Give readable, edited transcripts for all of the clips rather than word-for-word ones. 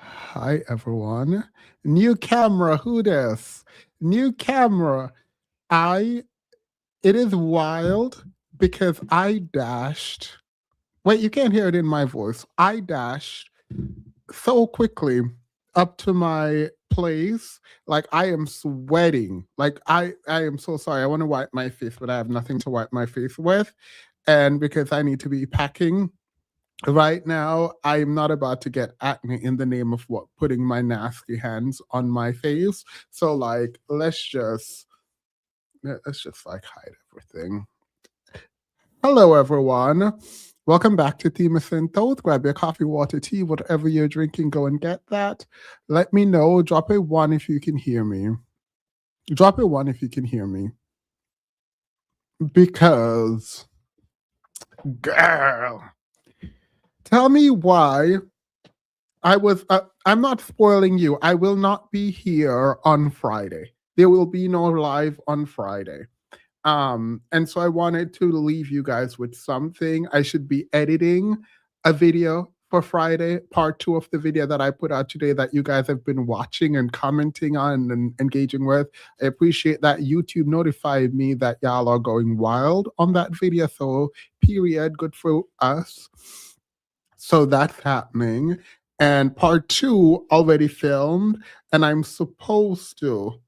Hi everyone. New camera, who this? New camera. I it is wild because I dashed. Wait, you can't hear it in my voice. I dashed so quickly up to my place. Like I am sweating. Like I am so sorry. I want to wipe my face, but I have nothing to wipe my face with. And because I need to be packing right now, I'm not about to get acne in the name of what putting my nasty hands on my face. So like let's just like hide everything. Hello everyone. Welcome back to Themis and Toad. Grab your coffee, water, tea, whatever you're drinking, go and get that. Let me know. Drop a one if you can hear me. Drop a one if you can hear me. Because girl, tell me why I'm not spoiling you. I will not be here on Friday. There will be no live on Friday. And so I wanted to leave you guys with something. I should be editing a video for Friday, part two of the video that I put out today that you guys have been watching and commenting on and engaging with. I appreciate that YouTube notified me that y'all are going wild on that video. So, period, good for us. So that's happening. And part two already filmed, and I'm supposed to.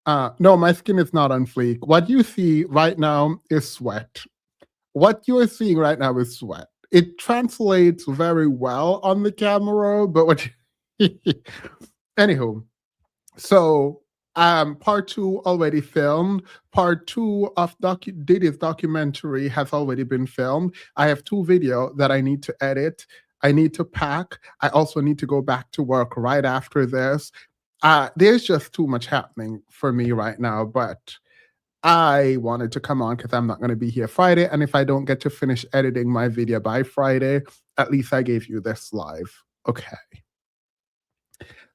No, my skin is not on fleek. What you see right now is sweat. What you're seeing right now is sweat. It translates very well on the camera, but what anywho, so part two already filmed. Part two of Diddy's documentary has already been filmed. I have two video that I need to edit. I need to pack. I also need to go back to work right after this. There's just too much happening for me right now, but I wanted to come on because I'm not going to be here Friday. And if I don't get to finish editing my video by Friday, at least I gave you this live. Okay.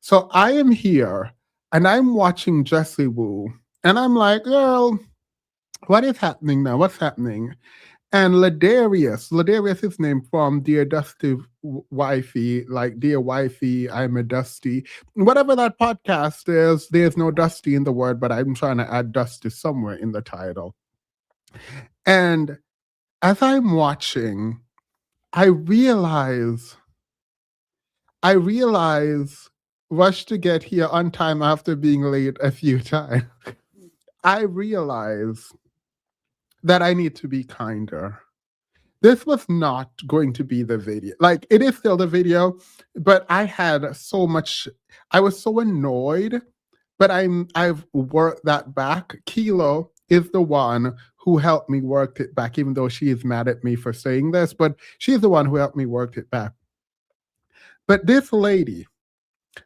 So I am here and I'm watching Jessie Woo. And I'm like, girl, what is happening now? What's happening? And Ladarius is named from Dear Dusty Wifey, like Dear Wifey, I'm a Dusty. Whatever that podcast is, there's no Dusty in the word, but I'm trying to add Dusty somewhere in the title. And as I'm watching, I realize rush to get here on time after being late a few times. I realize that I need to be kinder. This was not going to be the video. Like, it is still the video, but I had so much, I was so annoyed, but I've worked that back. Kilo is the one who helped me work it back, even though she is mad at me for saying this, but she's the one who helped me work it back. But this lady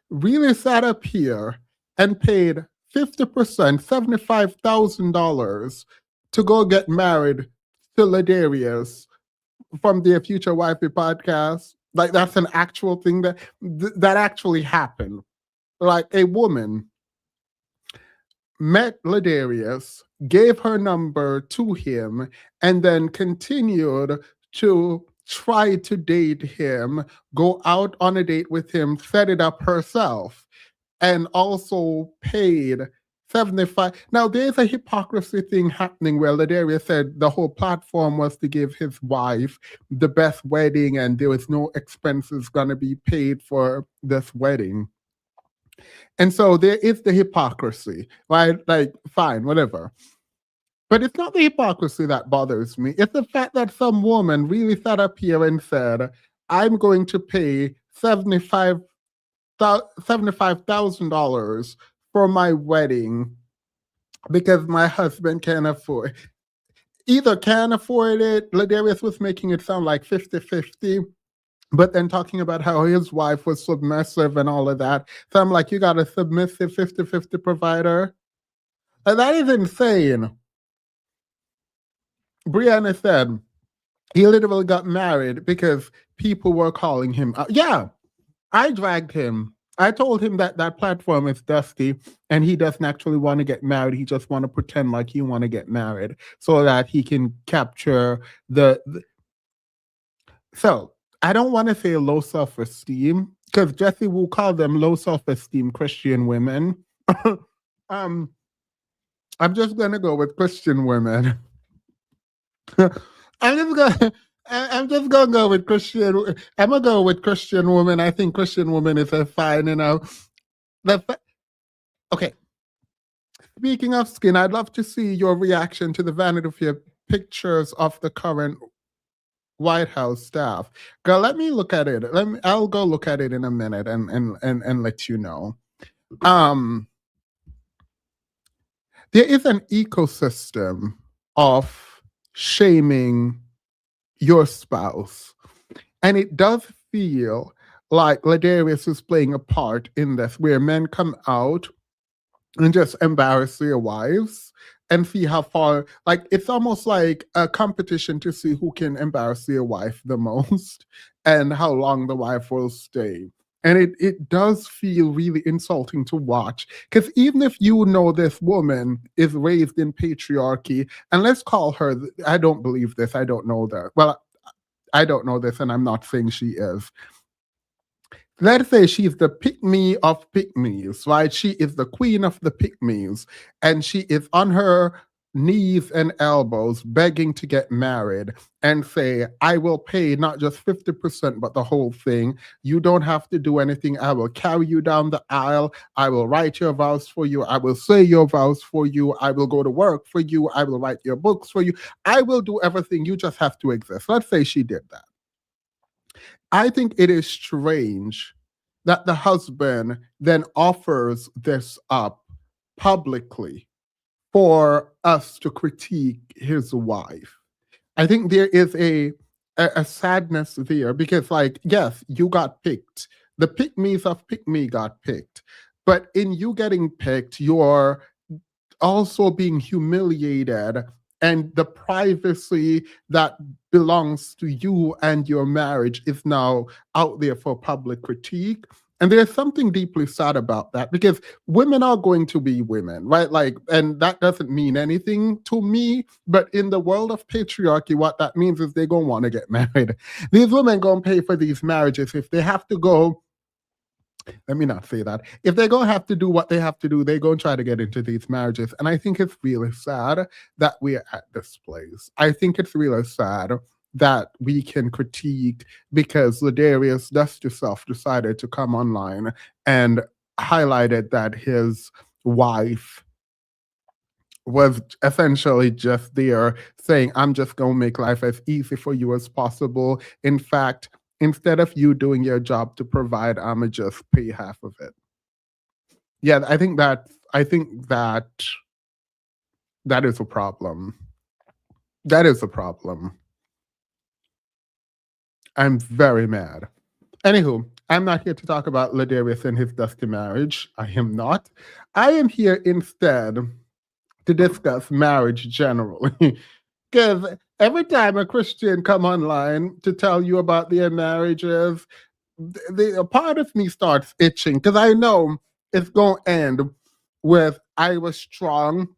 really sat up here and paid 50%, $75,000 to go get married to Ladarius from their Future Wifey podcast. Like that's an actual thing that actually happened. Like a woman met Ladarius, gave her number to him, and then continued to try to date him, go out on a date with him, set it up herself, and also paid 75. Now, there's a hypocrisy thing happening where Ladarius said the whole platform was to give his wife the best wedding and there was no expenses going to be paid for this wedding. And so there is the hypocrisy, right? Like, fine, whatever. But it's not the hypocrisy that bothers me. It's the fact that some woman really sat up here and said, I'm going to pay $75,000 for my wedding because my husband can't afford either can't afford it. Ladarius was making it sound like 50-50, but then talking about how his wife was submissive and all of that. So I'm like, you got a submissive 50-50 provider? That is insane. Brianna said he literally got married because people were calling him out. Yeah, I dragged him. I told him that that platform is dusty and he doesn't actually want to get married. He just want to pretend like he want to get married so that he can capture the. So I don't want to say low self-esteem because Jesse will call them low self-esteem Christian women. um, I'm just gonna go with Christian women. I'm just gonna. I'm just gonna go with Christian. I'm gonna go with Christian woman. I think Christian woman is a fine, The, okay. Speaking of skin, I'd love to see your reaction to the Vanity Fair pictures of the current White House staff. Girl, let me look at it. I'll go look at it in a minute and let you know. Um, there is an ecosystem of shaming your spouse. And it does feel like Ladarius is playing a part in this, where men come out and just embarrass their wives and see how far, like, it's almost like a competition to see who can embarrass their wife the most and how long the wife will stay. And it does feel really insulting to watch, because even if you know this woman is raised in patriarchy, and let's call her, I don't believe this, I don't know that. Well, I don't know this, and I'm not saying she is. Let's say she's the pick me of pick me's, right? She is the queen of the pick me's, and she is on her knees and elbows begging to get married and say, I will pay not just 50%, but the whole thing. You don't have to do anything. I will carry you down the aisle. I will write your vows for you. I will say your vows for you. I will go to work for you. I will write your books for you. I will do everything. You just have to exist. Let's say she did that. I think it is strange that the husband then offers this up publicly for us to critique his wife. I think there is a sadness there because, like, yes, you got picked. The pick me's of pick me got picked. But in you getting picked, you're also being humiliated, and the privacy that belongs to you and your marriage is now out there for public critique. And there's something deeply sad about that, because women are going to be women, right? Like, and that doesn't mean anything to me. But in the world of patriarchy, what that means is they're going to want to get married. These women going to pay for these marriages. If they have to go, let me not say that. If they're going to have to do what they have to do, they're going to try to get into these marriages. And I think it's really sad that we're at this place. I think it's really sad that we can critique because Ladarius Dusty Self decided to come online and highlighted that his wife was essentially just there saying, I'm just going to make life as easy for you as possible. In fact, instead of you doing your job to provide, I'ma just pay half of it. Yeah, I think that that is a problem. That is a problem. I'm very mad. Anywho, I'm not here to talk about Ladarius and his dusty marriage. I am not. I am here instead to discuss marriage generally. Because every time a Christian come online to tell you about their marriages, a part of me starts itching because I know it's going to end with I was strong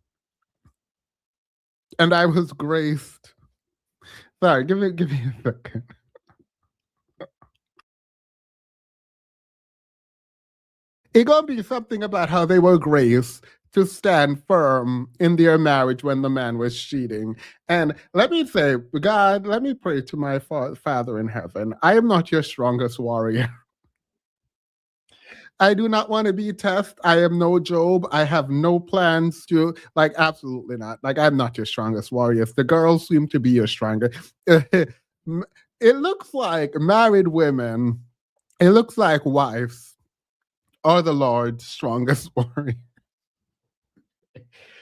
and I was graced. Sorry, give me a second. It's gonna be something about how they were graced to stand firm in their marriage when the man was cheating. And let me say, God, let me pray to my Father in heaven. I am not your strongest warrior. I do not want to be Test. I am no Job. I have no plans to, like, absolutely not. Like, I'm not your strongest warrior. The girls seem to be your stronger. It looks like married women, it looks like wives are the Lord's strongest warrior.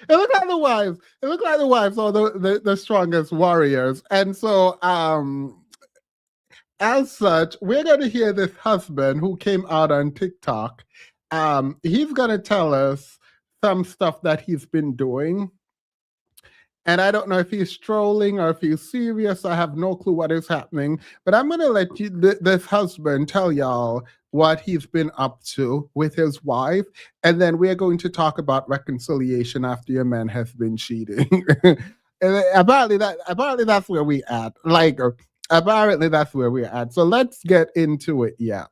It looked like the wives. It looked like the wives are the strongest warriors. And so as such, we're going to hear this husband who came out on TikTok. He's going to tell us some stuff that he's been doing. And I don't know if he's trolling or if he's serious. I have no clue what is happening. But I'm going to let you, this husband tell y'all what he's been up to with his wife. And then we're going to talk about reconciliation after your man has been cheating. And apparently that's where we at. Like, Apparently, that's where we're at. So let's get into it. Yeah.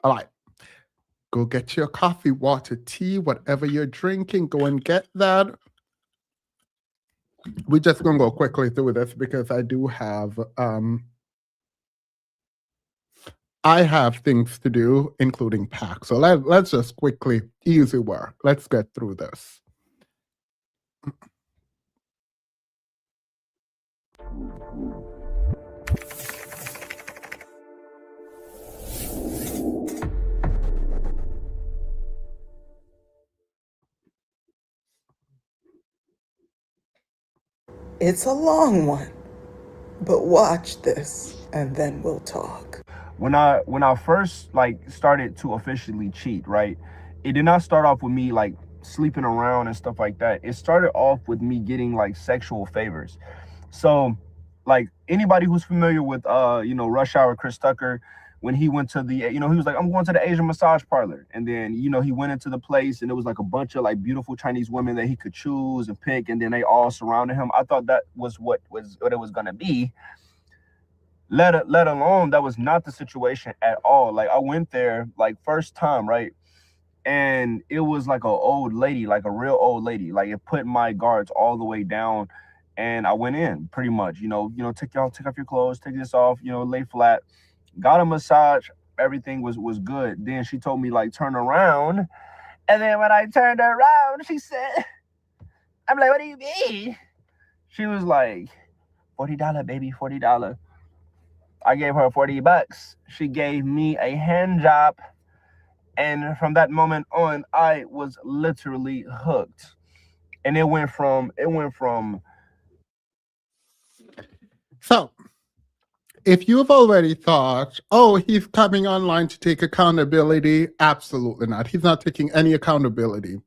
All right. Go get your coffee, water, tea, whatever you're drinking. Go and get that. We're just gonna go quickly through this because I have things to do, including pack. So let's just quickly, easy work. Let's get through this. It's a long one, but watch this and then we'll talk. When I first like started to officially cheat, right? It did not start off with me like sleeping around and stuff like that. It started off with me getting like sexual favors. So like anybody who's familiar with Rush Hour, Chris Tucker, when he went to the, he was like, I'm going to the Asian massage parlor. And then, he went into the place and it was like a bunch of like beautiful Chinese women that he could choose and pick. And then they all surrounded him. I thought that was what it was going to be. Let alone that was not the situation at all. Like I went there like first time, right? And it was like an old lady, like a real old lady. Like it put my guards all the way down. And I went in pretty much, take off your clothes, take this off, lay flat, got a massage, everything was good. Then she told me like turn around. And then when I turned around, she said, I'm like, what do you mean? She was like, $40, baby, $40. I gave her $40. She gave me a hand job. And from that moment on, I was literally hooked. And it went from So if you've already thought, oh, he's coming online to take accountability, absolutely not. He's not taking any accountability.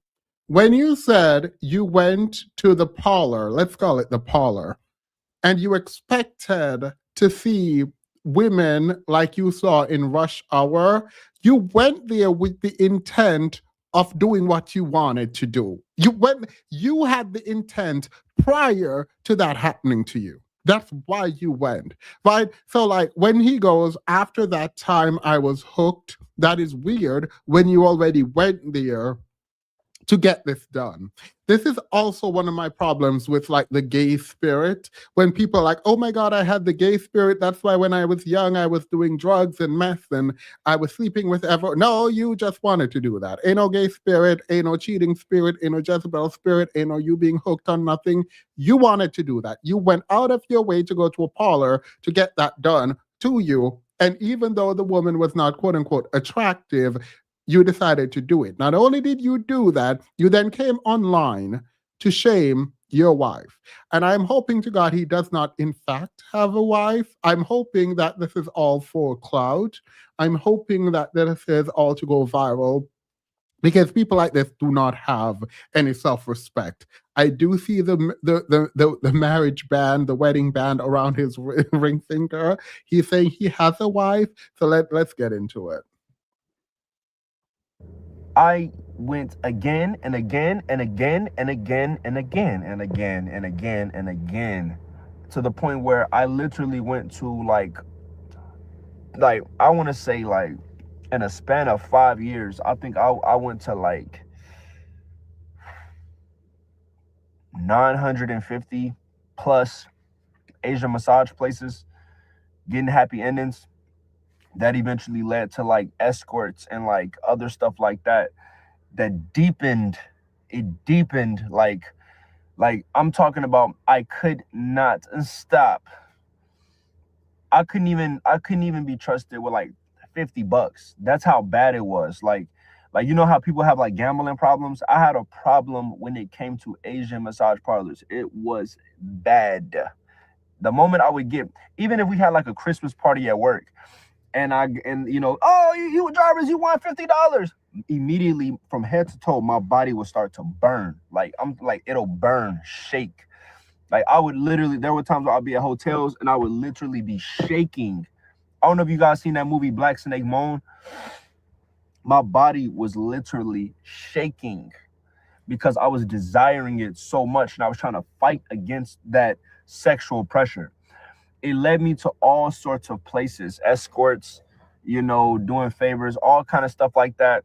When you said you went to the parlor, let's call it the parlor, and you expected to see women like you saw in Rush Hour, you went there with the intent of doing what you wanted to do. You had the intent prior to that happening to you. That's why you went, right? So, like, when he goes, after that time I was hooked, that is weird when you already went there to get this done. This is also one of my problems with like the gay spirit. When people are like, oh my God, I had the gay spirit. That's why when I was young, I was doing drugs and meth and I was sleeping with everyone. No, you just wanted to do that. Ain't no gay spirit, ain't no cheating spirit, ain't no Jezebel spirit, ain't no you being hooked on nothing. You wanted to do that. You went out of your way to go to a parlor to get that done to you. And even though the woman was not quote unquote attractive, you decided to do it. Not only did you do that, you then came online to shame your wife. And I'm hoping to God he does not, in fact, have a wife. I'm hoping that this is all for clout. I'm hoping that this is all to go viral because people like this do not have any self-respect. I do see the marriage band, the wedding band around his ring finger. He's saying he has a wife. So let's get into it. I went again and again and again and again and again and again and again and again to the point where I literally went to like I want to say like in a span of 5 years, I think I went to like 950 plus Asian massage places, getting happy endings. That eventually led to like escorts and like other stuff like that. That deepened like I'm talking about I could not stop. I couldn't even be trusted with like $50. That's how bad it was. Like you know how people have like gambling problems? I had a problem when it came to Asian massage parlors. It was bad. The moment I would get, even if we had like a Christmas party at work, and oh, you Jarvis, you won $50. Immediately from head to toe, my body would start to burn. Like it'll burn, shake. Like I would literally, there were times where I'd be at hotels and I would literally be shaking. I don't know if you guys seen that movie Black Snake Moan. My body was literally shaking. because I was desiring it so much and I was trying to fight against that sexual pressure. It led me to all sorts of places, escorts, doing favors, all kind of stuff like that.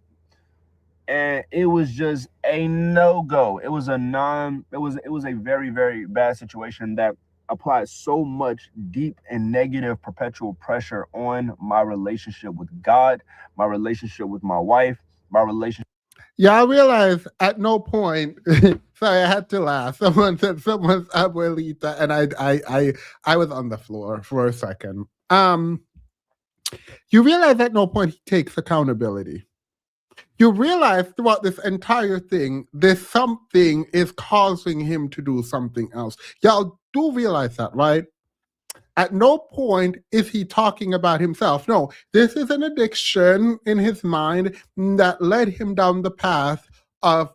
And it was just a no-go. It was a very, very bad situation that applied so much deep and negative perpetual pressure on my relationship with God, my relationship with my wife, my relationship. Yeah, I realize at no point. Sorry, I had to laugh. Someone said someone's abuelita, and I was on the floor for a second. You realize at no point he takes accountability. You realize throughout this entire thing, there's something is causing him to do something else. Y'all do realize that, right? At no point is he talking about himself. No, this is an addiction in his mind that led him down the path of,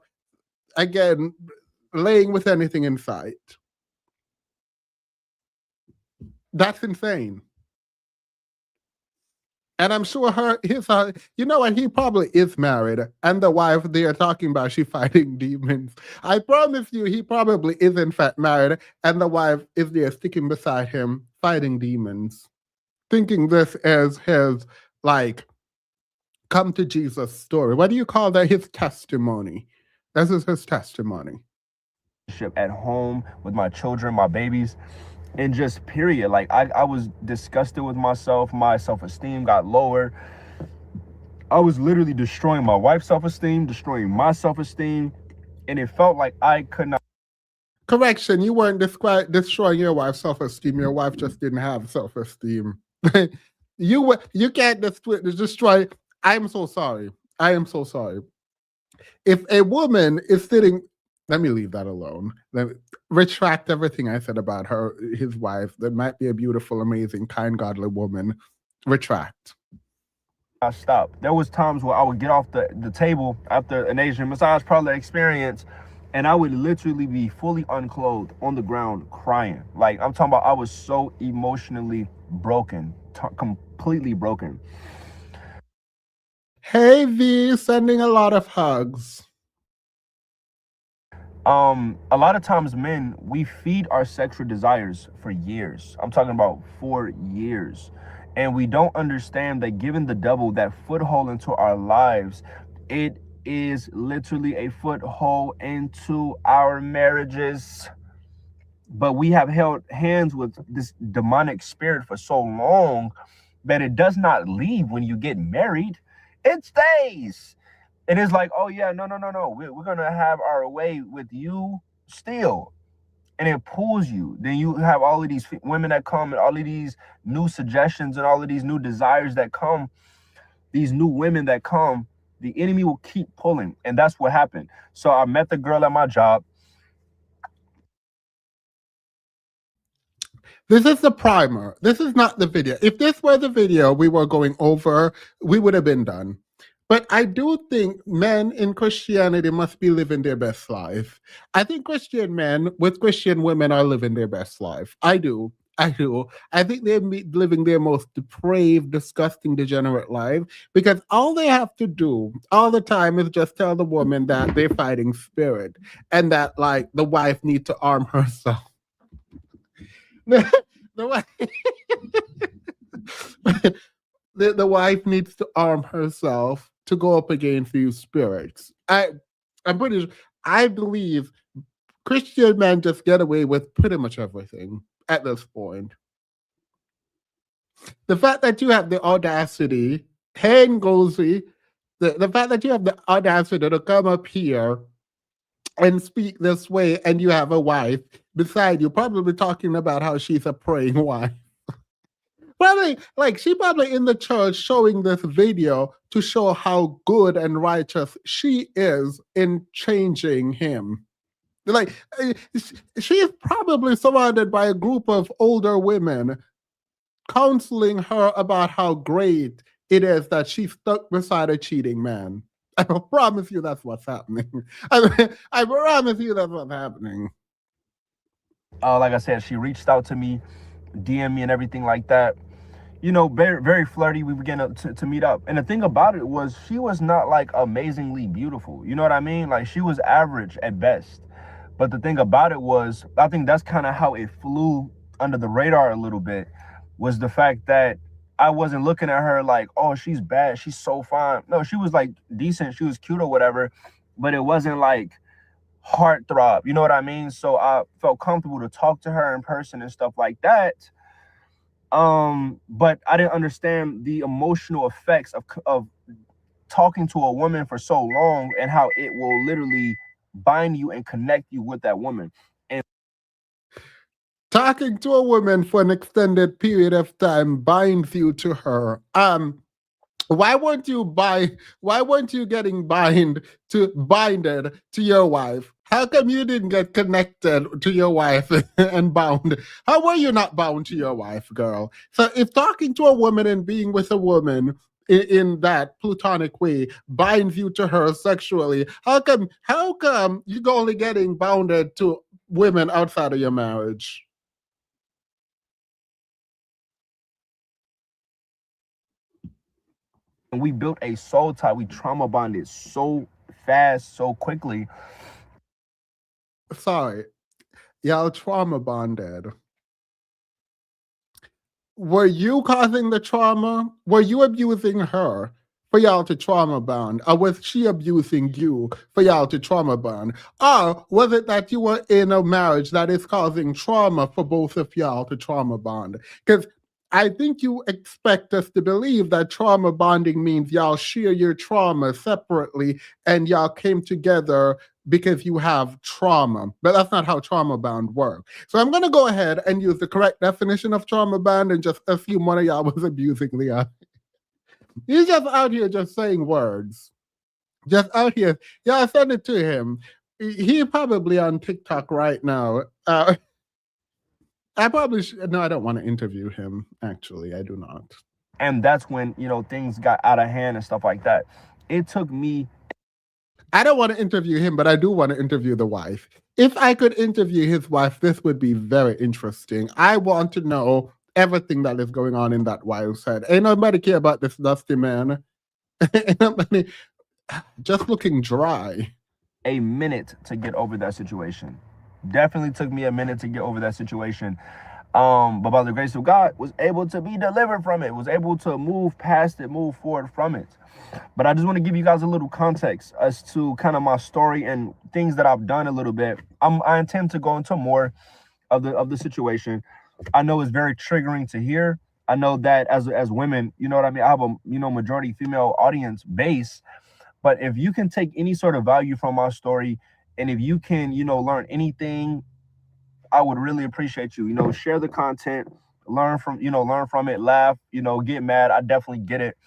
again, laying with anything in sight. That's insane. And I'm sure you know what, he probably is married, and the wife they are talking about, she fighting demons. I promise you, he probably is in fact married, and the wife is there sticking beside him, fighting demons, thinking this is his, like, come to Jesus story. What do you call that? His testimony. This is his testimony. At home with my children, my babies, and just period. Like I was disgusted with myself. My self-esteem got lower. I was literally destroying my wife's self-esteem, destroying my self-esteem, and it felt like I could not. Correction, you weren't destroying your wife's self-esteem. Your wife just didn't have self-esteem. You can't destroy. I'm so sorry. I am so sorry. If a woman is sitting, let me leave that alone. Let me retract everything I said about her, his wife. That might be a beautiful, amazing, kind, godly woman. Retract. I stopped. There was times where I would get off the table after an Asian massage parlor experience, and I would literally be fully unclothed on the ground crying. Like, I'm talking about, I was so emotionally broken, completely broken. Hey V, sending a lot of hugs. A lot of times men, we feed our sexual desires for years. I'm talking about for years. And we don't understand that giving the devil that foothold into our lives, it is literally a foothold into our marriages. But we have held hands with this demonic spirit for so long that it does not leave when you get married. It stays. And it's like, oh yeah, no. We're going to have our way with you still. And it pulls you. Then you have all of these women that come and all of these new suggestions and all of these new desires that come, these new women that come. The enemy will keep pulling. And that's what happened. So I met the girl at my job. This is the primer. This is not the video. If this were the video we were going over, we would have been done. But I do think men in Christianity must be living their best life. I think Christian men with Christian women are living their best life. I do. I think they're living their most depraved, disgusting, degenerate life, because all they have to do all the time is just tell the woman that they're fighting spirit and that, like, the wife needs to arm herself. The wife needs to arm herself to go up against these spirits. I'm pretty sure, I believe Christian men just get away with pretty much everything at this point. The fact that you have the audacity, hey Ngozi, the fact that you have the audacity to come up here and speak this way, and you have a wife beside you, probably talking about how she's a praying wife. Probably, like, she probably in the church showing this video to show how good and righteous she is in changing him. Like, she is probably surrounded by a group of older women counseling her about how great it is that she's stuck beside a cheating man. I promise you that's what's happening. I promise you that's what's happening. Like I said, she reached out to me, DM me and everything like that. very, very flirty. We began to meet up. And the thing about it was she was not like amazingly beautiful. You know what I mean? Like she was average at best. But the thing about it was, I think that's kind of how it flew under the radar a little bit, was the fact that I wasn't looking at her like, oh, she's bad, she's so fine. No, she was like decent, she was cute or whatever, but it wasn't like heartthrob. You know what I mean? So I felt comfortable to talk to her in person and stuff like that. But I didn't understand the emotional effects of talking to a woman for so long and how it will literally bind you and connect you with that woman. And Talking to a woman for an extended period of time binds you to her. Why weren't you getting binded to your wife? How come you didn't get connected to your wife and bound? How were you not bound to your wife, girl? So if talking to a woman and being with a woman in that platonic way binds you to her sexually, how come you're only getting bounded to women outside of your marriage? we built a soul tie. We trauma bonded so fast, so quickly. Sorry, y'all trauma bonded. Were you causing the trauma? Were you abusing her for y'all to trauma bond? Or was she abusing you for y'all to trauma bond? Or was it that you were in a marriage that is causing trauma for both of y'all to trauma bond? Because I think you expect us to believe that trauma bonding means y'all share your trauma separately and y'all came together because you have trauma. But that's not how trauma bond works. So I'm going to go ahead and use the correct definition of trauma bond and just assume one of y'all was abusing Leon. He's just out here just saying words. Just out here. Yeah, send it to him. He probably on TikTok right now. I probably no, I don't want to interview him. Actually, I do not. And that's when, things got out of hand and stuff like that. It took me. I don't want to interview him, but I do want to interview the wife. If I could interview his wife, this would be very interesting. I want to know everything that is going on in that wife's head. Ain't nobody care about this dusty man. Ain't nobody just looking dry. A minute to get over that situation. Definitely took me a minute to get over that situation. But by the grace of God, was able to be delivered from it, was able to move past it, move forward from it. But I just want to give you guys a little context as to kind of my story and things that I've done a little bit. I intend to go into more of the situation. I know it's very triggering to hear. I know that as women, you know what I mean? I have a majority female audience base. But if you can take any sort of value from my story, and if you can, learn anything, I would really appreciate you. Share the content, learn from it, laugh, get mad. I definitely get it.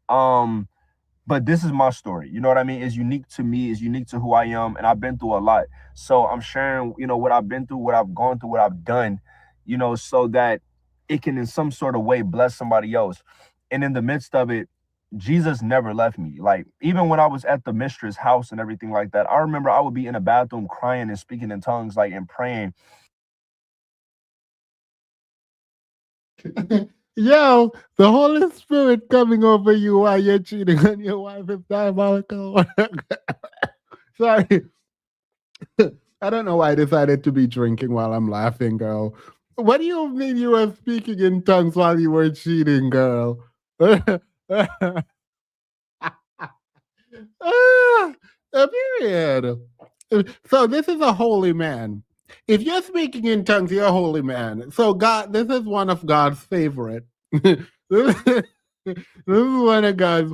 But this is my story. You know what I mean? It's unique to me, it's unique to who I am, and I've been through a lot. So I'm sharing, what I've been through, what I've gone through, what I've done, so that it can in some sort of way bless somebody else. And in the midst of it, Jesus never left me. Like, even when I was at the mistress house and everything like that, I remember I would be in a bathroom crying and speaking in tongues, like, and praying. Yo, the Holy Spirit coming over you while you're cheating on your wife is diabolical. Sorry. I don't know why I decided to be drinking while I'm laughing, girl. What do you mean you were speaking in tongues while you were cheating, girl? Period. So this is a holy man. If you're speaking in tongues, you're a holy man. So God, this is one of God's favorite. This is one of God's.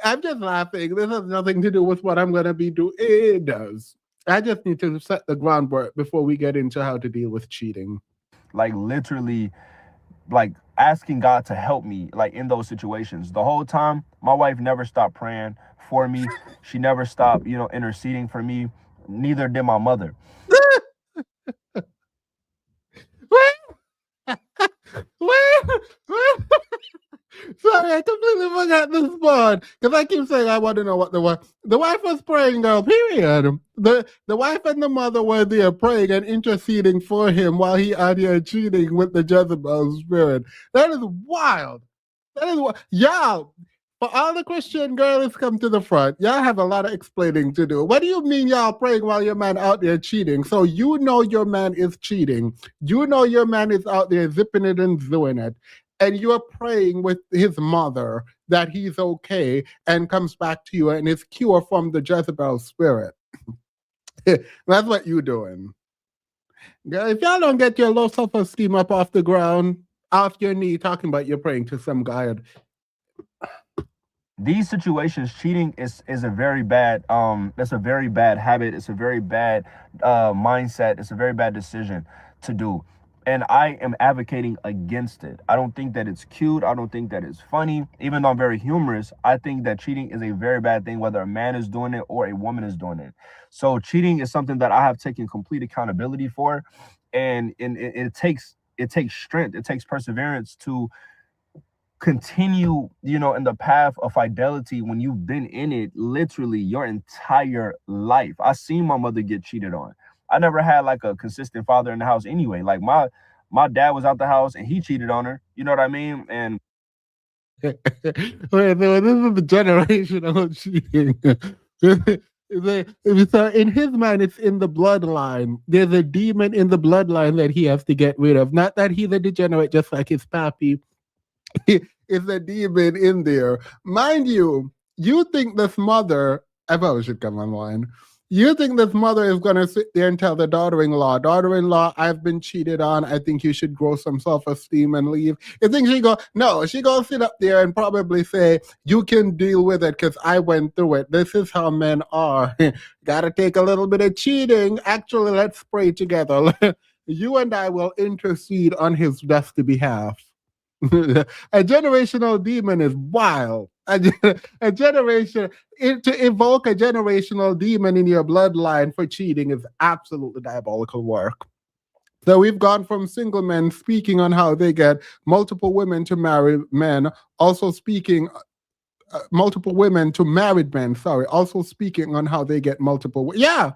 I'm just laughing. This has nothing to do with what I'm going to be doing. It does. I just need to set the groundwork before we get into how to deal with cheating. Like, literally, like, asking God to help me, like, in those situations. The whole time, my wife never stopped praying for me. She never stopped, interceding for me. Neither did my mother. Sorry, I completely forgot this part because I keep saying I want to know what the wife. The wife was praying, girl. Period. The wife and the mother were there praying and interceding for him while he out here cheating with the Jezebel spirit. That is wild. That is what y'all. For all the Christian girls come to the front, y'all have a lot of explaining to do. What do you mean y'all praying while your man out there cheating? So you know your man is cheating. You know your man is out there zipping it and doing it. And you're praying with his mother that he's okay and comes back to you and is cured from the Jezebel spirit. That's what you're doing. Girl, if y'all don't get your low self-esteem up off the ground, off your knee, talking about you're praying to some guy. These situations, cheating is a very bad that's a very bad habit. It's a very bad mindset. It's a very bad decision to do, and I am advocating against it. I don't think that it's cute. I don't think that it's funny. Even though I'm very humorous, I think that cheating is a very bad thing, whether a man is doing it or a woman is doing it. So cheating is something that I have taken complete accountability for, and it takes strength. It takes perseverance to continue, in the path of fidelity when you've been in it literally your entire life. I seen my mother get cheated on. I never had like a consistent father in the house anyway. Like my dad was out the house and he cheated on her. You know what I mean? And Wait, so this is the generational cheating. So in his mind, it's in the bloodline. There's a demon in the bloodline that he has to get rid of. Not that he's a degenerate just like his pappy. It's a demon in there. Mind you, you think this mother, I probably should come online. You think this mother is going to sit there and tell the daughter-in-law, I've been cheated on. I think you should grow some self-esteem and leave. You think she go, no, she going to sit up there and probably say, you can deal with it because I went through it. This is how men are. Got to take a little bit of cheating. Actually, let's pray together. You and I will intercede on his dusty behalf. A generational demon is wild. A generation to evoke a generational demon in your bloodline for cheating is absolutely diabolical work. So we've gone from single men speaking on how they get multiple women to marry men, also speaking multiple women to married men. Sorry, also speaking on how they get multiple. Yeah.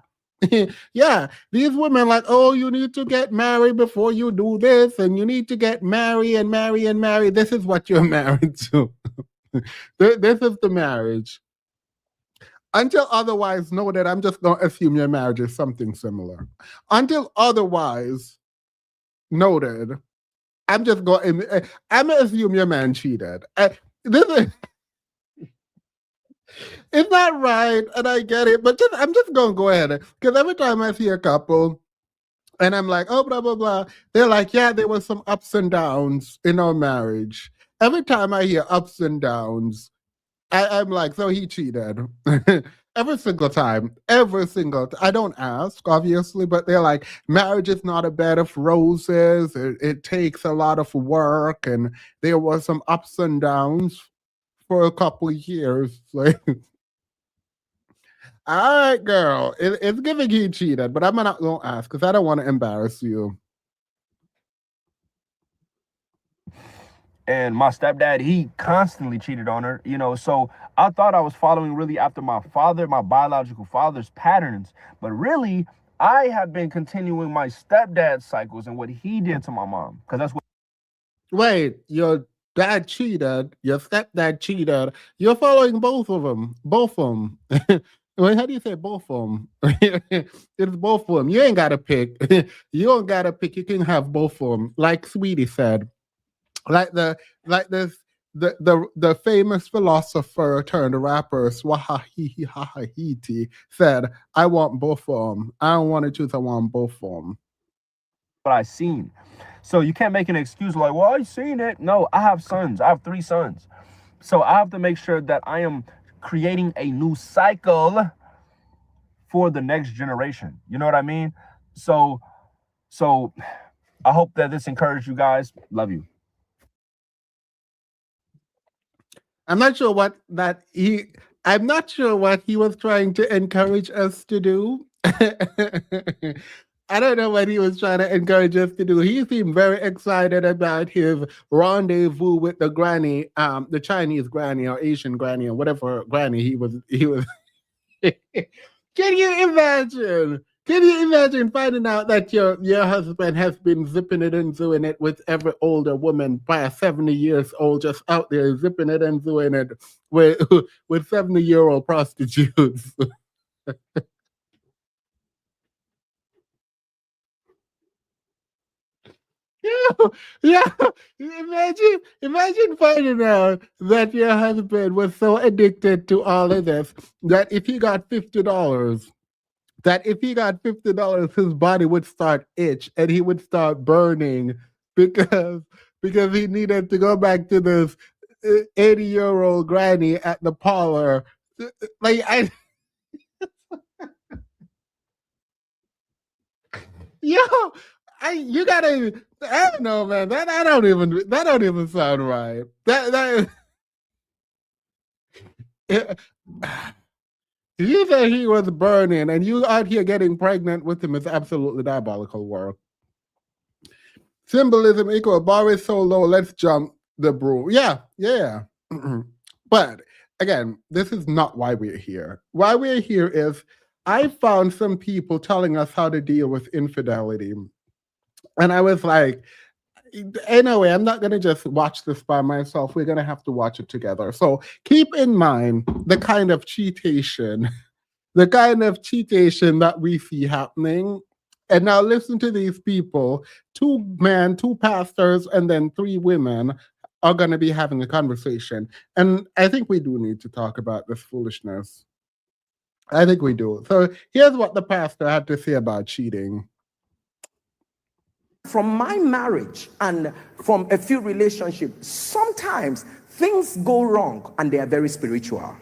Yeah, these women like, oh, you need to get married before you do this, and you need to get married and marry and marry. This is what you're married to. This is the marriage. Until otherwise noted, I'm just going to assume your marriage is something similar. Until otherwise noted, I'm just going to assume your man cheated. This is... It's not right, and I get it, but I'm just gonna go ahead because every time I see a couple and I'm like, oh, blah blah blah, they're like, yeah, there was some ups and downs in our marriage. Every time I hear ups and downs, I'm like, so he cheated. Every single time. I don't ask, obviously, but they're like, marriage is not a bed of roses. It takes a lot of work, and there was some ups and downs for a couple of years. Like, all right, girl. It's giving he cheated, but I'm not gonna ask because I don't want to embarrass you. And my stepdad, he constantly cheated on her, so I thought I was following really after my biological father's patterns, but really I have been continuing my stepdad's cycles and what he did to my mom, because that's what. Wait, your dad cheated, your stepdad cheated, you're following both of them. Wait, how do you say both of them? It's both of them. You ain't gotta pick. You don't gotta pick. You can have both of them. Like Sweetie said, the famous philosopher turned rapper Swahahiti said, "I want both of them. I don't want to choose. I want both of them." What I seen. So you can't make an excuse like, "Well, I seen it." No, I have sons. I have 3 sons, so I have to make sure that I am creating a new cycle for the next generation. You know what I mean? So I hope that this encouraged you guys. Love you. I'm not sure what he was trying to encourage us to do. I don't know what he was trying to encourage us to do. He seemed very excited about his rendezvous with the granny, the Chinese granny or Asian granny or whatever granny he was. Can you imagine? Can you imagine finding out that your husband has been zipping it and doing it with every older woman by 70 years old, just out there zipping it and doing it with 70-year-old prostitutes? Yeah, yeah. Imagine finding out that your husband was so addicted to all of this that if he got $50, his body would start itch and he would start burning because he needed to go back to this 80-year-old granny at the parlor. Like yo, you gotta. I don't know, man. That don't even sound right. You say he was burning, and you out here getting pregnant with him is absolutely diabolical work. Symbolism equal bar is so low. Let's jump the broom. Yeah. But again, this is not why we're here. Why we're here is I found some people telling us how to deal with infidelity. And I was like, anyway, I'm not going to just watch this by myself. We're going to have to watch it together. So keep in mind the kind of cheatation that we see happening. And now listen to these people, 2 men, 2 pastors, and then 3 women are going to be having a conversation. And I think we do need to talk about this foolishness. I think we do. So here's what the pastor had to say about cheating. From my marriage and from a few relationships, sometimes things go wrong and they are very spiritual.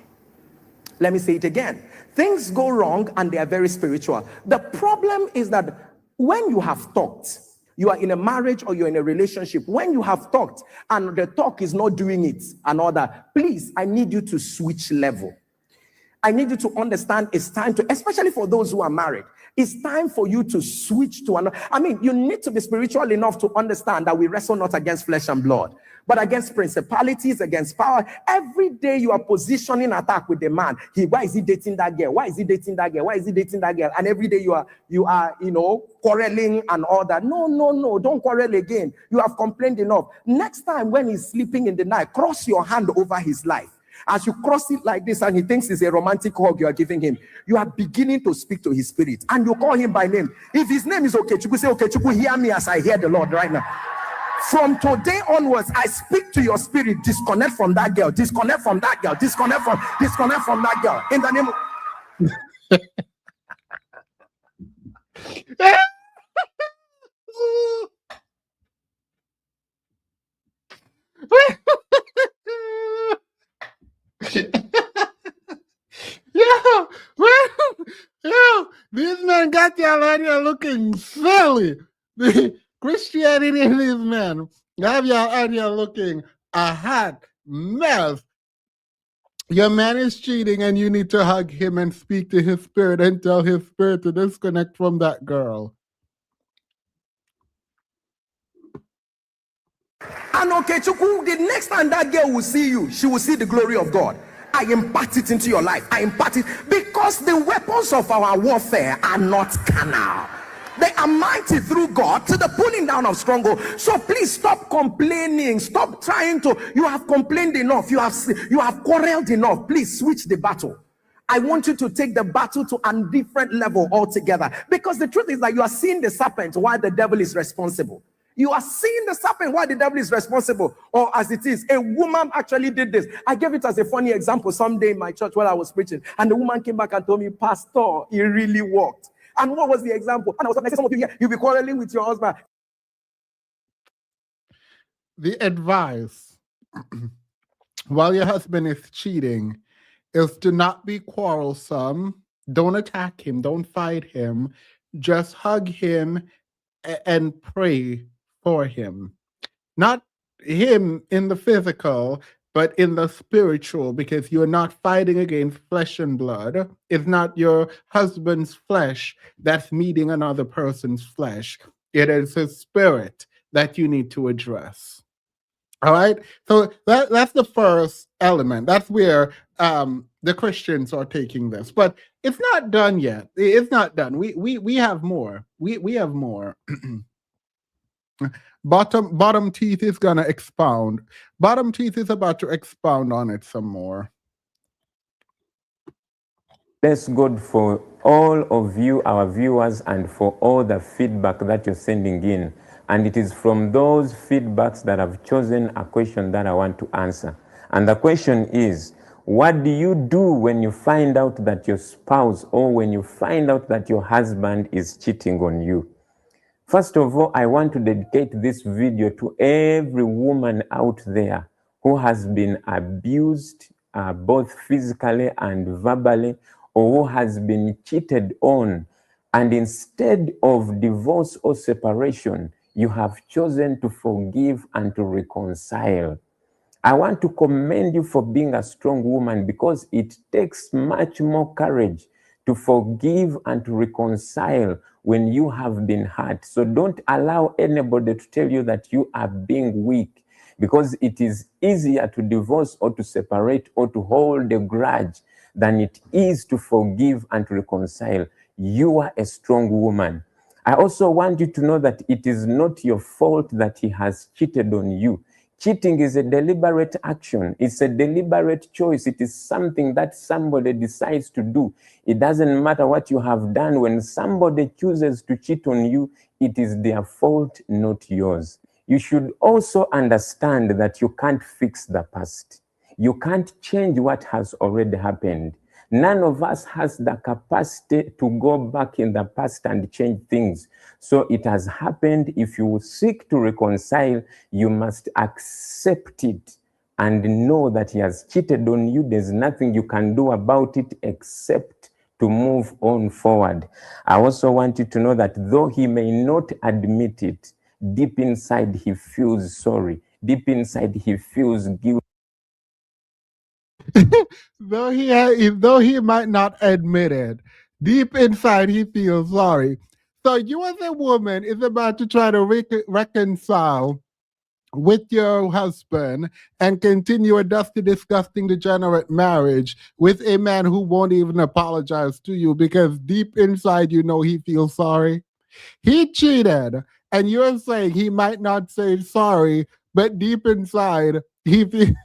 Let me say it again. Things go wrong and they are very spiritual. The problem is that when you have talked, you are in a marriage or you're in a relationship, when you have talked and the talk is not doing it and all that, please, I need you to switch level. I need you to understand it's time to, especially for those who are married, it's time for you to switch to another. I mean, you need to be spiritual enough to understand that we wrestle not against flesh and blood, but against principalities, against power. Every day you are positioning attack with the man. Why is he dating that girl? Why is he dating that girl? Why is he dating that girl? And every day you are, quarreling and all that. No, don't quarrel again. You have complained enough. Next time when he's sleeping in the night, cross your hand over his life. As you cross it like this and he thinks it's a romantic hug you are giving him, you are beginning to speak to his spirit and you call him by name. If his name is Okechukwu, say, Okechukwu, hear me as I hear the Lord right now. From today onwards, I speak to your spirit. Disconnect from that girl. Disconnect from that girl. Disconnect from that girl. In the name of... These men got y'all out here looking silly. The Christianity in these men have y'all out here looking a hot mess. Your man is cheating and you need to hug him and speak to his spirit and tell his spirit to disconnect from that girl. And Okechukwu, the next time that girl will see you, she will see the glory of God. I impart it into your life. I impart it because the weapons of our warfare are not carnal. They are mighty through God to the pulling down of stronghold. So please stop complaining. Stop trying to. You have complained enough. You have quarreled enough. Please switch the battle. I want you to take the battle to a different level altogether. Because the truth is that you are seeing the serpent while the devil is responsible. You are seeing the serpent while the devil is responsible. Or as it is, a woman actually did this. I gave it as a funny example someday in my church while I was preaching. And the woman came back and told me, Pastor, it really worked. And what was the example? And I was like, some of you here, you'll be quarreling with your husband. The advice while your husband is cheating is to not be quarrelsome. Don't attack him. Don't fight him. Just hug him and pray for him. Not him in the physical, but in the spiritual, because you're not fighting against flesh and blood. It's not your husband's flesh that's meeting another person's flesh. It is his spirit that you need to address. All right. So that's the first element. That's where the Christians are taking this. But it's not done yet. It's not done. We have more. We have more. Bottom teeth is gonna expound. Bottom teeth is about to expound on it some more. Bless God for all of you, our viewers, and for all the feedback that you're sending in. And it is from those feedbacks that I've chosen a question that I want to answer. And the question is, what do you do when you find out that your spouse or when you find out that your husband is cheating on you? First of all, I want to dedicate this video to every woman out there who has been abused, both physically and verbally, or who has been cheated on. And instead of divorce or separation, you have chosen to forgive and to reconcile. I want to commend you for being a strong woman, because it takes much more courage to forgive and to reconcile when you have been hurt. So don't allow anybody to tell you that you are being weak, because it is easier to divorce or to separate or to hold a grudge than it is to forgive and to reconcile. You are a strong woman. I also want you to know that it is not your fault that he has cheated on you. Cheating is a deliberate action. It's a deliberate choice. It is something that somebody decides to do. It doesn't matter what you have done. When somebody chooses to cheat on you, it is their fault, not yours. You should also understand that you can't fix the past. You can't change what has already happened. None of us has the capacity to go back in the past and change things. So it has happened. If you seek to reconcile, you must accept it and know that he has cheated on you. There's nothing you can do about it except to move on forward. I also want you to know that though he may not admit it, deep inside he feels sorry. Deep inside he feels guilty. though he might not admit it, deep inside he feels sorry. So you as a woman is about to try to reconcile with your husband and continue a dusty, disgusting, degenerate marriage with a man who won't even apologize to you, because deep inside you know he feels sorry. He cheated, and you're saying he might not say sorry, but deep inside he feels...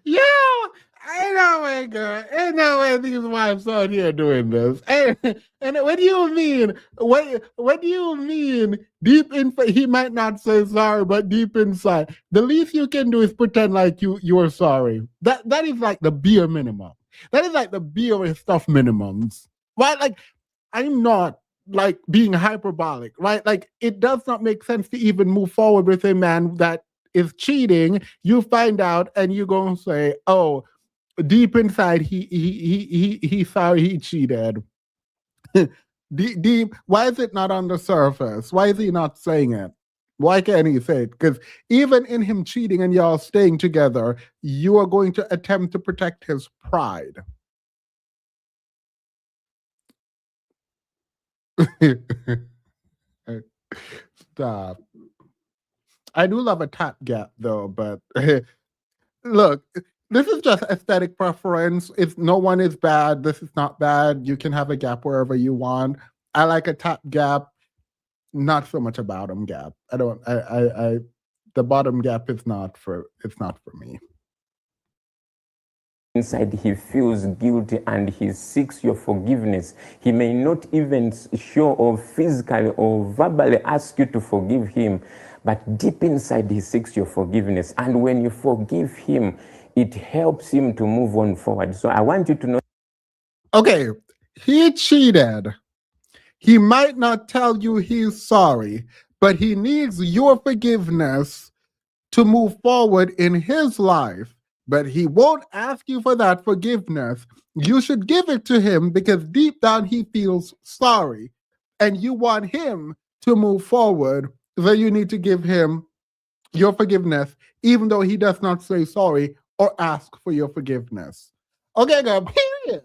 Yo, ain't no way, girl. Ain't no way these wives out here doing this. And what do you mean? What do you mean? Deep inside, he might not say sorry, but deep inside, the least you can do is pretend like you're sorry. That is like the bare minimum. That is like the bare stuff minimums, right? Like, I'm not like being hyperbolic, right? Like, it does not make sense to even move forward with a man that is cheating. You find out and you're gonna say, oh, deep inside he sorry he cheated. deep, why is it not on the surface? Why is he not saying it? Why can't he say it? Because even in him cheating and y'all staying together, you are going to attempt to protect his pride. Stop. I do love a tap gap though, but look, this is just aesthetic preference. If no one is bad, this is not bad. You can have a gap wherever you want. I like a top gap, not so much a bottom gap. The bottom gap is not for me. Inside he feels guilty and he seeks your forgiveness. He may not even show or physically or verbally ask you to forgive him, but deep inside he seeks your forgiveness. And when you forgive him, it helps him to move on forward. So I want you to know. Okay, he cheated. He might not tell you he's sorry, but he needs your forgiveness to move forward in his life. But he won't ask you for that forgiveness. You should give it to him because deep down he feels sorry and you want him to move forward. So you need to give him your forgiveness, even though he does not say sorry or ask for your forgiveness. Okay, girl, period.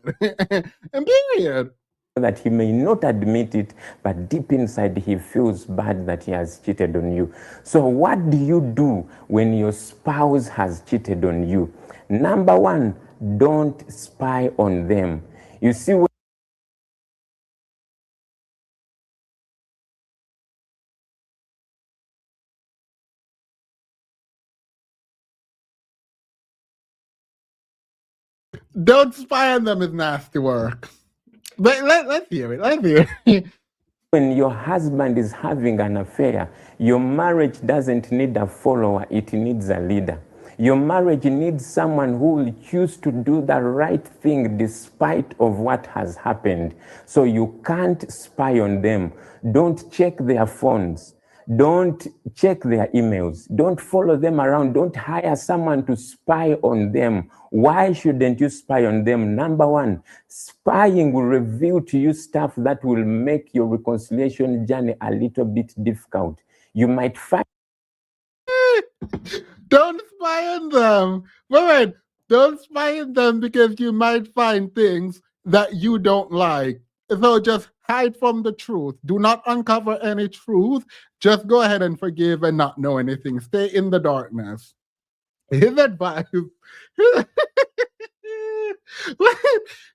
And period. That he may not admit it, but deep inside he feels bad that he has cheated on you. So what do you do when your spouse has cheated on you? Number one, don't spy on them. You see, Don't spy on them is nasty work. But let's hear it. Let's hear it. when your husband is having an affair, your marriage doesn't need a follower, it needs a leader. Your marriage needs someone who will choose to do the right thing despite of what has happened. So you can't spy on them. Don't check their phones. Don't check their emails. Don't follow them around. Don't hire someone to spy on them. Why shouldn't you spy on them? Number one, spying will reveal to you stuff that will make your reconciliation journey a little bit difficult. You might find Don't spy on them. Wait, don't spy on them because you might find things that you don't like. So just hide from the truth. Do not uncover any truth. Just go ahead and forgive and not know anything. Stay in the darkness. His advice.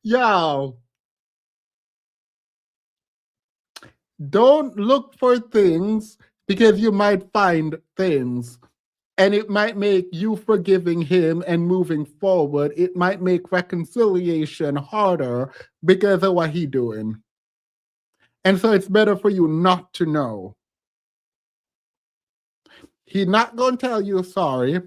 Yo, don't look for things because you might find things. And it might make you forgiving him and moving forward. It might make reconciliation harder because of what he doing. And so it's better for you not to know. He's not going to tell you sorry.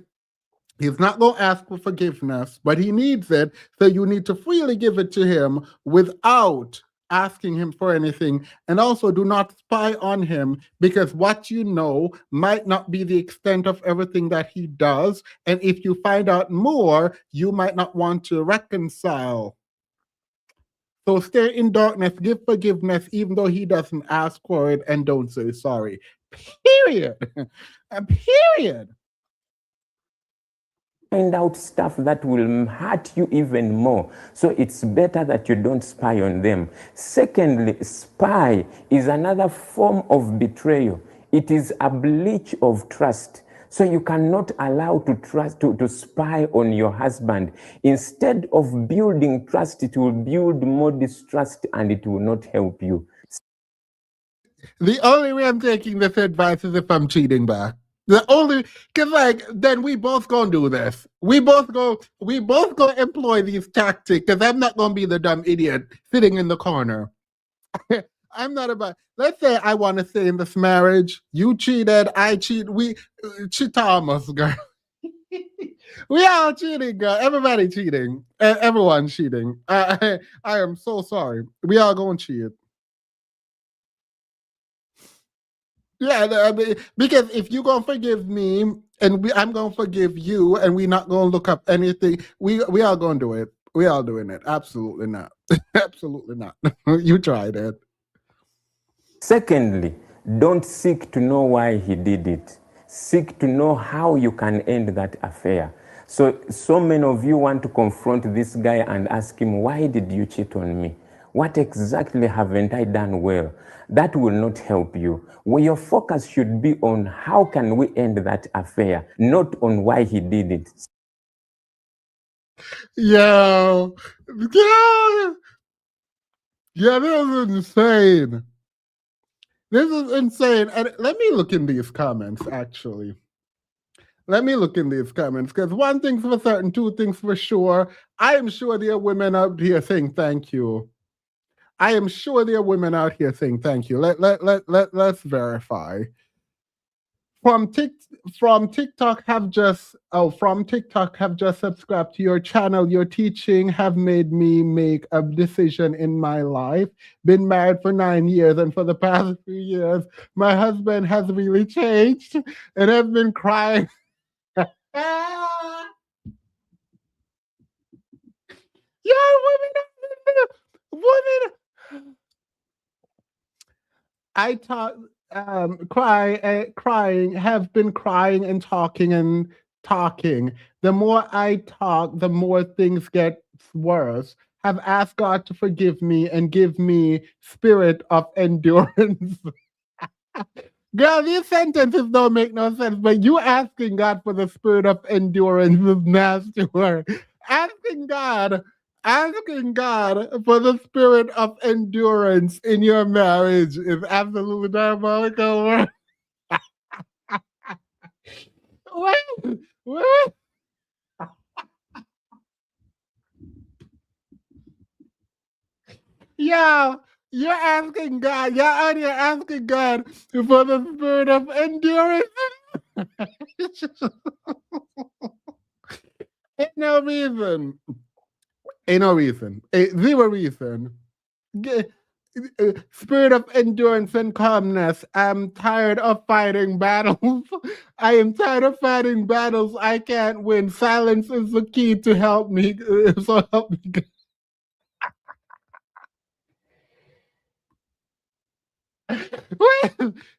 He's not going to ask for forgiveness, but he needs it. So you need to freely give it to him without asking him for anything. And also do not spy on him because what you know might not be the extent of everything that he does. And if you find out more, you might not want to reconcile. So stay in darkness, give forgiveness, even though he doesn't ask for it, and don't say sorry. Period. Period. Find out stuff that will hurt you even more. So it's better that you don't spy on them. Secondly, spy is another form of betrayal. It is a breach of trust. So you cannot allow to spy on your husband. Instead of building trust, it will build more distrust and it will not help you. The only way I'm taking this advice is if I'm cheating back. The only, cause like then we both gonna do this. We both go employ these tactics. Cause I'm not gonna be the dumb idiot sitting in the corner. I'm not about. Let's say I want to stay in this marriage. You cheated. I cheat. We cheat Thomas, girl. We all cheating, girl. Everybody cheating. Everyone cheating. I am so sorry. We all going to cheat. Yeah, I mean, because if you're gonna forgive me and I'm gonna forgive you, and we're not gonna look up anything, we are gonna do it. We are doing it. Absolutely not. Absolutely not. You tried it. Secondly, don't seek to know why he did it. Seek to know how you can end that affair. So many of you want to confront this guy and ask him, why did you cheat on me? What exactly haven't I done well? That will not help you. Well, your focus should be on how can we end that affair, not on why he did it. Yo, yeah, this is insane. This is insane. And let me look in these comments, actually. Let me look in these comments, because one thing's for certain, two things for sure. I am sure there are women out here saying thank you. I am sure there are women out here saying thank you. Let's verify. From TikTok have just subscribed to your channel. Your teaching have made me make a decision in my life. Been married for 9 years, and for the past few years, my husband has really changed, and I've been crying. Yeah, women. I thought crying, have been crying and talking and talking. The more I talk, the more things get worse. Have asked God to forgive me and give me spirit of endurance. Girl, these sentences don't make no sense, but you asking God for the spirit of endurance is nasty work. Asking God, asking God for the spirit of endurance in your marriage is absolutely diabolical work. What? What? Yeah, you're asking God, you're out here asking God for the spirit of endurance. Ain't no reason. Ain't no reason. Zero reason. Spirit of endurance and calmness. I'm tired of fighting battles. I am tired of fighting battles I can't win. Silence is the key to help me. So help me.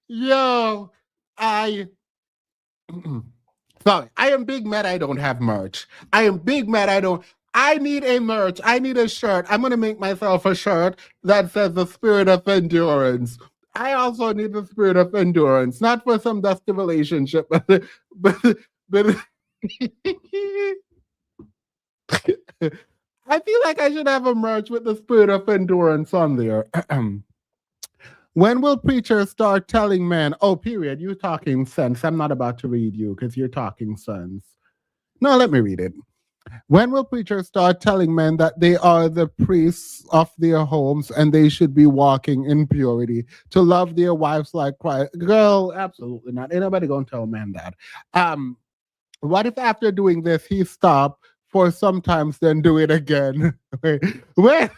Yo, I. Sorry, I am big mad I don't have merch. I am big mad I don't. I need a merch. I need a shirt. I'm gonna make myself a shirt that says the spirit of endurance. I also need the spirit of endurance, not for some dusty relationship, but but I feel like I should have a merch with the spirit of endurance on there. When will preachers start telling men, oh, period, you talking sense? I'm not about to read you because you're talking sense. No, let me read it. When will preachers start telling men that they are the priests of their homes and they should be walking in purity to love their wives like Christ? Girl, absolutely not. Ain't nobody gonna tell men that. What if after doing this he stop for sometimes then do it again? Wait.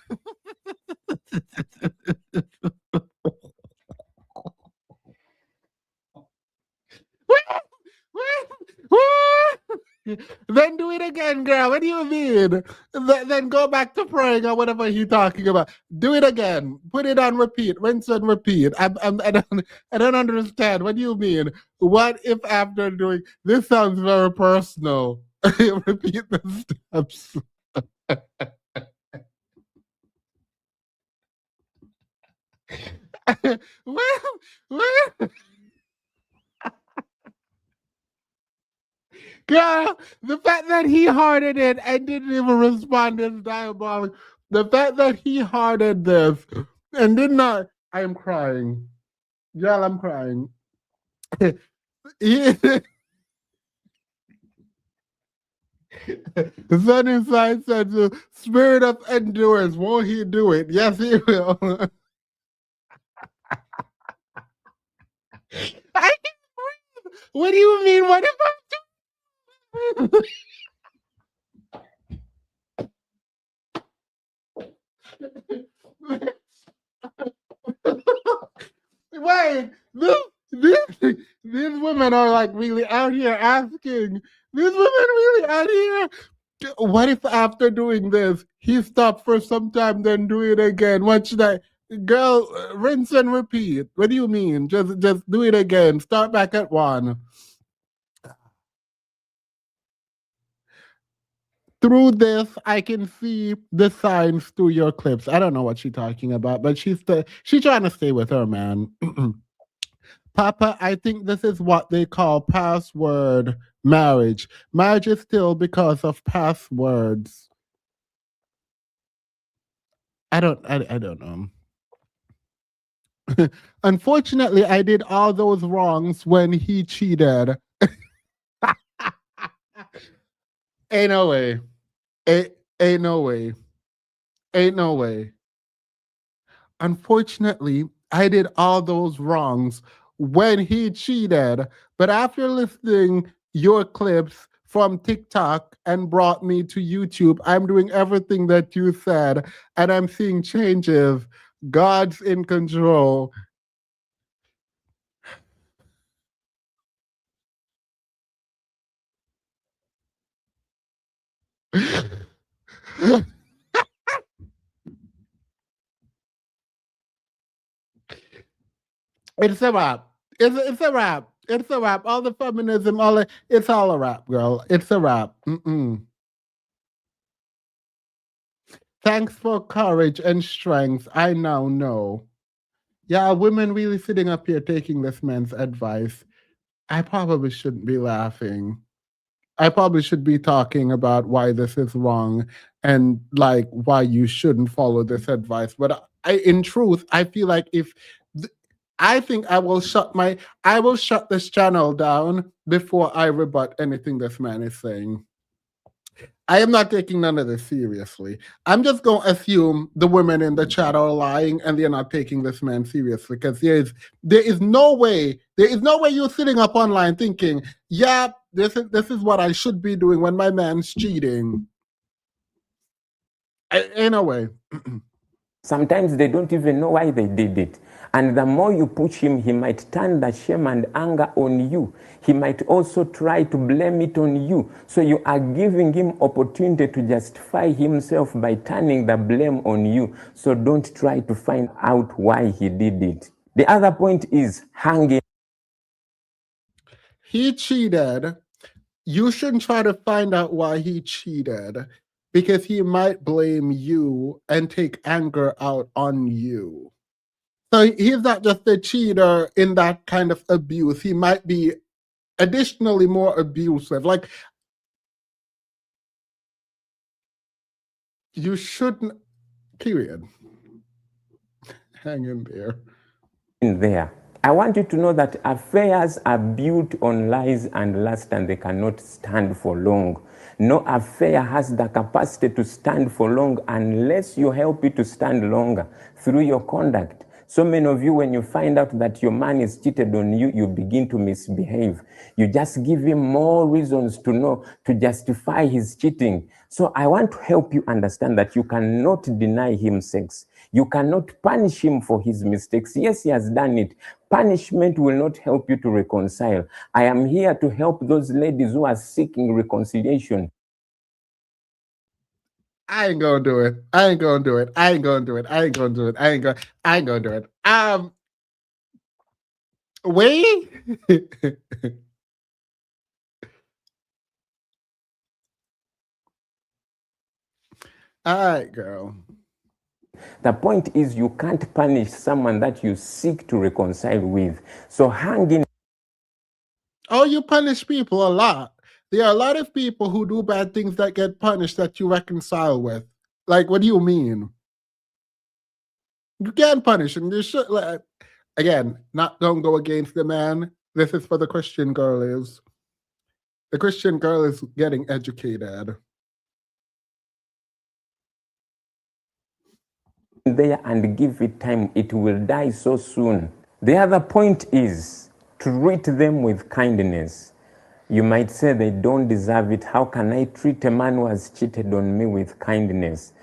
Then do it again, girl. What do you mean? Then go back to praying or whatever he's talking about. Do it again. Put it on repeat. Rinse and repeat. I don't understand. What do you mean? What if after doing this sounds very personal? Repeat the steps. well, girl, the fact that he hearted it and didn't even respond is diabolical. The fact that he hearted this and did not, I am crying. Girl, I'm crying. The son inside said, the spirit of endurance, won't he do it? Yes, he will. I can't breathe. What do you mean? What if I'm Wait, these women are like really out here asking. These women really out here. What if after doing this, he stopped for some time, then do it again? What should I? Girl, rinse and repeat. What do you mean? Just do it again. Start back at one. Through this, I can see the signs through your clips. I don't know what she's talking about, but she's trying to stay with her man. Papa, I think this is what they call password marriage. Marriage is still because of passwords. I don't know. Unfortunately, I did all those wrongs when he cheated. Ain't no way. Ain't no way. Ain't no way. Unfortunately, I did all those wrongs when he cheated. But after listening your clips from TikTok and brought me to YouTube, I'm doing everything that you said and I'm seeing changes. God's in control. It's a wrap. It's a wrap. It's a wrap. All the feminism, it's all a wrap, girl. It's a wrap. Mm-mm. Thanks for courage and strength. I now know. Yeah, women really sitting up here taking this man's advice. I probably shouldn't be laughing. I probably should be talking about why this is wrong and like why you shouldn't follow this advice. But in truth, I feel like I think I will shut this channel down before I rebut anything this man is saying. I am not taking none of this seriously. I'm just going to assume the women in the chat are lying and they're not taking this man seriously because there is no way you're sitting up online thinking, yeah, this is what I should be doing when my man's cheating. In a way. Sometimes they don't even know why they did it. And the more you push him, he might turn the shame and anger on you. He might also try to blame it on you. So you are giving him opportunity to justify himself by turning the blame on you. So don't try to find out why he did it. The other point is hanging. He cheated. You shouldn't try to find out why he cheated because he might blame you and take anger out on you. So he's not just a cheater in that kind of abuse. He might be additionally more abusive. Like, you shouldn't, period. Hang in there. There. I want you to know that affairs are built on lies and lust and they cannot stand for long. No affair has the capacity to stand for long unless you help it to stand longer through your conduct. So many of you, when you find out that your man is cheated on you, you begin to misbehave. You just give him more reasons to justify his cheating. So I want to help you understand that you cannot deny him sex. You cannot punish him for his mistakes. Yes, he has done it. Punishment will not help you to reconcile. I am here to help those ladies who are seeking reconciliation. I ain't gonna do it. I ain't gonna do it. I ain't gonna do it. I ain't gonna do it. I ain't gonna do it. Wait. All right, girl. The point is you can't punish someone that you seek to reconcile with. So hang in. Oh, you punish people a lot. There are a lot of people who do bad things that get punished that you reconcile with. Like, what do you mean? You can punish him. You should, like, again, don't go against the man. This is for the Christian girls. The Christian girl is getting educated. There and give it time, it will die so soon. The other point is treat them with kindness. You might say they don't deserve it. How can I treat a man who has cheated on me with kindness?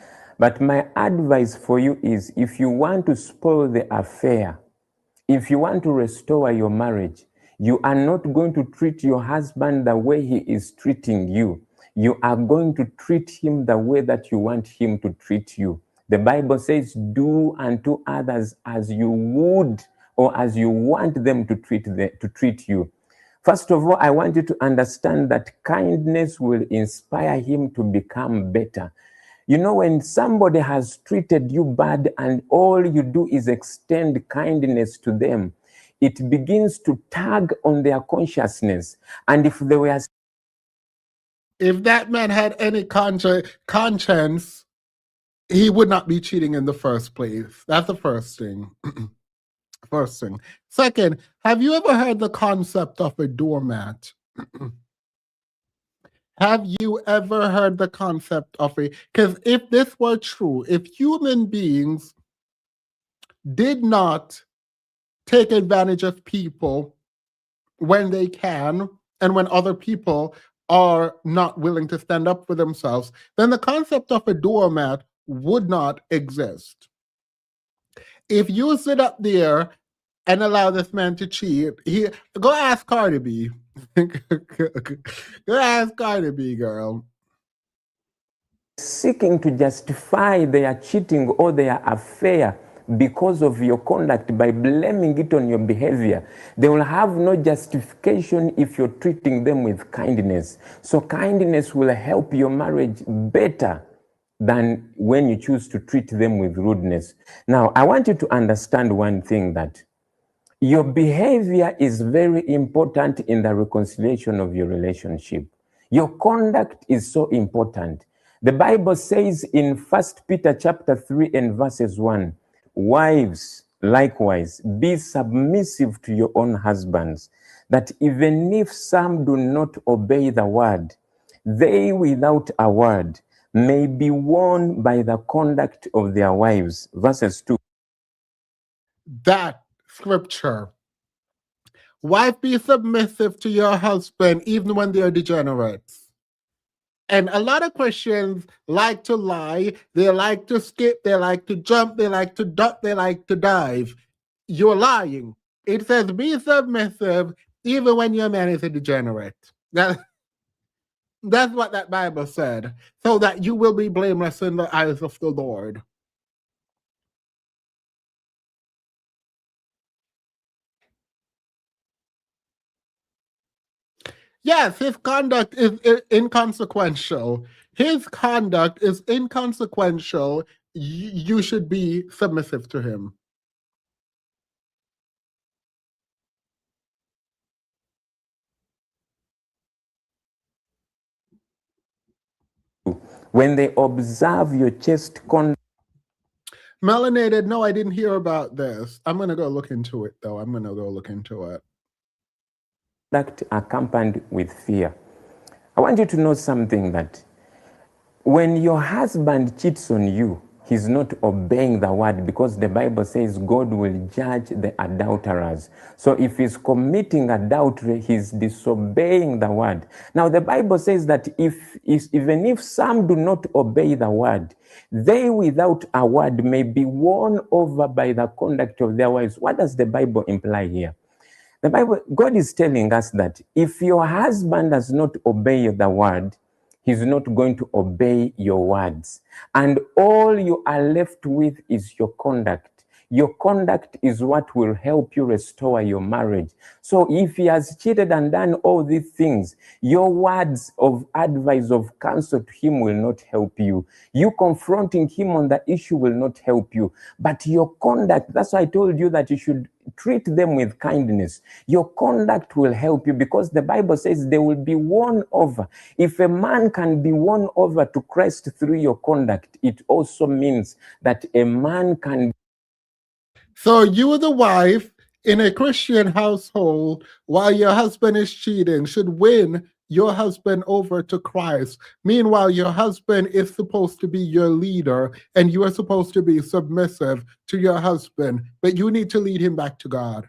But my advice for you is, if you want to spoil the affair, if you want to restore your marriage, you are not going to treat your husband the way he is treating you. You are going to treat him the way that you want him to treat you. The Bible says, do unto others as you would or as you want them to treat you. First of all, I want you to understand that kindness will inspire him to become better. You know, when somebody has treated you bad and all you do is extend kindness to them, it begins to tug on their consciousness. And if that man had any conscience, he would not be cheating in the first place. That's the first thing. First thing. Second, have you ever heard the concept of a doormat? Have you ever heard the concept of because if this were true, if human beings did not take advantage of people when they can and when other people are not willing to stand up for themselves, then the concept of a doormat would not exist. If you sit up there and allow this man to cheat, go ask Cardi B. Go ask Cardi B, girl. Seeking to justify their cheating or their affair because of your conduct, by blaming it on your behavior. They will have no justification if you're treating them with kindness. So kindness will help your marriage better than when you choose to treat them with rudeness. Now, I want you to understand one thing, that your behavior is very important in the reconciliation of your relationship. Your conduct is so important. The Bible says in 1 Peter chapter 3 and verses 1, wives, likewise, be submissive to your own husbands, that even if some do not obey the word, they without a word may be won by the conduct of their wives. Verses 2. That scripture. Wife, be submissive to your husband even when they are degenerates. And a lot of Christians like to lie, they like to skip, they like to jump, they like to duck, they like to dive. You're lying. It says be submissive even when your man is a degenerate. That's what that Bible said, so that you will be blameless in the eyes of the Lord. Yes, his conduct is inconsequential. His conduct is inconsequential. You should be submissive to him. When they observe your chaste conduct, Melanated, no, I didn't hear about this. I'm going to go look into it, though. I'm going to go look into it. accompanied with fear. I want you to know something, that when your husband cheats on you, he's not obeying the word, because the Bible says God will judge the adulterers. So if he's committing adultery, he's disobeying the word. Now the Bible says that even if some do not obey the word, they without a word may be won over by the conduct of their wives. What does the Bible imply here? The Bible, God is telling us that if your husband does not obey the word, he's not going to obey your words. And all you are left with is your conduct. Your conduct is what will help you restore your marriage. So if he has cheated and done all these things, your words of advice, of counsel to him will not help you. You confronting him on the issue will not help you. But your conduct, that's why I told you that you should treat them with kindness. Your conduct will help you, because the Bible says they will be won over. If a man can be won over to Christ through your conduct, it also means that a man can. So you, the wife in a Christian household, while your husband is cheating, should win your husband over to Christ. Meanwhile, your husband is supposed to be your leader, and you are supposed to be submissive to your husband, but you need to lead him back to God.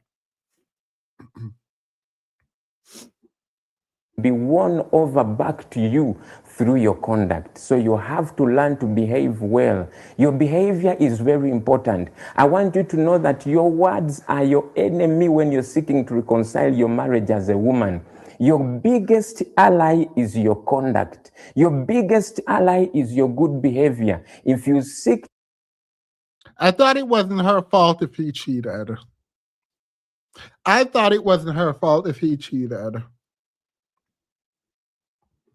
Be won over back to you through your conduct. So you have to learn to behave well. Your behavior is very important. I want you to know that your words are your enemy when you're seeking to reconcile your marriage as a woman. Your biggest ally is your conduct. Your biggest ally is your good behavior. If you seek... I thought it wasn't her fault if he cheated. I thought it wasn't her fault if he cheated.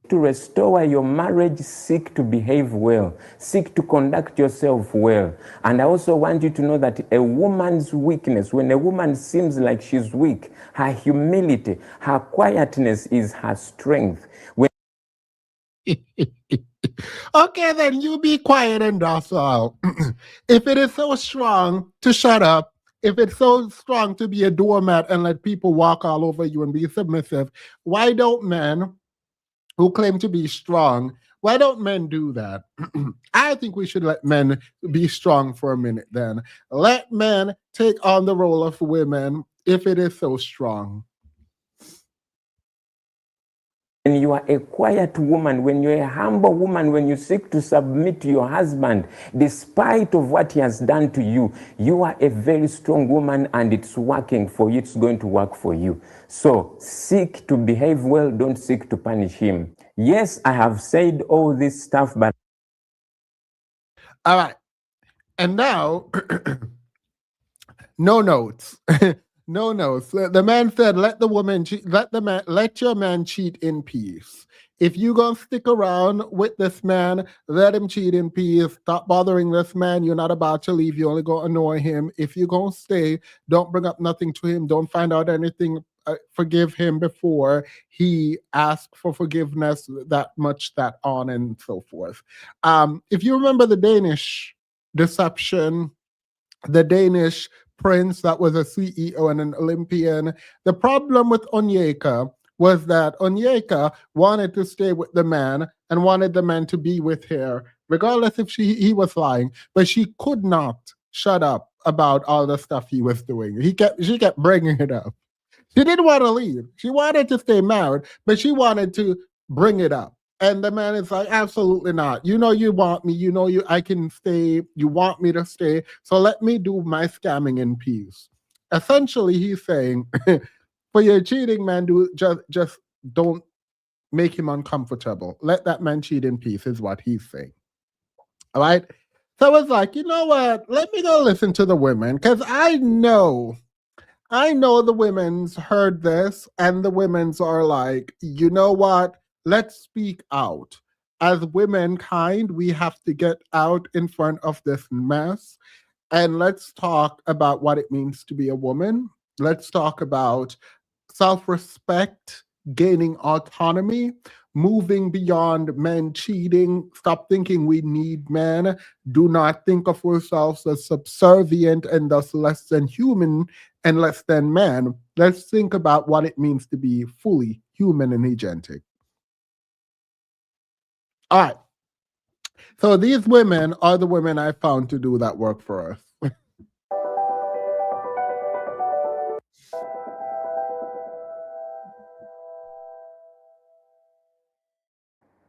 To restore your marriage, seek to behave well, seek to conduct yourself well. And I also want you to know that a woman's weakness, when a woman seems like she's weak, her humility, her quietness is her strength. When Okay, then you be quiet and docile. If it is so strong to shut up, if it's so strong to be a doormat and let people walk all over you and be submissive, why don't men who claim to be strong, why don't men do that? I think we should let men be strong for a minute then. Let men take on the role of women if it is so strong. When you are a quiet woman, when you're a humble woman, when you seek to submit to your husband, despite of what he has done to you, you are a very strong woman, and it's working for you. It's going to work for you. So seek to behave well. Don't seek to punish him. Yes, I have said all this stuff, but... All right. And now No notes. No notes. The man said, "Let the woman cheat. Let your man cheat in peace. If you gonna stick around with this man, let him cheat in peace. Stop bothering this man. You're not about to leave. You only gonna annoy him. If you gonna stay, don't bring up nothing to him. Don't find out anything. Forgive him before he asks for forgiveness. That much, that on and so forth." If you remember the Danish deception, the Danish prince that was a CEO and an Olympian. The problem with Onyeka was that Onyeka wanted to stay with the man and wanted the man to be with her, regardless if he was lying, but she could not shut up about all the stuff he was doing. She kept bringing it up. She didn't want to leave. She wanted to stay married, but she wanted to bring it up. And the man is like, absolutely not. You know you want me. You know I can stay. You want me to stay. So let me do my scamming in peace. Essentially, he's saying, for your cheating man, just don't make him uncomfortable. Let that man cheat in peace, is what he's saying. All right. So it's like, you know what? Let me go listen to the women, because I know the women's heard this, and the women's are like, you know what? Let's speak out. As womankind, we have to get out in front of this mess, and let's talk about what it means to be a woman. Let's talk about self-respect, gaining autonomy, moving beyond men cheating. Stop thinking we need men. Do not think of ourselves as subservient and thus less than human and less than man. Let's think about what it means to be fully human and agentic. All right. So these women are the women I found to do that work for us.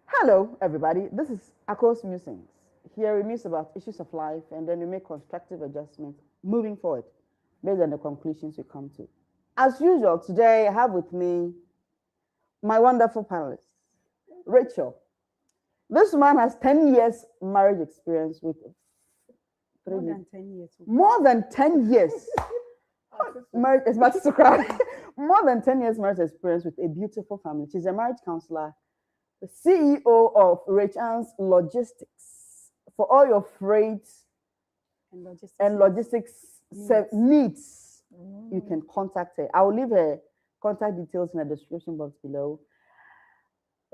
Hello, everybody. This is Akos Musings. Here we muse about issues of life and then we make constructive adjustments moving forward based on the conclusions we come to. As usual, today I have with me my wonderful panelist, Rachel. This woman has 10 years marriage experience with more than 10 years. More than 10 years. Marriage is about to cry. More than 10 years marriage experience with a beautiful family. She's a marriage counselor, the CEO of Rachan's Logistics. For all your freight and logistics needs, you can contact her. I will leave her contact details in the description box below.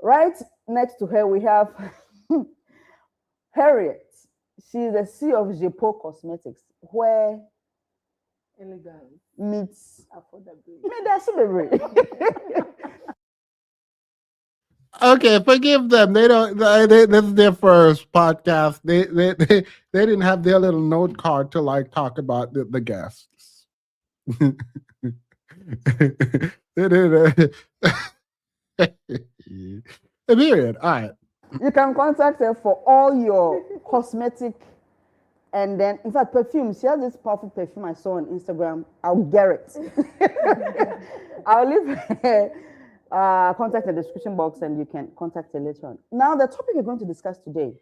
Right next to her, we have Harriet. She's the CEO of Jepo Cosmetics, where elegance meets affordability. Okay, forgive them. They don't. This is their first podcast. They didn't have their little note card to like talk about the guests. They did. Period. All right. you can contact her for all your cosmetic and then, in fact, perfume. She has this powerful perfume I saw on Instagram. I'll get it. I'll leave her contact in the description box and you can contact her later on. Now, the topic we're going to discuss today,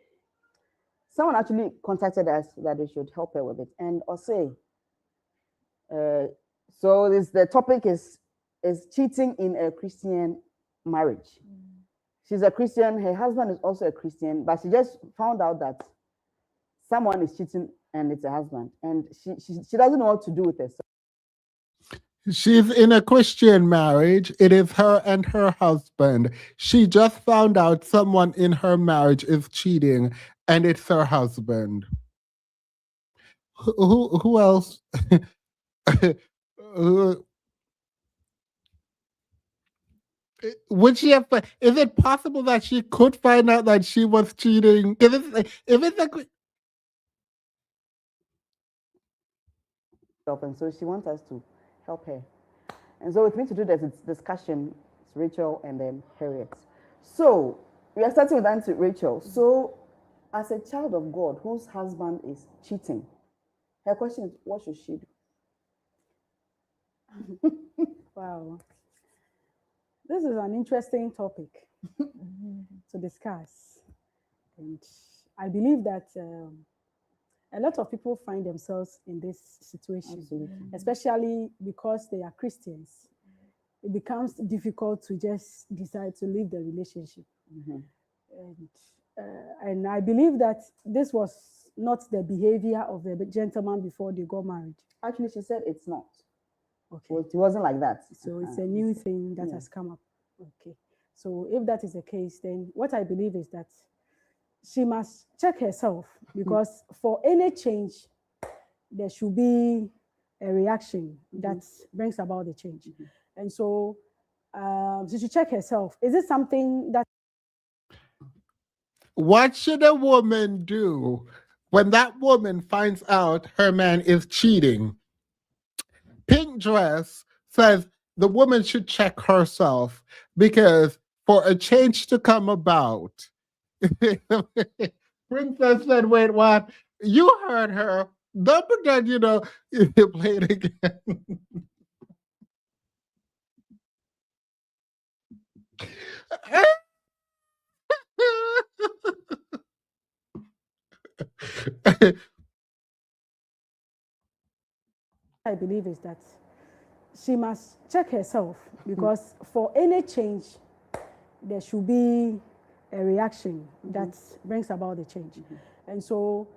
someone actually contacted us that they should help her with it. And I'll say, so the topic is cheating in a Christian marriage. She's a Christian, her husband is also a Christian, but she just found out that someone is cheating and it's a husband, and she doesn't know what to do with it. She's in a Christian marriage. It is her and her husband. She just found out someone in her marriage is cheating, and it's her husband. Who else? Would she have? Is it possible that she could find out that she was cheating? If it's a And so she wants us to help her. And so with me to do this discussion, it's Rachel and then Harriet. So we are starting with Auntie Rachel. So as a child of God whose husband is cheating, her question is, what should she do? Wow. This is an interesting topic to discuss. And I believe that a lot of people find themselves in this situation, Absolutely. especially because they are Christians. It becomes difficult to just decide to leave the relationship. Mhm. And I believe that this was not the behavior of the gentleman before they got married. Actually, she said it's not. Okay. It wasn't like that. So it's a new thing that Yeah. has come up. Okay. So if that is the case, then what I believe is that she must check herself, because for any change, there should be a reaction that brings about the change. And so she should check herself. Is it something that What should a woman do when that woman finds out her man is cheating? Pink Dress says the woman should check herself, because for a change to come about, Princess said, wait, what? You heard her. Don't pretend you know you play it again. I believe is that she must check herself, because for any change, there should be a reaction that brings about the change. And so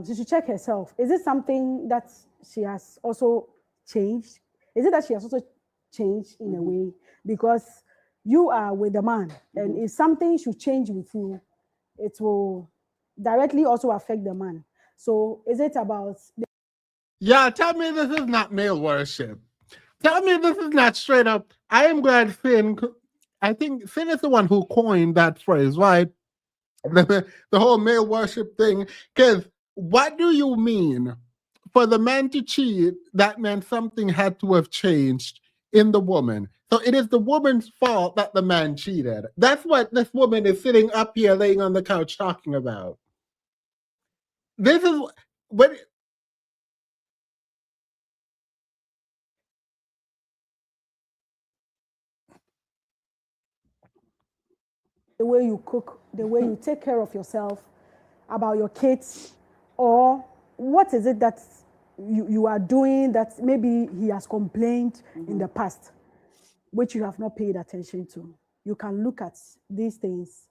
she should check herself. Is it something that she has also changed? Is it that she has also changed in a way? Because you are with the man, and if something should change with you, it will directly also affect the man. So is it about Yeah, tell me this is not male worship. Tell me this is not straight up. I am glad Finn, I think Finn is the one who coined that phrase, right? The whole male worship thing. Because what do you mean? For the man to cheat, that meant something had to have changed in the woman. So it is the woman's fault that the man cheated. That's what this woman is sitting up here laying on the couch talking about. This is what the way you cook, the way you take care of yourself, about your kids, or what is it that you are doing that maybe he has complained in the past, which you have not paid attention to? You can look at these things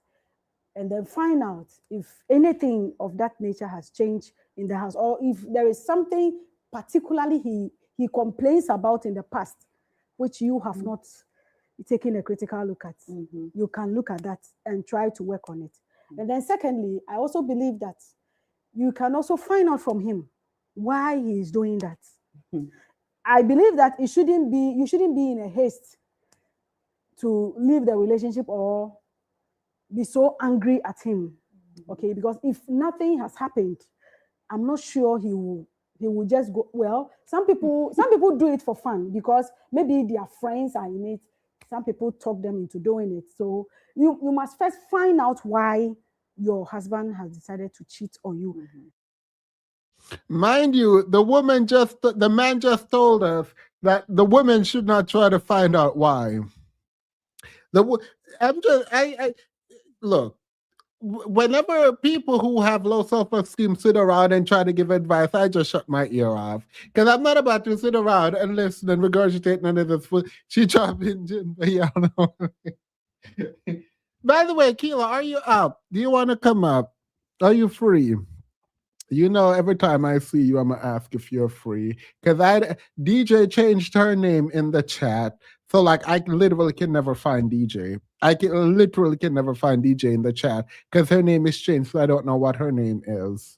and then find out if anything of that nature has changed in the house, or if there is something particularly he complains about in the past, which you have not taken a critical look at. You can look at that and try to work on it. And then secondly, I also believe that you can also find out from him why he is doing that. I believe that you shouldn't be in a haste to leave the relationship or be so angry at him. Okay, because if nothing has happened, I'm not sure he will just go. Well, some people do it for fun because maybe their friends are in it. Some people talk them into doing it. So you must first find out why your husband has decided to cheat on you. Mind you, the man just told us that the woman should not try to find out why. Look, whenever people who have low self-esteem sit around and try to give advice, I just shut my ear off, because I'm not about to sit around and listen and regurgitate none of this. She chopping gin, but yeah, no. By the way, Keela, are you up? Do you want to come up? Are you free? You know, every time I see you, I'm gonna ask if you're free, because DJ changed her name in the chat, so like I literally can never find DJ. I literally can never find DJ in the chat because her name is changed, so I don't know what her name is.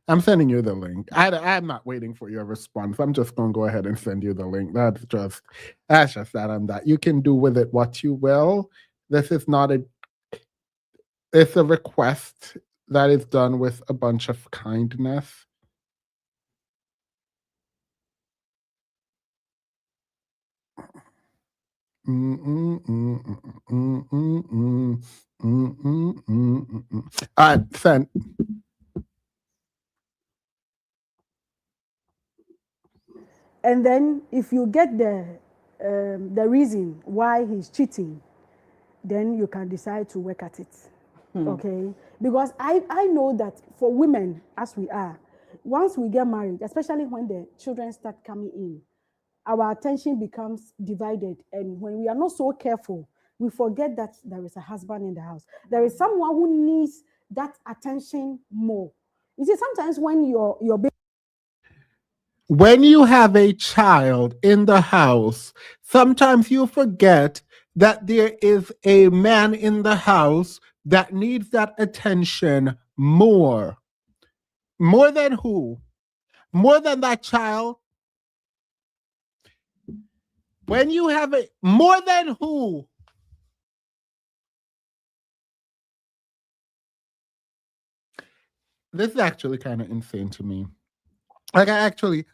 I'm sending you the link. I'm not waiting for your response. I'm just gonna go ahead and send you the link. That's just that on that. You can do with it what you will. This is not it's a request that is done with a bunch of kindness. All right, send. And then if you get the the reason why he's cheating, then you can decide to work at it. Okay? Because I know that for women, as we are, once we get married, especially when the children start coming in, our attention becomes divided. And when we are not so careful, we forget that there is a husband in the house. There is someone who needs that attention more. You see, sometimes when your baby, when you have a child in the house, sometimes you forget that there is a man in the house that needs that attention more. More than who? More than that child? When you have a more than who? This is actually kind of insane to me. Like I actually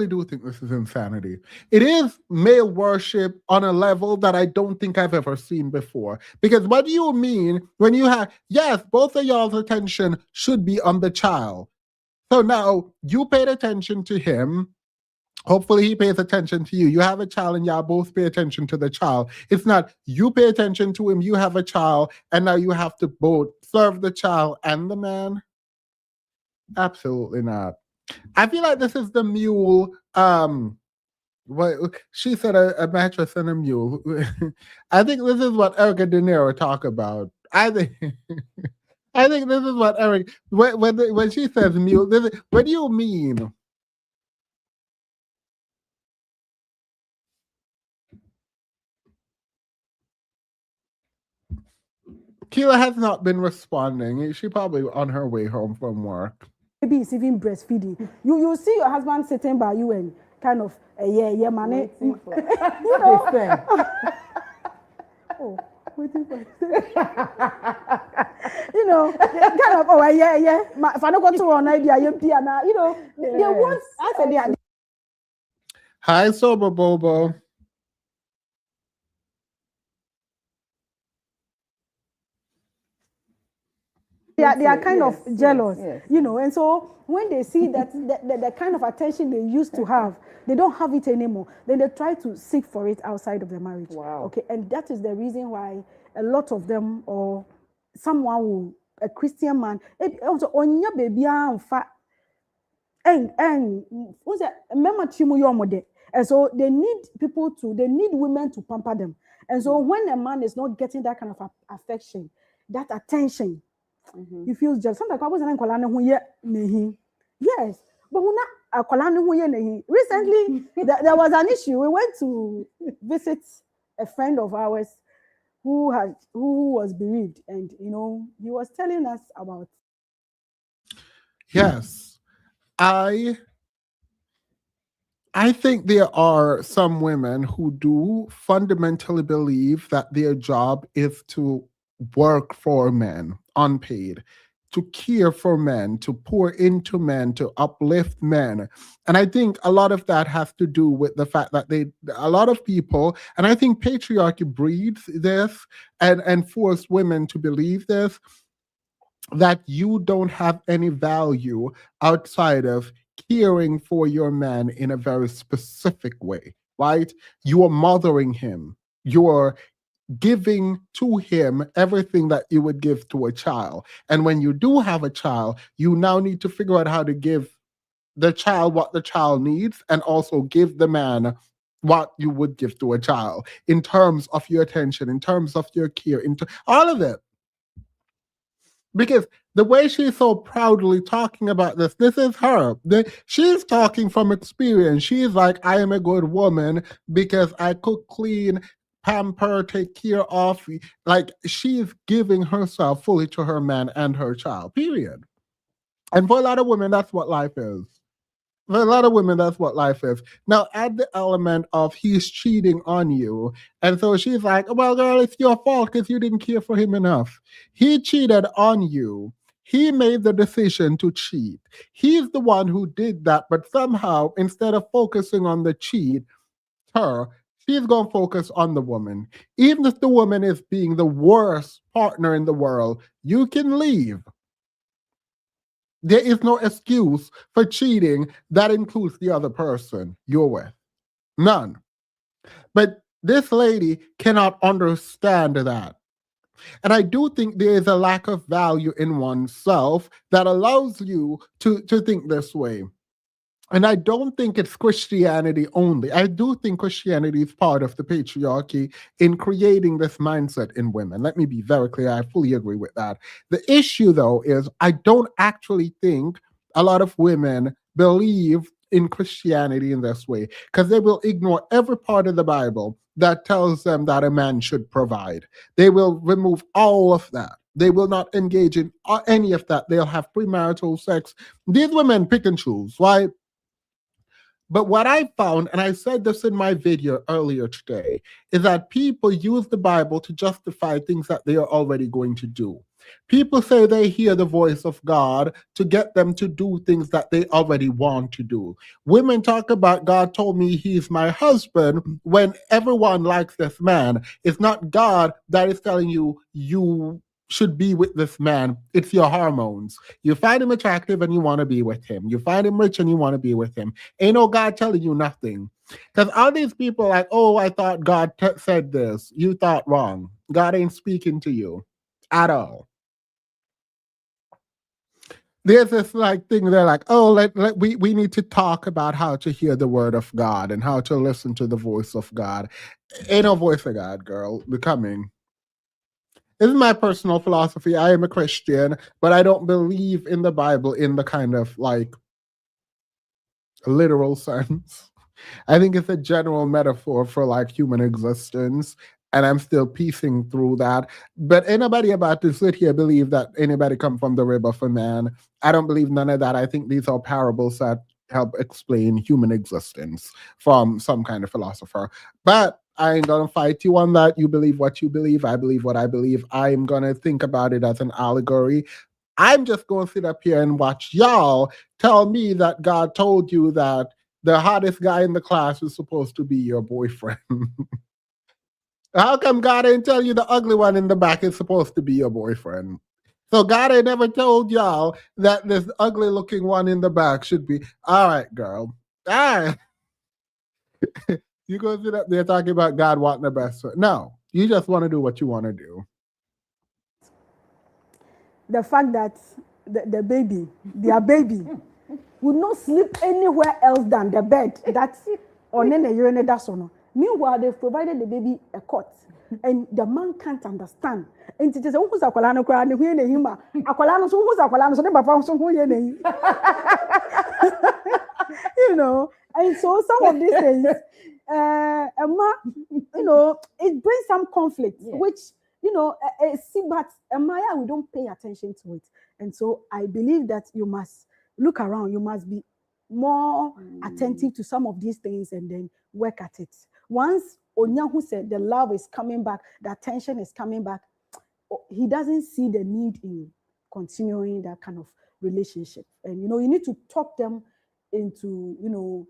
do think this is insanity. It is male worship on a level that I don't think I've ever seen before. Because what do you mean when you have, yes, both of y'all's attention should be on the child. So now you paid attention to him. Hopefully he pays attention to you. You have a child and y'all both pay attention to the child. It's not you pay attention to him, you have a child, and now you have to both serve the child and the man. Absolutely not. I feel like this is the mule. What she said, a mattress and a mule. I think this is what Erica De Niro talk about. I think this is what Eric when she says mule. What do you mean? Keela has not been responding. She probably on her way home from work. baby is even breastfeeding. You see your husband sitting by you and kind of yeah money. You know. Oh, waiting for you know, kind of yeah. If I don't go to one idea, you know, they want. I said they. Hi, Sober Bobo. They are kind of jealous, you know, and so when they see that the kind of attention they used to have, they don't have it anymore, then they try to seek for it outside of the marriage. Wow. Okay, and that is the reason why a lot of them, or someone who, a Christian man, also on your baby and what's that? And so they need women to pamper them. And so when a man is not getting that kind of affection, that attention, he feels jealous. Sometimes I was in yes, but recently there was an issue. We went to visit a friend of ours who was bereaved, and you know, he was telling us about. Yes, I think there are some women who do fundamentally believe that their job is to work for men, unpaid, to care for men, to pour into men, to uplift men. And I think a lot of that has to do with the fact that a lot of people, and I think patriarchy breeds this and forced women to believe this, that you don't have any value outside of caring for your man in a very specific way, right? You are mothering him. You're giving to him everything that you would give to a child. And when you do have a child, you now need to figure out how to give the child what the child needs and also give the man what you would give to a child in terms of your attention, in terms of your care, into all of it. Because the way she's so proudly talking about this is her. She's talking from experience. She's like, I am a good woman because I cook, clean, pamper, take care of. Like, she's giving herself fully to her man and her child, period. And for a lot of women, that's what life is. For a lot of women, that's what life is. Now, add the element of he's cheating on you. And so she's like, well, girl, it's your fault because you didn't care for him enough. He cheated on you. He made the decision to cheat. He's the one who did that. But somehow, instead of focusing on the cheat, she's going to focus on the woman. Even if the woman is being the worst partner in the world, you can leave. There is no excuse for cheating that includes the other person you're with. None. But this lady cannot understand that. And I do think there is a lack of value in oneself that allows you to think this way. And I don't think it's Christianity only. I do think Christianity is part of the patriarchy in creating this mindset in women. Let me be very clear. I fully agree with that. The issue, though, is I don't actually think a lot of women believe in Christianity in this way because they will ignore every part of the Bible that tells them that a man should provide. They will remove all of that. They will not engage in any of that. They'll have premarital sex. These women pick and choose, right? But what I found, and I said this in my video earlier today, is that people use the Bible to justify things that they are already going to do. People say they hear the voice of God to get them to do things that they already want to do. Women talk about God told me he's my husband when everyone likes this man. It's not God that is telling you you should be with this man. It's your hormones. You find him attractive and you want to be with him. You find him rich and you want to be with him. Ain't no God telling you nothing. Because all these people like, oh, I thought God said this. You thought wrong. God ain't speaking to you at all. There's this like thing they're like, oh, we need to talk about how to hear the word of God and how to listen to the voice of God. Ain't no voice of God, girl. Becoming. This is my personal philosophy. I am a Christian, but I don't believe in the Bible in the kind of like literal sense. I think it's a general metaphor for like human existence, and I'm still piecing through that. But anybody about to sit here believe that anybody come from the rib of a man? I don't believe none of that. I think these are parables that help explain human existence from some kind of philosopher. But I ain't gonna fight you on that. You believe what you believe. I believe what I believe. I'm gonna think about it as an allegory. I'm just gonna sit up here and watch y'all tell me that God told you that the hottest guy in the class is supposed to be your boyfriend. How come God ain't tell you the ugly one in the back is supposed to be your boyfriend? So God ain't never told y'all that this ugly looking one in the back should be. All right, girl. All right. You go sit up there talking about God wanting the best. No, you just want to do what you want to do. The fact that the baby, their baby, would not sleep anywhere else than the bed. That's on any urine that's on. Meanwhile, they've provided the baby a cot, and the man can't understand. And it is who's akwalano cry and who hima akwalano so who's akwalano so never found some who you know. And so some of these things, you know, it brings some conflict, which you know, see, but Maya, we don't pay attention to it, and so I believe that you must look around. You must be more attentive to some of these things and then work at it. Once Onyahu said the love is coming back, the attention is coming back, he doesn't see the need in continuing that kind of relationship. And, you know, you need to talk them into, you know,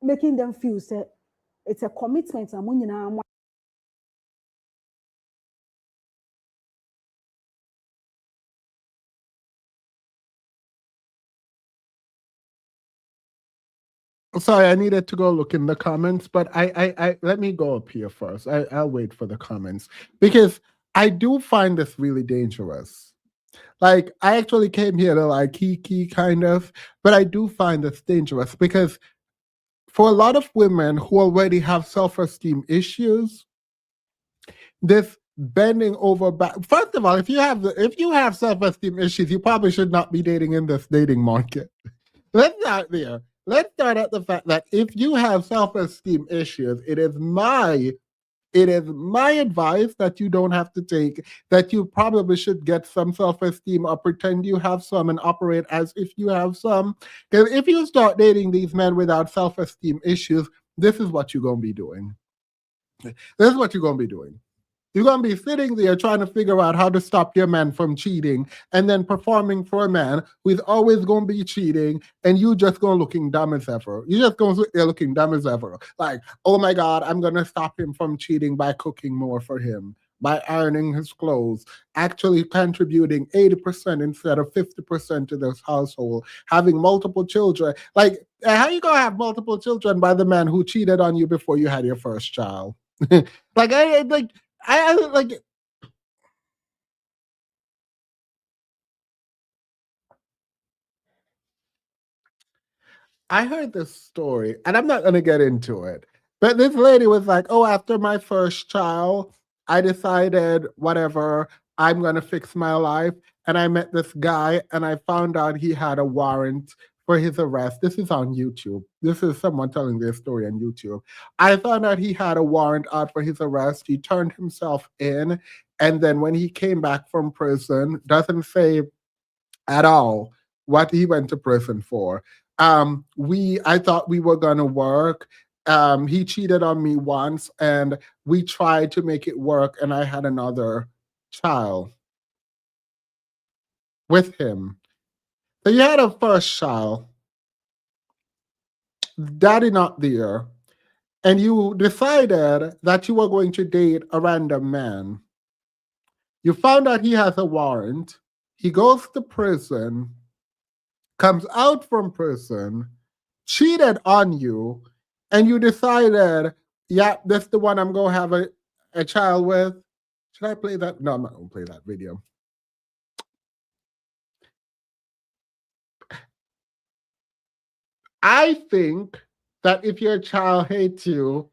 making them feel that it's a commitment. Sorry, I needed to go look in the comments, but I let me go up here first. I'll wait for the comments because I do find this really dangerous. Like, I actually came here to like kiki kind of, but I do find this dangerous because for a lot of women who already have self-esteem issues, this bending over back. First of all, if you have self-esteem issues, you probably should not be dating in this dating market. Let's start there. Let's start at the fact that if you have self-esteem issues, it is my advice that you don't have to take, that you probably should get some self-esteem or pretend you have some and operate as if you have some. Because if you start dating these men without self-esteem issues, this is what you're going to be doing. This is what you're going to be doing. You're going to be sitting there trying to figure out how to stop your man from cheating and then performing for a man who is always going to be cheating, and you just going looking dumb as ever. You're just going to sit looking dumb as ever. Like, oh my God, I'm going to stop him from cheating by cooking more for him, by ironing his clothes, actually contributing 80% instead of 50% to this household, having multiple children. Like, how you gonna have multiple children by the man who cheated on you before you had your first child? like I like I heard this story, and I'm not going to get into it. But this lady was like, "Oh, after my first child, I decided, whatever, I'm going to fix my life." And I met this guy, and I found out he had a warrant for his arrest. This is on YouTube. This is someone telling their story on YouTube. I found out he had a warrant out for his arrest. He turned himself in. And then when he came back from prison, doesn't say at all what he went to prison for. I thought we were gonna work. He cheated on me once, and we tried to make it work, and I had another child with him. So you had a first child, daddy not there, and you decided that you were going to date a random man. You found out he has a warrant. He goes to prison, comes out from prison, cheated on you, and you decided, yeah, that's the one I'm going to have a child with. Should I play that? No, I'm not going to play that video. I think that if your child hates you,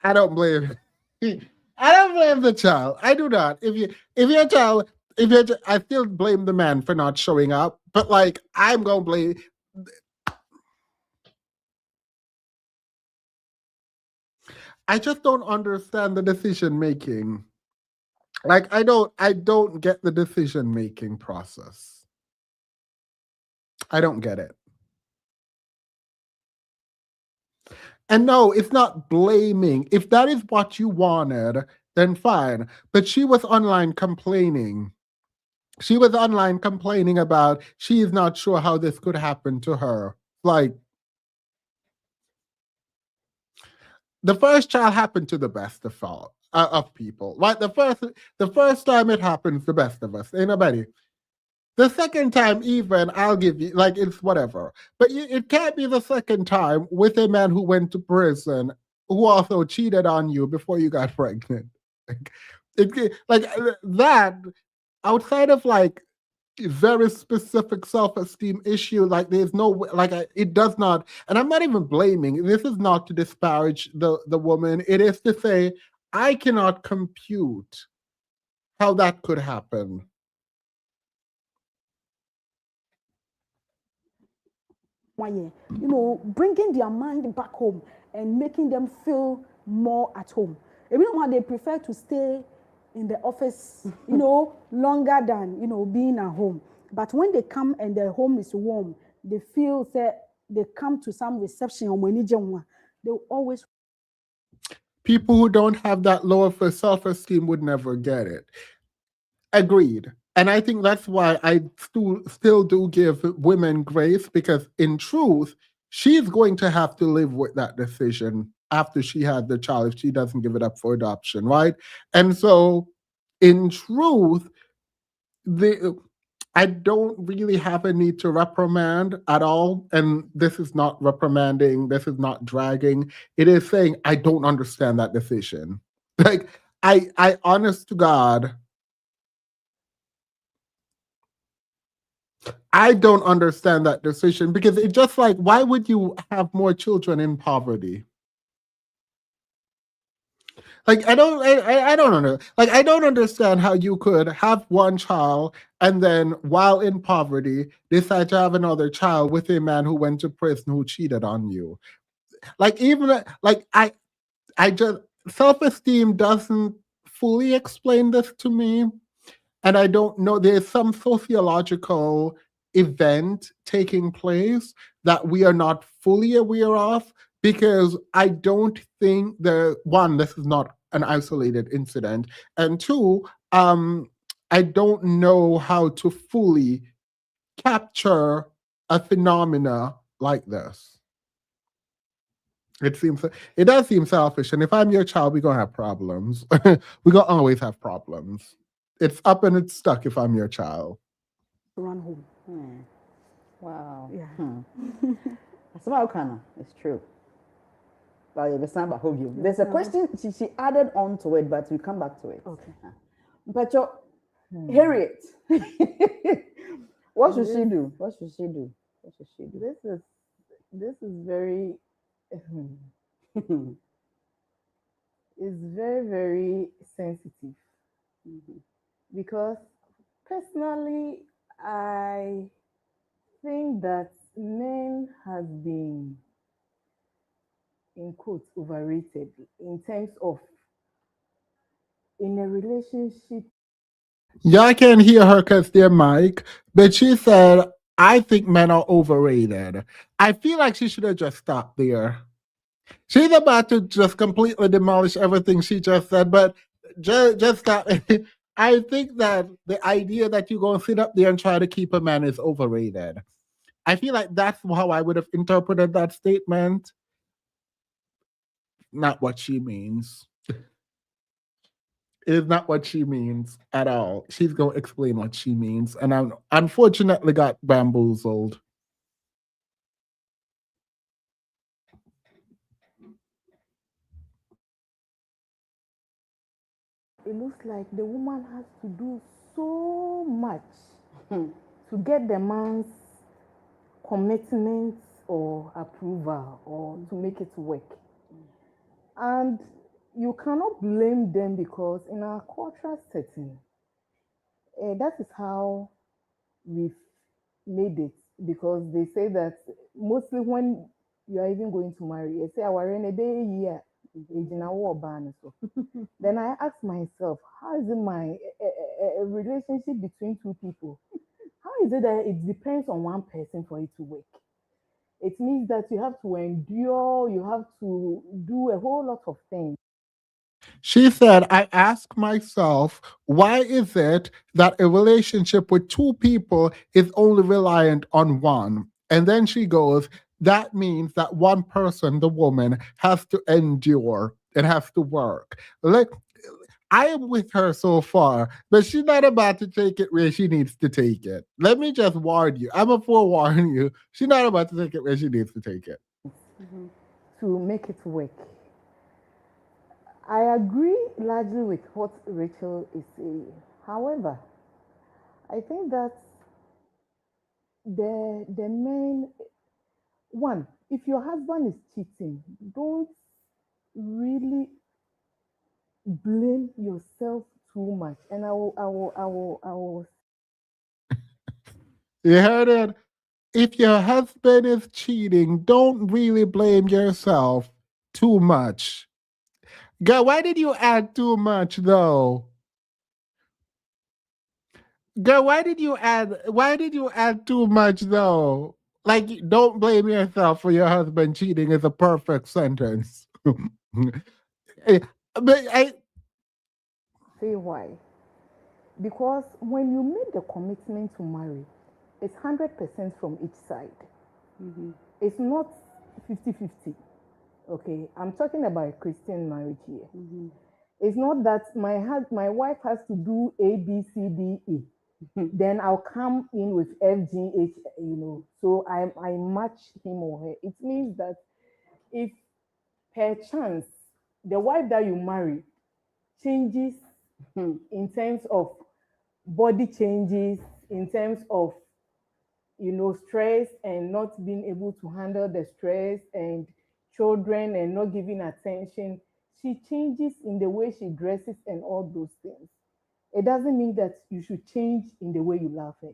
I don't blame I don't blame the child. I do not. If your child, I still blame the man for not showing up, but like I'm gonna blame. I just don't understand the decision making. Like I don't get the decision making process. I don't get it. And no, it's not blaming. If that is what you wanted, then fine. But she was online complaining. She was online complaining about she is not sure how this could happen to her. Like, the first child happened to the best of people. Right? The first time it happens, the best of us. Ain't nobody. The second time, even, I'll give you, like, it's whatever. But it can't be the second time with a man who went to prison who also cheated on you before you got pregnant. That, outside of, like, very specific self-esteem issue, like, there's no, like, it does not, and I'm not even blaming. This is not to disparage the woman. It is to say, I cannot compute how that could happen. Bringing their mind back home and making them feel more at home. They prefer to stay in the office, longer than, being at home. But when they come and their home is warm, they feel that they come to some reception or they always. People who don't have that lower for self-esteem would never get it. Agreed. And I think that's why I still do give women grace, because in truth, she's going to have to live with that decision after she had the child if she doesn't give it up for adoption, right? And so, in truth, I don't really have a need to reprimand at all. And this is not reprimanding, this is not dragging. It is saying, I don't understand that decision. Like, I honest to God, I don't understand that decision, because it's just like, why would you have more children in poverty? Like, I don't know. Like, I don't understand how you could have one child and then, while in poverty, decide to have another child with a man who went to prison who cheated on you. Like, even like I just, self-esteem doesn't fully explain this to me. And I don't know, there's some sociological event taking place that we are not fully aware of, because I don't think one, this is not an isolated incident, and two, I don't know how to fully capture a phenomena like this. It does seem selfish, and if I'm your child, we're gonna have problems. We're gonna always have problems. It's up and it's stuck if I'm your child. Run home. Wow. Yeah. Asama Okana, it's true. Well, yeah, there's a question she added on to it, but we come back to it. Okay. But Harriet, what should she do? What should she do? What should she do? This is very is very, very sensitive. Because personally, I think that men has been, in quotes, overrated in terms of in a relationship. Y'all can't hear her because their mic, but she said, I think men are overrated. I feel like she should have just stopped there. She's about to just completely demolish everything she just said, but just stop. I think that the idea that you go and sit up there and try to keep a man is overrated. I feel like that's how I would have interpreted that statement. Not what she means. Is not what she means at all. She's going to explain what she means. And I unfortunately got bamboozled. It looks like the woman has to do so much to get the man's commitment or approval or to make it work. And you cannot blame them because in our cultural setting, that is how we've made it. Because they say that mostly when you are even going to marry, you say, our year. Then I ask myself, how is it a relationship between two people? How is it that it depends on one person for it to work? It means that you have to endure, you have to do a whole lot of things. She said, I ask myself, why is it that a relationship with two people is only reliant on one? And then she goes, that means that one person, the woman, has to endure and has to work. Like, I am with her so far, but she's not about to take it where she needs to take it. Let me just warn you. I'm a forewarn you. She's not about to take it where she needs to take it. To make it work. I agree largely with what Rachel is saying. However, I think that the main one, if your husband is cheating, don't really blame yourself too much. And I will. You heard it? If your husband is cheating, don't really blame yourself too much. Girl, why did you add too much though? Girl, why did you add too much though? Like, don't blame yourself for your husband cheating is a perfect sentence. But I Say why. Because when you make the commitment to marry, it's 100% from each side. It's not 50-50. Okay, I'm talking about a Christian marriage here. It's not that my wife has to do A, B, C, D, E. Then I'll come in with F, G, H, so I match him or her. It means that if per chance the wife that you marry changes in terms of body changes, in terms of stress and not being able to handle the stress and children and not giving attention, she changes in the way she dresses and all those things. It doesn't mean that you should change in the way you love her.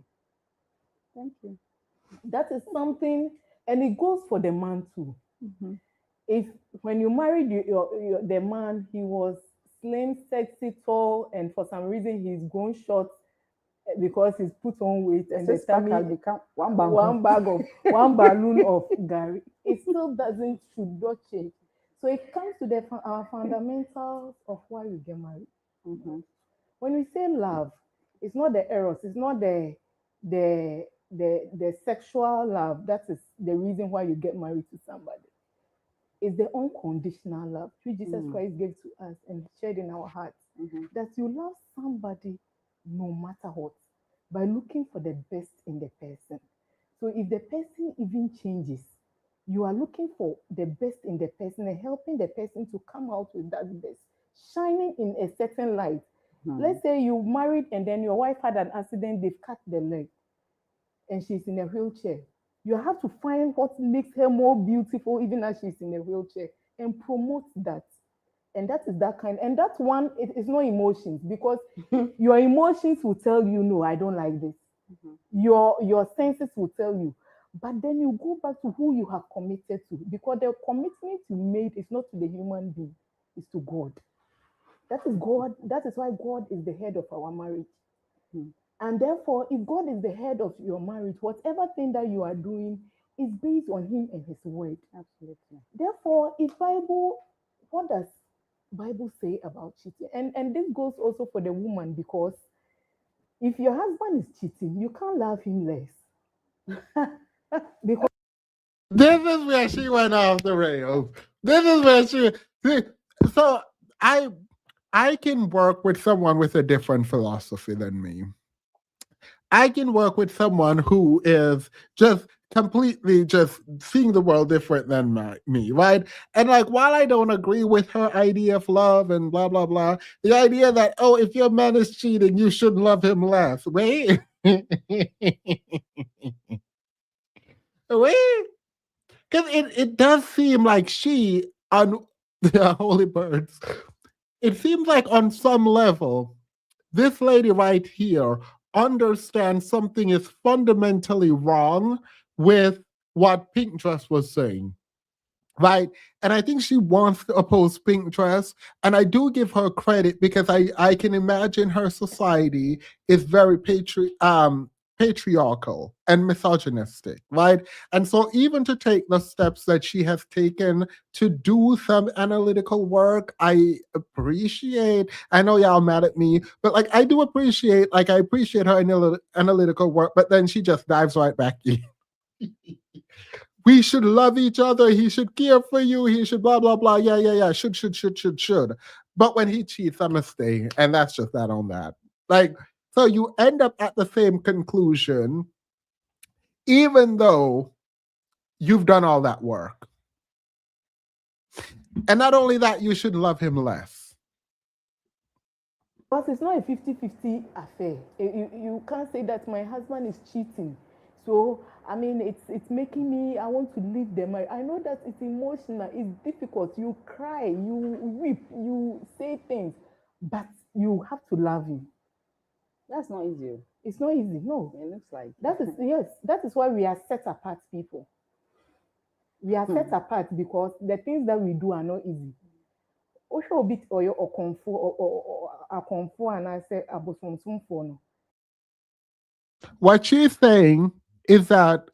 Thank you. That is something, and it goes for the man too. If when you married the man, he was slim, sexy, tall, and for some reason he's grown short because he's put on weight and the tummy has become one balloon of Gary. It still should not change. So it comes to our fundamentals of why we get married. When we say love, it's not the eros, it's not the sexual love. That is the reason why you get married to somebody. It's the unconditional love which Jesus Christ gave to us and shared in our hearts. That you love somebody no matter what, by looking for the best in the person. So if the person even changes, You are looking for the best in the person and helping the person to come out with that best, shining in a certain light. Let's say you married and then your wife had an accident, they've cut the leg and she's in a wheelchair. You have to find what makes her more beautiful even as she's in a wheelchair and promote that. And that is that kind. And that one, it is no emotions because your emotions will tell you, no, I don't like this. Your senses will tell you. But then you go back to who you have committed to because the commitment you made is not to the human being, it's to God. That is God. That is why God is the head of our marriage. And therefore, if God is the head of your marriage, whatever thing that you are doing is based on Him and His word. Absolutely. Therefore, if Bible, what does Bible say about cheating? And this goes also for the woman because if your husband is cheating, you can't love him less. Because This is where she went off the rails. This is where she. So I can work with someone with a different philosophy than me. I can work with someone who is just completely just seeing the world different than me, right? And like, while I don't agree with her idea of love and blah, blah, blah, the idea that, oh, if your man is cheating, you should love him less. Wait. Wait. Because it does seem like she, on the Holy Birds, it seems like on some level, this lady right here understands something is fundamentally wrong with what Pink Dress was saying. Right. And I think she wants to oppose Pink Dress. And I do give her credit because I can imagine her society is very patriarchal and misogynistic, right? And so even to take the steps that she has taken to do some analytical work, I appreciate. I know y'all mad at me, but like I do appreciate, like I appreciate her analytical work, but then she just dives right back in. We should love each other. He should care for you. He should blah, blah, blah. Yeah. Should. But when he cheats, I'm going to stay. And that's just that on that. Like, so you end up at the same conclusion, even though you've done all that work. And not only that, you should love him less. But it's not a 50-50 affair. You can't say that my husband is cheating. So, I mean, it's making me, I want to leave them. I know that it's emotional, it's difficult. You cry, you weep, you say things, but you have to love him. That's not easy. It's not easy, no. It looks like. That is why we are set apart people. We are set apart because the things that we do are not easy. Osho bit or confu and I say abosom. What she's saying is that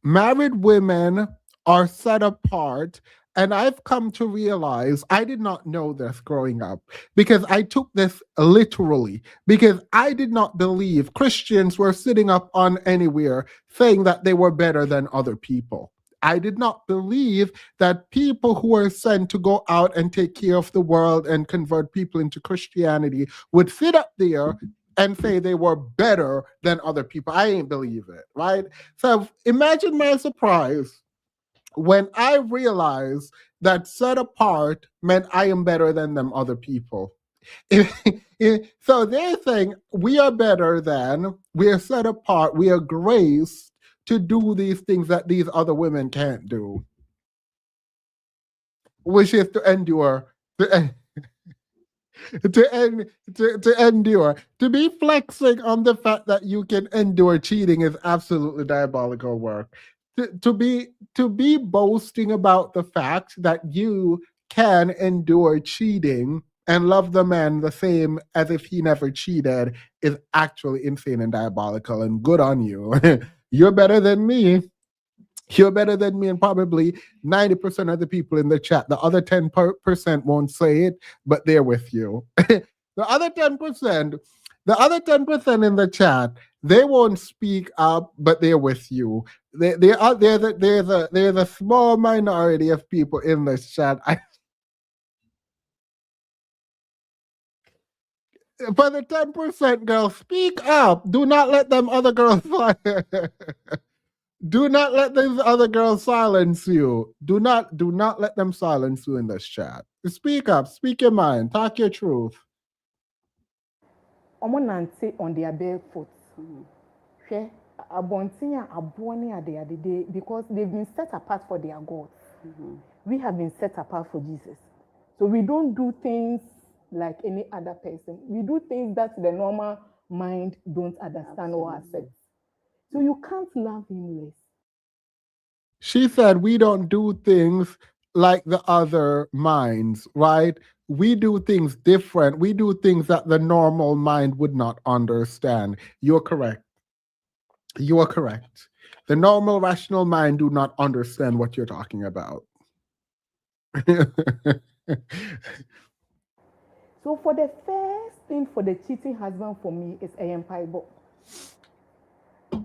married women are set apart. And I've come to realize I did not know this growing up because I took this literally because I did not believe Christians were sitting up on anywhere saying that they were better than other people. I did not believe that people who were sent to go out and take care of the world and convert people into Christianity would sit up there and say they were better than other people. I ain't believe it, right? So imagine my surprise when I realized that set apart meant I am better than them other people. So they're saying we are better than, we are set apart, we are graced to do these things that these other women can't do, which is to endure, to endure. To be flexing on the fact that you can endure cheating is absolutely diabolical work. To be boasting about the fact that you can endure cheating and love the man the same as if he never cheated is actually insane and diabolical, and good on you. You're better than me. You're better than me, and probably 90% of the people in the chat. The other 10% won't say it, but they're with you. The other 10% in the chat, they won't speak up, but they're with you. There's a small minority of people in this chat. For the 10% girls, speak up. Do not let them other girls Do not let these other girls silence you. Do not let them silence you in this chat. Speak up, speak your mind, talk your truth. Omo nante on their bare foot. Hwɛ abɔnten a aboɔ ne ade because they've been set apart for their God. We have been set apart for Jesus. So we don't do things like any other person. We do things that the normal mind don't understand or accept. So you can't love him less. She said we don't do things like the other minds, right? We do things different. We do things that the normal mind would not understand. You're correct. You are correct. The normal rational mind do not understand what you're talking about. So for the first thing for the cheating husband for me is a Bible.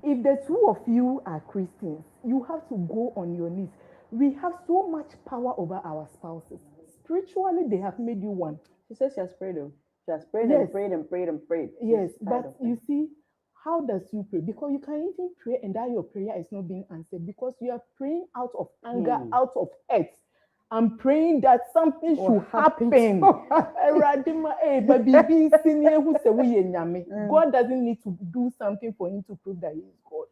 If the two of you are Christians, you have to go on your knees. We have so much power over our spouses. Spiritually, they have made you one. She says she has prayed. She has prayed Yes. and prayed and prayed and prayed. Yes, She's tired but of you it. see, how does you pray? Because you can even pray and that your prayer is not being answered because you are praying out of anger, out of hate. I'm praying that something should happen. God doesn't need to do something for him to prove that he is God.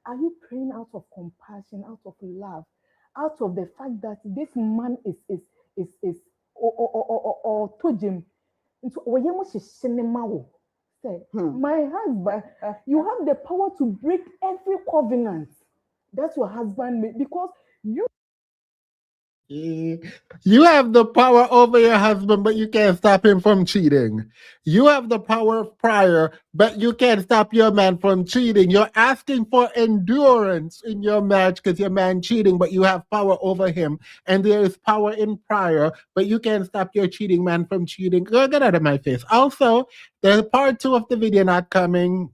Are you praying out of compassion, out of love, out of the fact that this man is or told him say, my husband, you have the power to break every covenant that your husband made because you have the power over your husband, but you can't stop him from cheating. You have the power of prayer, but you can't stop your man from cheating. You're asking for endurance in your marriage because your man cheating, but you have power over him. And there is power in prayer, but you can't stop your cheating man from cheating. Girl, get out of my face. Also, there's part 2 of the video not coming.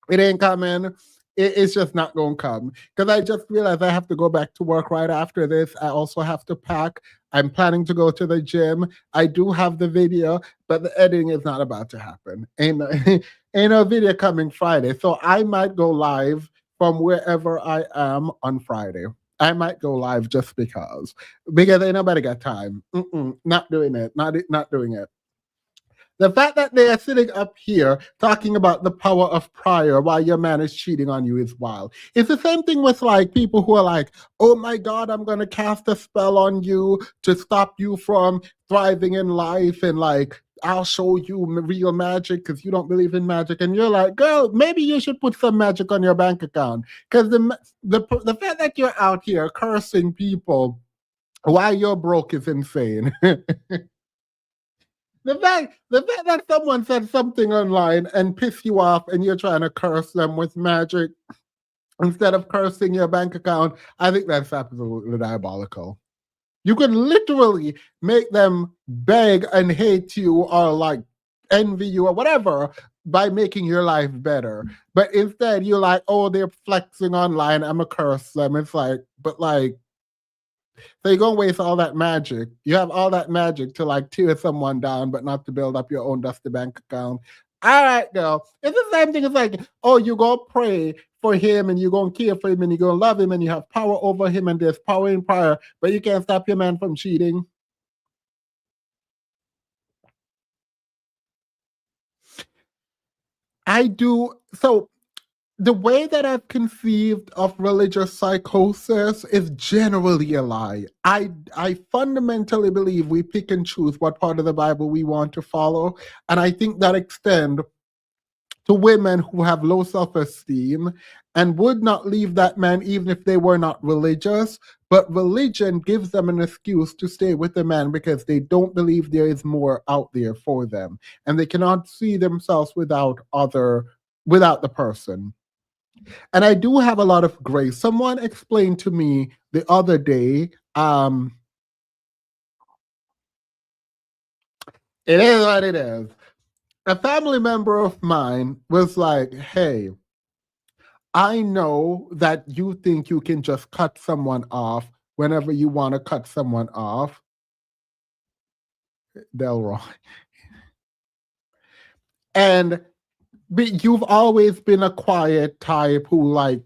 It ain't coming. It's just not going to come because I just realized I have to go back to work right after this. I also have to pack. I'm planning to go to the gym. I do have the video, but the editing is not about to happen. Ain't no video coming Friday. So I might go live from wherever I am on Friday. I might go live just because ain't nobody got time. Not doing it. Not doing it. The fact that they are sitting up here talking about the power of prayer while your man is cheating on you is wild. It's the same thing with like people who are like, oh my God, I'm going to cast a spell on you to stop you from thriving in life. And like, I'll show you real magic because you don't believe in magic. And you're like, girl, maybe you should put some magic on your bank account. Because the fact that you're out here cursing people while you're broke is insane. The fact that someone said something online and piss you off and you're trying to curse them with magic instead of cursing your bank account, I think that's absolutely diabolical. You can literally make them beg and hate you or like envy you or whatever by making your life better. But instead you're like, oh, they're flexing online, I'm gonna curse them. It's like, but like, so you're gonna waste all that magic. You have all that magic to like tear someone down, but not to build up your own dusty bank account. All right, girl. It's the same thing. It's like, oh, you go pray for him and you're gonna care for him and you're gonna love him and you have power over him and there's power in prayer, but you can't stop your man from cheating. I do. So the way that I've conceived of religious psychosis is generally a lie. I fundamentally believe we pick and choose what part of the Bible we want to follow. And I think that extends to women who have low self-esteem and would not leave that man even if they were not religious. But religion gives them an excuse to stay with the man because they don't believe there is more out there for them. And they cannot see themselves without the person. And I do have a lot of grace. Someone explained to me the other day, it is what it is. A family member of mine was like, hey, I know that you think you can just cut someone off whenever you want to cut someone off. Delroy. And but you've always been a quiet type who like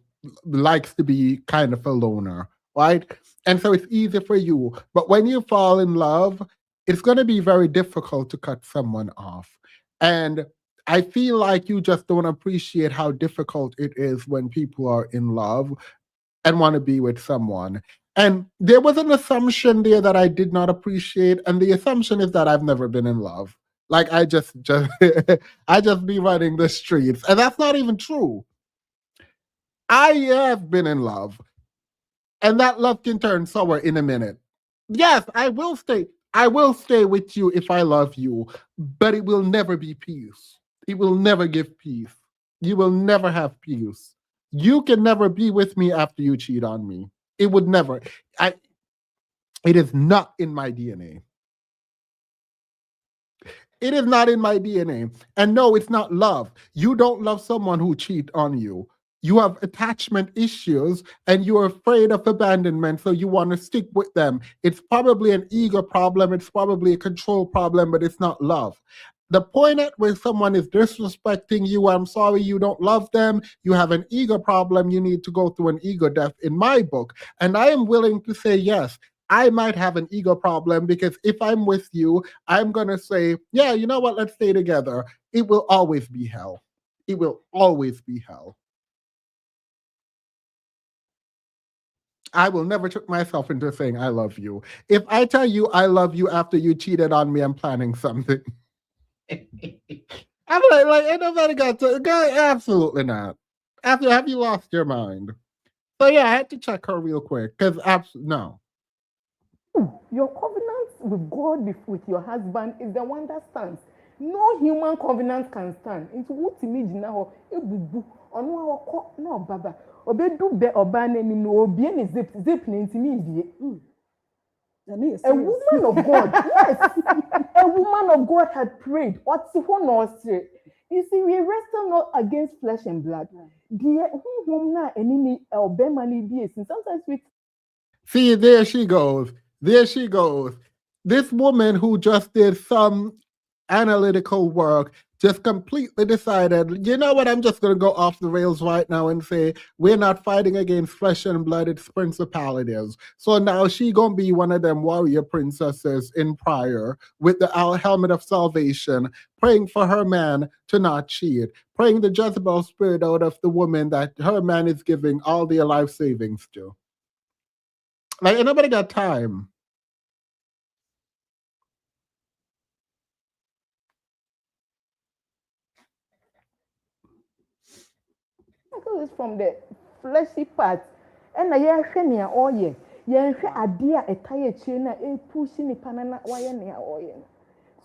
likes to be kind of a loner, right? And so it's easy for you. But when you fall in love, it's going to be very difficult to cut someone off. And I feel like you just don't appreciate how difficult it is when people are in love and want to be with someone. And there was an assumption there that I did not appreciate, and the assumption is that I've never been in love. Like I just I just be running the streets, and that's not even true. I have been in love, and that love can turn sour in a minute. Yes, I will stay. I will stay with you if I love you, but it will never be peace. It will never give peace. You will never have peace. You can never be with me after you cheat on me. It would never. I. It is not in my DNA. It is not in my DNA. And no, it's not love. You don't love someone who cheat on you. You have attachment issues and you're afraid of abandonment, so you want to stick with them. It's probably an ego problem, it's probably a control problem, but it's not love. The point at where someone is disrespecting you, I'm sorry, you don't love them, you have an ego problem, you need to go through an ego death in my book. And I am willing to say, yes, I might have an ego problem because if I'm with you, I'm going to say, yeah, you know what, let's stay together. It will always be hell. It will always be hell. I will never trick myself into saying I love you. If I tell you I love you after you cheated on me, I'm planning something. I'm like ain't nobody got to go. Absolutely not. After have you lost your mind? So yeah, I had to check her real quick because no. Your covenant with God, with your husband, is the one that stands. No human covenant can stand. Into what image now? Ebubu. Ono no baba. Obedu be obane ni no obie ni zip ni intimi vie. A woman of God, yes, a woman of God had prayed. What's the one or say? You see, we wrestle not against flesh and blood. Sometimes we see, there she goes. There she goes. This woman who just did some analytical work just completely decided, you know what, I'm just going to go off the rails right now and say, we're not fighting against flesh and blood, it's principalities. So now she going to be one of them warrior princesses in prayer with the helmet of salvation, praying for her man to not cheat, praying the Jezebel spirit out of the woman that her man is giving all their life savings to. Like, ain't nobody got time. is from the fleshy part. And I hear near all year. Yen idea a tire chain a pushing the panana wire near all.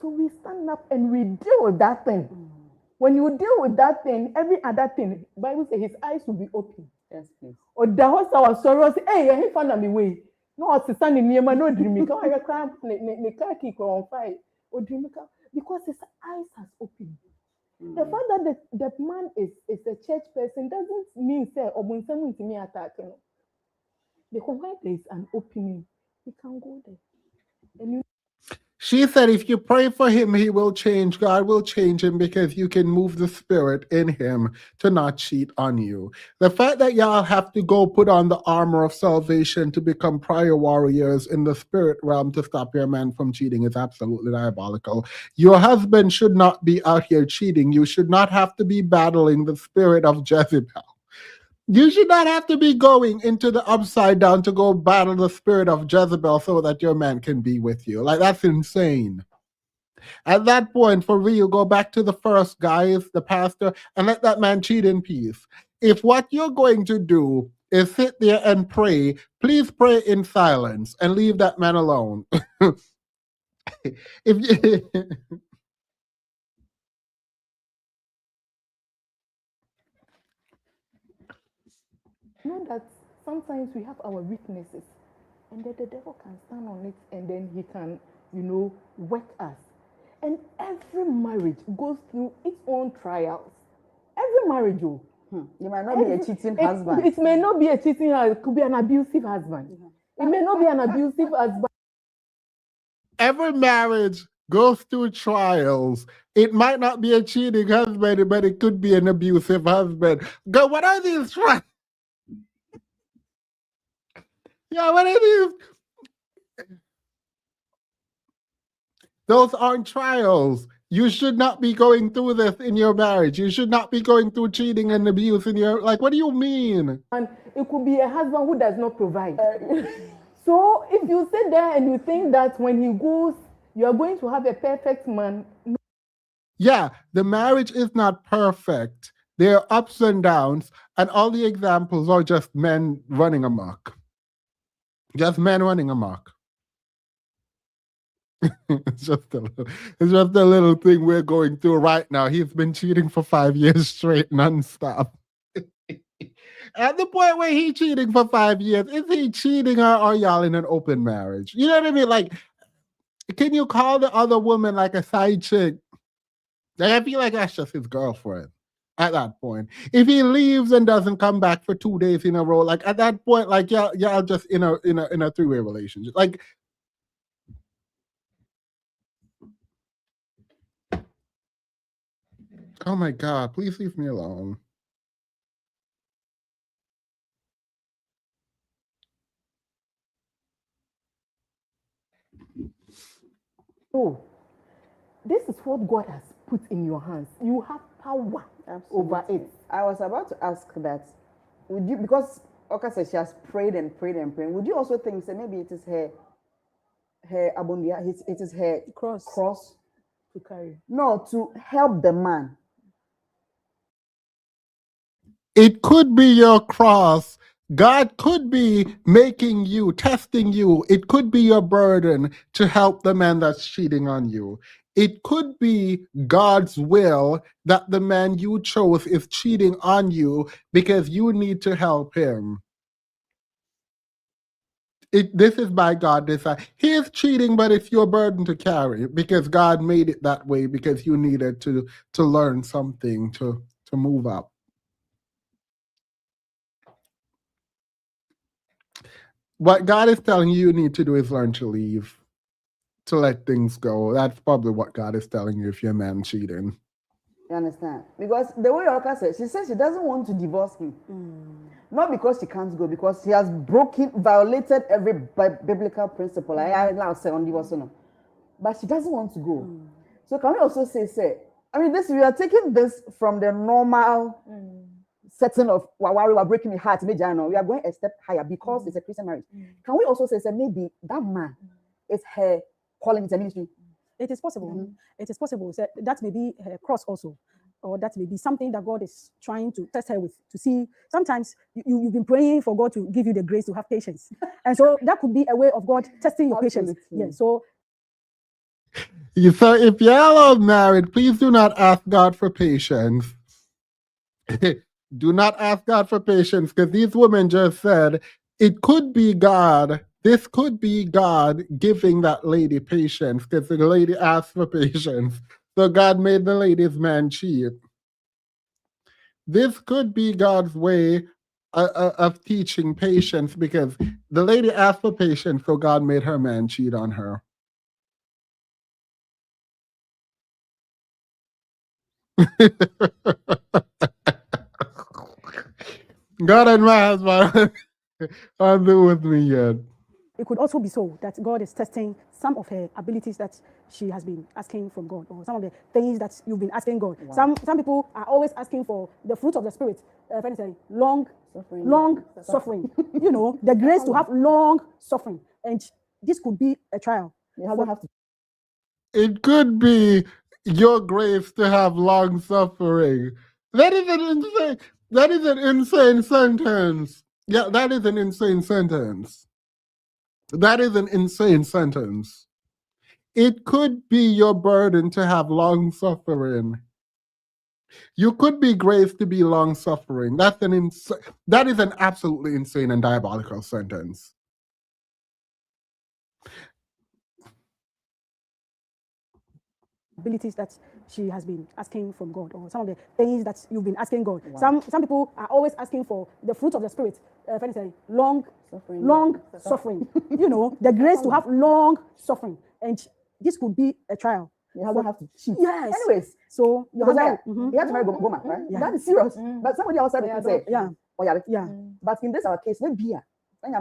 So we stand up and we deal with that thing. When you deal with that thing, every other thing, Bible says his eyes will be open. Yes, please. Or the house our sorrows, hey, he found me way. No, it's standing near my no dreaming. Come on, cramp, the car keep on fire. Or dreaming because his eyes has opened. The fact that the man is a church person doesn't mean say or when someone to me attacking. Because when there is an opening, he can go there. And she said, if you pray for him, he will change. God will change him because you can move the spirit in him to not cheat on you. The fact that y'all have to go put on the armor of salvation to become prayer warriors in the spirit realm to stop your man from cheating is absolutely diabolical. Your husband should not be out here cheating. You should not have to be battling the spirit of Jezebel. You should not have to be going into the upside down to go battle the spirit of Jezebel so that your man can be with you. Like, that's insane. At that point, for real, go back to the first guy, the pastor, and let that man cheat in peace. If what you're going to do is sit there and pray, please pray in silence and leave that man alone. If you... know that sometimes we have our weaknesses and that the devil can stand on it and then he can, work us. And every marriage goes through its own trials. Every marriage, you might not be a cheating husband. It may not be a cheating husband. It could be an abusive husband. It may not be an abusive husband. Every marriage goes through trials. It might not be a cheating husband, but it could be an abusive husband. God, what are these trials? Yeah, what it is. Those aren't trials. You should not be going through this in your marriage. You should not be going through cheating and abuse in your, like, what do you mean? And it could be a husband who does not provide. So if you sit there and you think that when he goes, you are going to have a perfect man. Yeah, the marriage is not perfect. There are ups and downs, and all the examples are just men running amok. Just men running amok. it's just a little thing we're going through right now. He's been cheating for 5 years straight, nonstop. At the point where he's cheating for 5 years, is he cheating or are y'all in an open marriage? You know what I mean? Like, can you call the other woman like a side chick? Like, I feel like that's just his girlfriend at that point. If he leaves and doesn't come back for 2 days in a row, like at that point, like y'all just in a three-way relationship. Like, oh my God, please leave me alone. Oh, this is what God has put in your hands. You have power over it. I was about to ask that. Would you, because Oka says she has prayed and prayed and prayed, would you also think that maybe it is her abundia, it is her cross To carry. No, to help the man. It could be your cross. God could be making you, testing you. It could be your burden to help the man that's cheating on you. It could be God's will that the man you chose is cheating on you because you need to help him. This is by God design. He is cheating, but it's your burden to carry because God made it that way because you needed to learn something to move up. What God is telling you need to do is learn to leave, to let things go. That's probably what God is telling you if your man cheating. You understand? Because the way Oka says she doesn't want to divorce him. Not because she can't go, because she has violated every biblical principle. I now say on divorce, no. But she doesn't want to go. So can we also say, I mean, we are taking this from the normal setting of we are breaking the heart. We are going a step higher because it's a Christian marriage. Can we also say maybe that man is her calling to ministry? It is possible. It is possible. So that may be her cross also, or that may be something that God is trying to test her with to see. Sometimes you've been praying for God to give you the grace to have patience, and so that could be a way of God testing your patience. Yeah. So if y'all are married, please do not ask God for patience. Do not ask God for patience, because these women just said it could be God. This could be God giving that lady patience, because the lady asked for patience. So God made the lady's man cheat. This could be God's way of teaching patience, because the lady asked for patience, so God made her man cheat on her. God and my husband aren't there with me yet. it could also be so that God is testing some of her abilities that she has been asking from God, or some of the things that you've been asking God. Wow. Some people are always asking for the fruit of the Spirit. Long suffering. You know, the grace to have long suffering. And this could be a trial. It could be your grace to have long suffering. That is an insane sentence. Yeah, that is an insane sentence. That is an insane sentence. It could be your burden to have long suffering. You could be graced to be long suffering. That is an absolutely insane and diabolical sentence. Abilities that she has been asking from God, or some of the things that you've been asking God. Wow. Some people are always asking for the fruit of the Spirit. Long suffering. You know, the grace to have long suffering. And this could be a trial. You have to cheat. Yes. Anyways, so you have to marry Goma, right? Yeah. That is serious. But somebody outside can say, yeah. But in this our case, maybe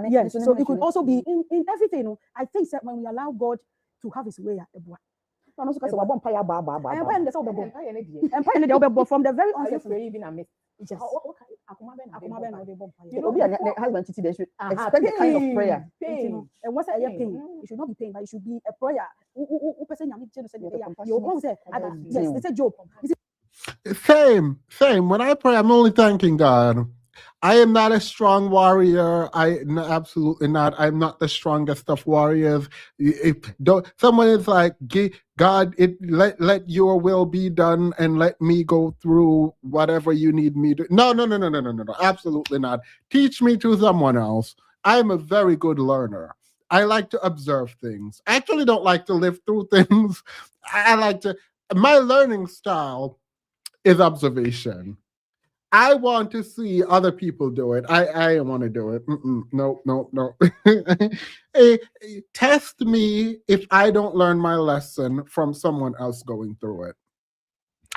Yes, so it could also be in everything. You know, I think that when we allow God to have His way, Empire from the very onset. Even a myth. Yes. You know, husband they should expect the kind of prayer. Pain. And what's a pain? It should not be pain, but it should be a prayer. Yes, it's a joke. Same. When I pray, I'm only thanking God. I am not a strong warrior. Absolutely not. I'm not the strongest of warriors. Someone is like, God, let your will be done and let me go through whatever you need me to. No. Absolutely not. Teach me to someone else. I'm a very good learner. I like to observe things. I actually don't like to live through things. My learning style is observation. I want to see other people do it. I want to do it. No. Test me if I don't learn my lesson from someone else going through it.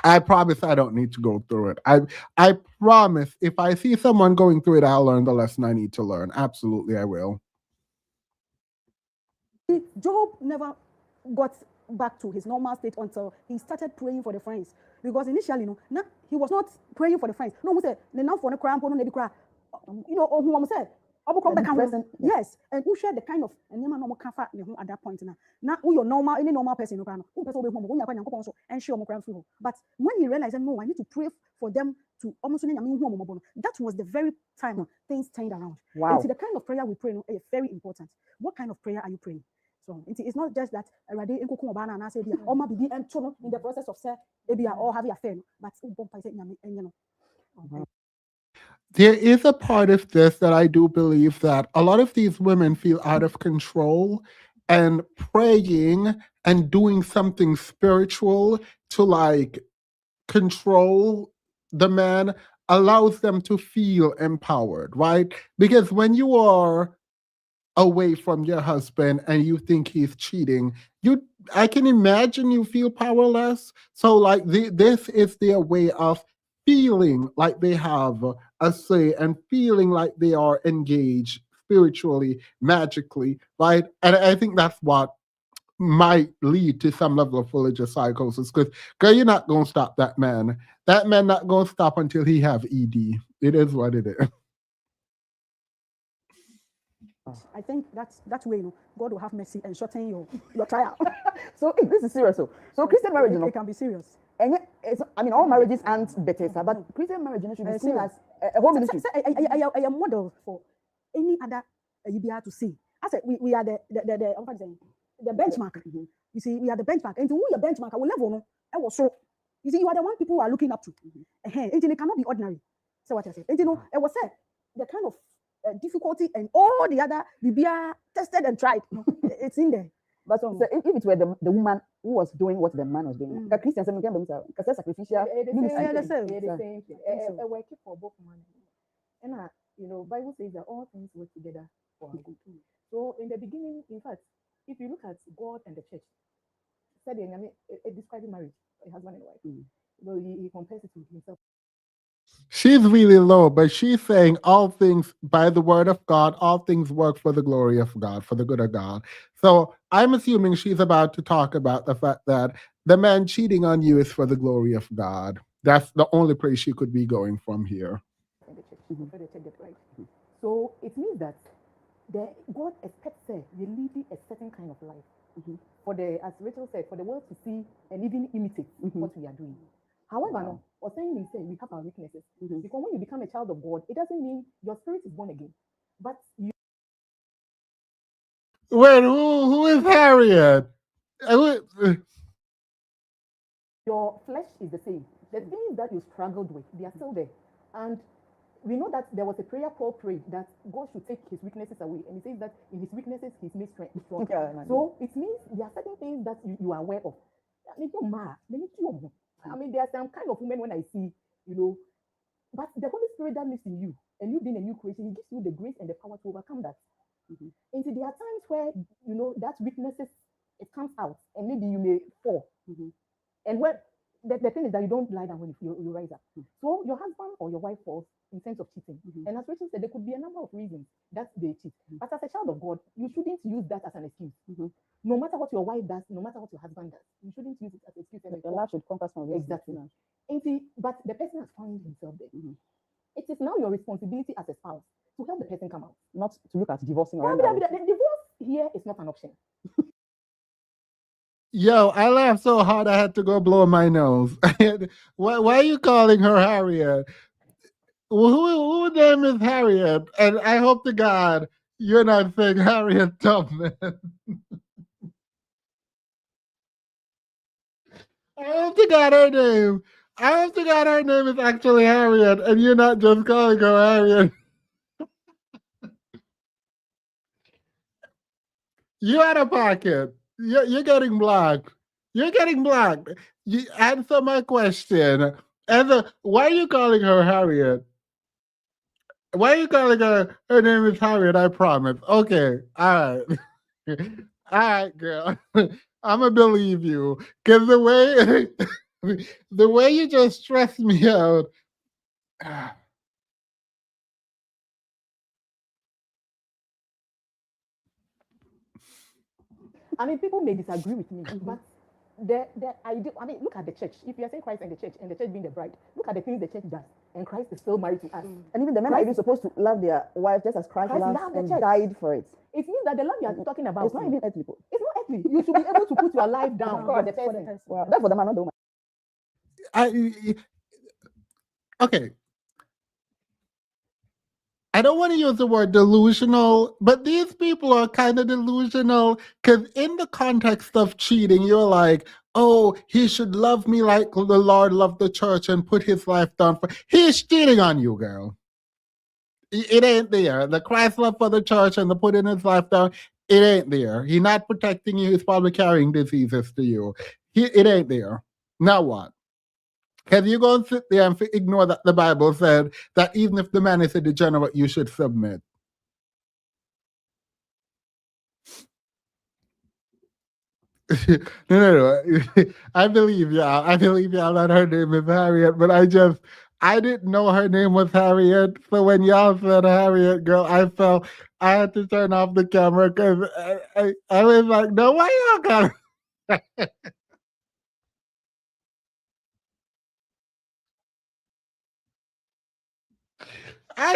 I promise I don't need to go through it. I promise if I see someone going through it, I'll learn the lesson I need to learn. Absolutely, I will. Job never got back to his normal state until he started praying for the friends. Because initially, he was not praying for the friends. No, say, who said, yes, and who shared the kind of at that point now who your normal any normal person but when he realized no, I need to pray for them to almost that was the very time things turned around. Wow. And the kind of prayer we pray is very important. What kind of prayer are you praying? So it's not just that in the process of say or have your affair, but there is a part of this that I do believe that a lot of these women feel out of control, and praying and doing something spiritual to like control the man allows them to feel empowered, right? Because when you are away from your husband and you think he's cheating, I can imagine you feel powerless. So like this is their way of feeling like they have a say and feeling like they are engaged spiritually, magically, right? And I think that's what might lead to some level of religious psychosis, because girl, you're not going to stop that man. That man not going to stop until he have ED. It is what it is. I think that's where God will have mercy and shorten your trial. So this is serious. So Christian marriage, it can be serious. And all marriages aren't better, but Christian marriage should be seen as a home ministry. A model for any other UBR to see. I said we are the benchmark. You see, we are the benchmark. And to who your benchmark, I will level I was so. You see, you are the one people who are looking up to. And it cannot be ordinary. So what I said. And it was said the kind of difficulty and all the other BBR tested and tried. It's in there. But so if it were the woman who was doing what the man was doing, the Christians can because sacrificial. The same thing. Working for both man and Bible says that all things work together for our good. So in the beginning, in fact, if you look at God and the church, said describing marriage, a husband and wife. He compares it to himself. She's really low, but she's saying all things by the word of God, all things work for the glory of God, for the good of God. So I'm assuming she's about to talk about the fact that the man cheating on you is for the glory of God. That's the only place she could be going from here. So it means that God expects you living a certain kind of life. For as Rachel said, for the world to see and even imitate what we are doing. However, or saying we have our weaknesses. Because when you become a child of God, it doesn't mean your spirit is born again. But Wait, who is Harriet? Your flesh is the same. The things that you struggled with, they are still there. And we know that there was a prayer Paul prayed that God should take his weaknesses away. And he says that in his weaknesses, he's made strong. So it means there are certain things that you are aware of. I mean, there are some kind of women when I see, but the Holy Spirit that lives in you, and you being a new creation, he gives you the grace and the power to overcome that. And so there are times where, that weaknesses, it comes out, and maybe you may fall. And when the thing is that you don't lie down when you rise up. So your husband or your wife falls in sense of cheating. And as Rachel said, there could be a number of reasons That's the cheat. But as a child of God, you shouldn't use that as an excuse. Mhm. No matter what your wife does, no matter what your husband does, you shouldn't use it as an excuse. And The love should conquer some of these Exactly. things. And see, but the person has found himself there. Mhm. It is now your responsibility as a spouse to help the person come out. Not to look at divorcing or The anything. divorce here is not an option. Yo, I laughed so hard I had to go blow my nose. Why are you calling her Harriet? Who name is Harriet? And I hope to God you're not saying Harriet Tubman. I hope to God her name. I hope to God her name is actually Harriet, and you're not just calling her Harriet. You out of pocket. You're getting blocked. You're getting blocked. You answer my question. Why are you calling her Harriet? Why are you calling her? Her name is Harriet. I promise. Okay. All right. All right, girl. I'm gonna believe you because the way you just stressed me out. I mean, people may disagree with me, but the idea, I mean, look at the church. If you're saying Christ and the church being the bride, look at the things the church does, and Christ is still married to us. And even the men are even supposed to love their wives just as Christ Christ loved loved the and church. died for it. It means that the love you are talking about It's not even earthly. It's not earthly. You should be able to put your life down for the person. Well, that's for the man, not the woman. Okay. I don't want to use the word delusional, but these people are kind of delusional because in the context of cheating, you're like, oh, he should love me like the Lord loved the church and put his life down for. He's cheating on you, girl. It ain't there. The Christ love for the church and the putting his life down, it ain't there. He's not protecting you. He's probably carrying diseases to you. It ain't there. Now what? Because you go and sit there and ignore that the Bible said that even if the man is a degenerate, you should submit. No. I believe y'all. I believe y'all that her name is Harriet, but I didn't know her name was Harriet. So when y'all said Harriet, girl, I felt I had to turn off the camera because I was like, no, why y'all got I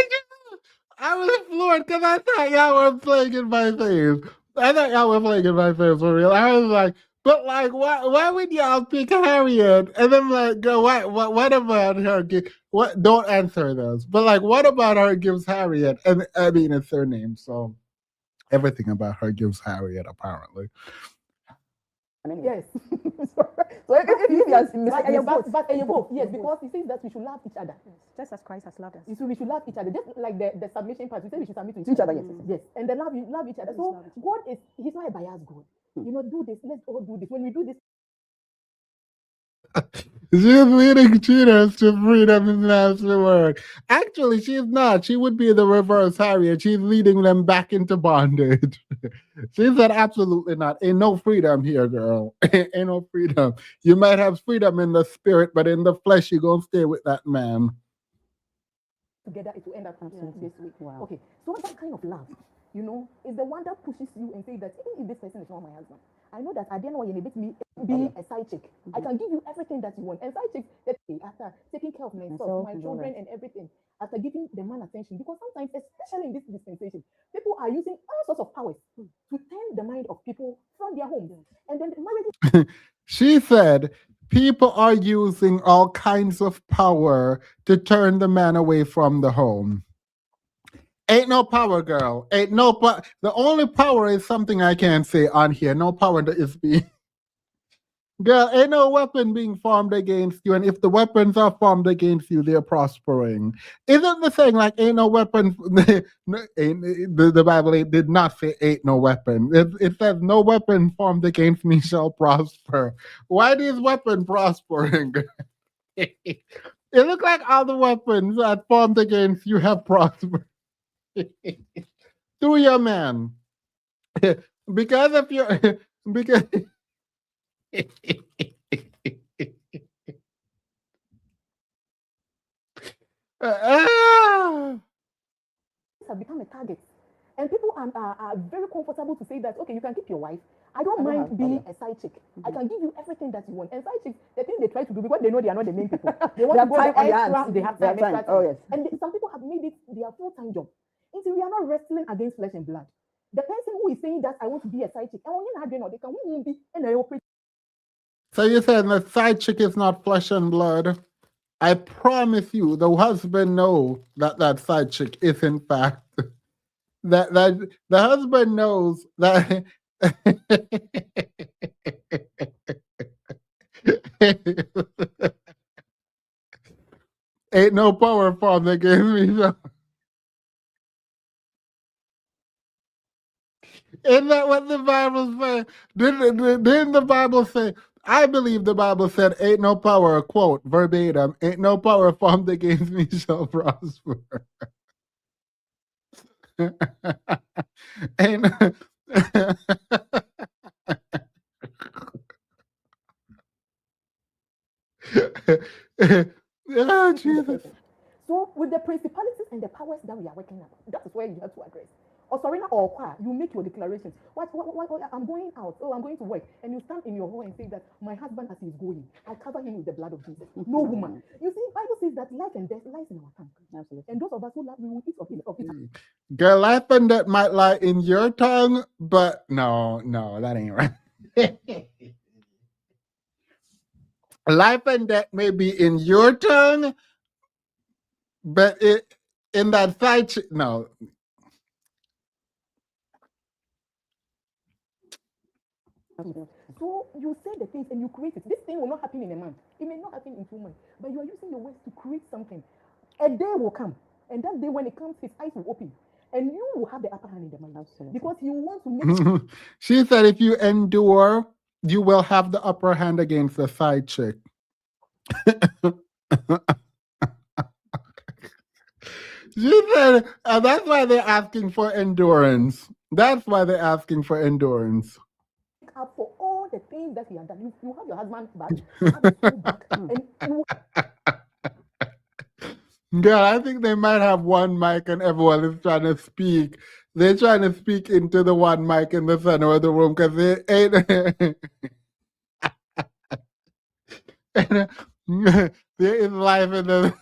was floored because I thought y'all were playing in my face. I thought y'all were playing in my face for real. I was like, but like, why would y'all pick Harriet? And I'm like, girl, what about her? What? Don't answer those. But like, what about her gives Harriet? And I mean, it's her name, so everything about her gives Harriet apparently. Yes. So if you are But you both, yes, because he says that we should love each other. Just as Christ has loved us. We should love each other. Just like the submission part, we say we should submit to each other, yes. Yes, and then love each other. So love each God he's not a biased God. You know, do this, let's all do this. When we do this, She's leading cheaters to freedom in the word. Actually, she's not. She would be the reverse Harriet. She's leading them back into bondage. She said, absolutely not. Ain't no freedom here, girl. Ain't no freedom. You might have freedom in the spirit, but in the flesh, you're going to stay with that man. together, it will end up this way. Wow. Okay, so that kind of love, you know, is the one that pushes you and says that even if this person is not my husband, I know that at the end of the day, me be a side chick. I can give you everything that you want. And side chicks, after taking care of myself, my children, and everything, after giving the man attention, because sometimes, especially in this dispensation, people are using all sorts of powers to turn the mind of people from their homes. And then the marriage. She said, people are using all kinds of power to turn the man away from the home. Ain't no power, girl. Ain't no power. The only power is something I can't say on here. No power that is being. Girl, ain't no weapon being formed against you. And if the weapons are formed against you, they're prospering. Isn't the saying like, ain't no weapon? The Bible did not say, ain't no weapon. It says, no weapon formed against me shall prosper. Why these weapons prospering? It looks like all the weapons that formed against you have prospered. Through your man. Because of your. Because. Have become a target. And people are very comfortable to say that, okay, you can keep your wife. I don't mind being a side chick. I can give you everything that you want. And side chicks, the thing they try to do, because they know they are not the main people, they want to go the extra, they have time, extra time. Oh, yes. And some people have made it their full-time job. Until we are not wrestling against flesh and blood. The person who is saying that I want to be a side chick, they can win be and I operate. So you said the side chick is not flesh and blood. I promise you, the husband knows that that side chick is in fact that the husband knows that. Ain't no power form that gave me so. Isn't that what the Bible said? Didn't the Bible say? I believe the Bible said, "Ain't no power," quote verbatim, "Ain't no power formed against me shall prosper." Ain't. Oh, Jesus. So with the principalities and the powers that we are working at, that is where you have to address. Or sorry, or you make your declarations. What, I'm going out. Oh, I'm going to work. And you stand in your hall and say that my husband, as he's going, I cover him with the blood of Jesus. No woman. You see, Bible says that life and death lies in our tongue. Absolutely. And those of us who love, we will eat of it. Girl, life and death might lie in your tongue, but no, that ain't right. Life and death may be in your tongue, but it in that side no. So you say the things and you create it. This thing will not happen in a month. It may not happen in 2 months. But you are using your words to create something. A day will come. And that day when it comes, his eyes will open. And you will have the upper hand in the mind. Absolutely. Because you want to make She said if you endure, you will have the upper hand against the side chick. She said, that's why they're asking for endurance. That's why they're asking for endurance. Up for all the things that he has done. You have your husband back, you have his soul back, and you. Girl, I think they might have one mic and everyone is trying to speak. They're trying to speak into the one mic in the center of the room because they ain't. There is life in the.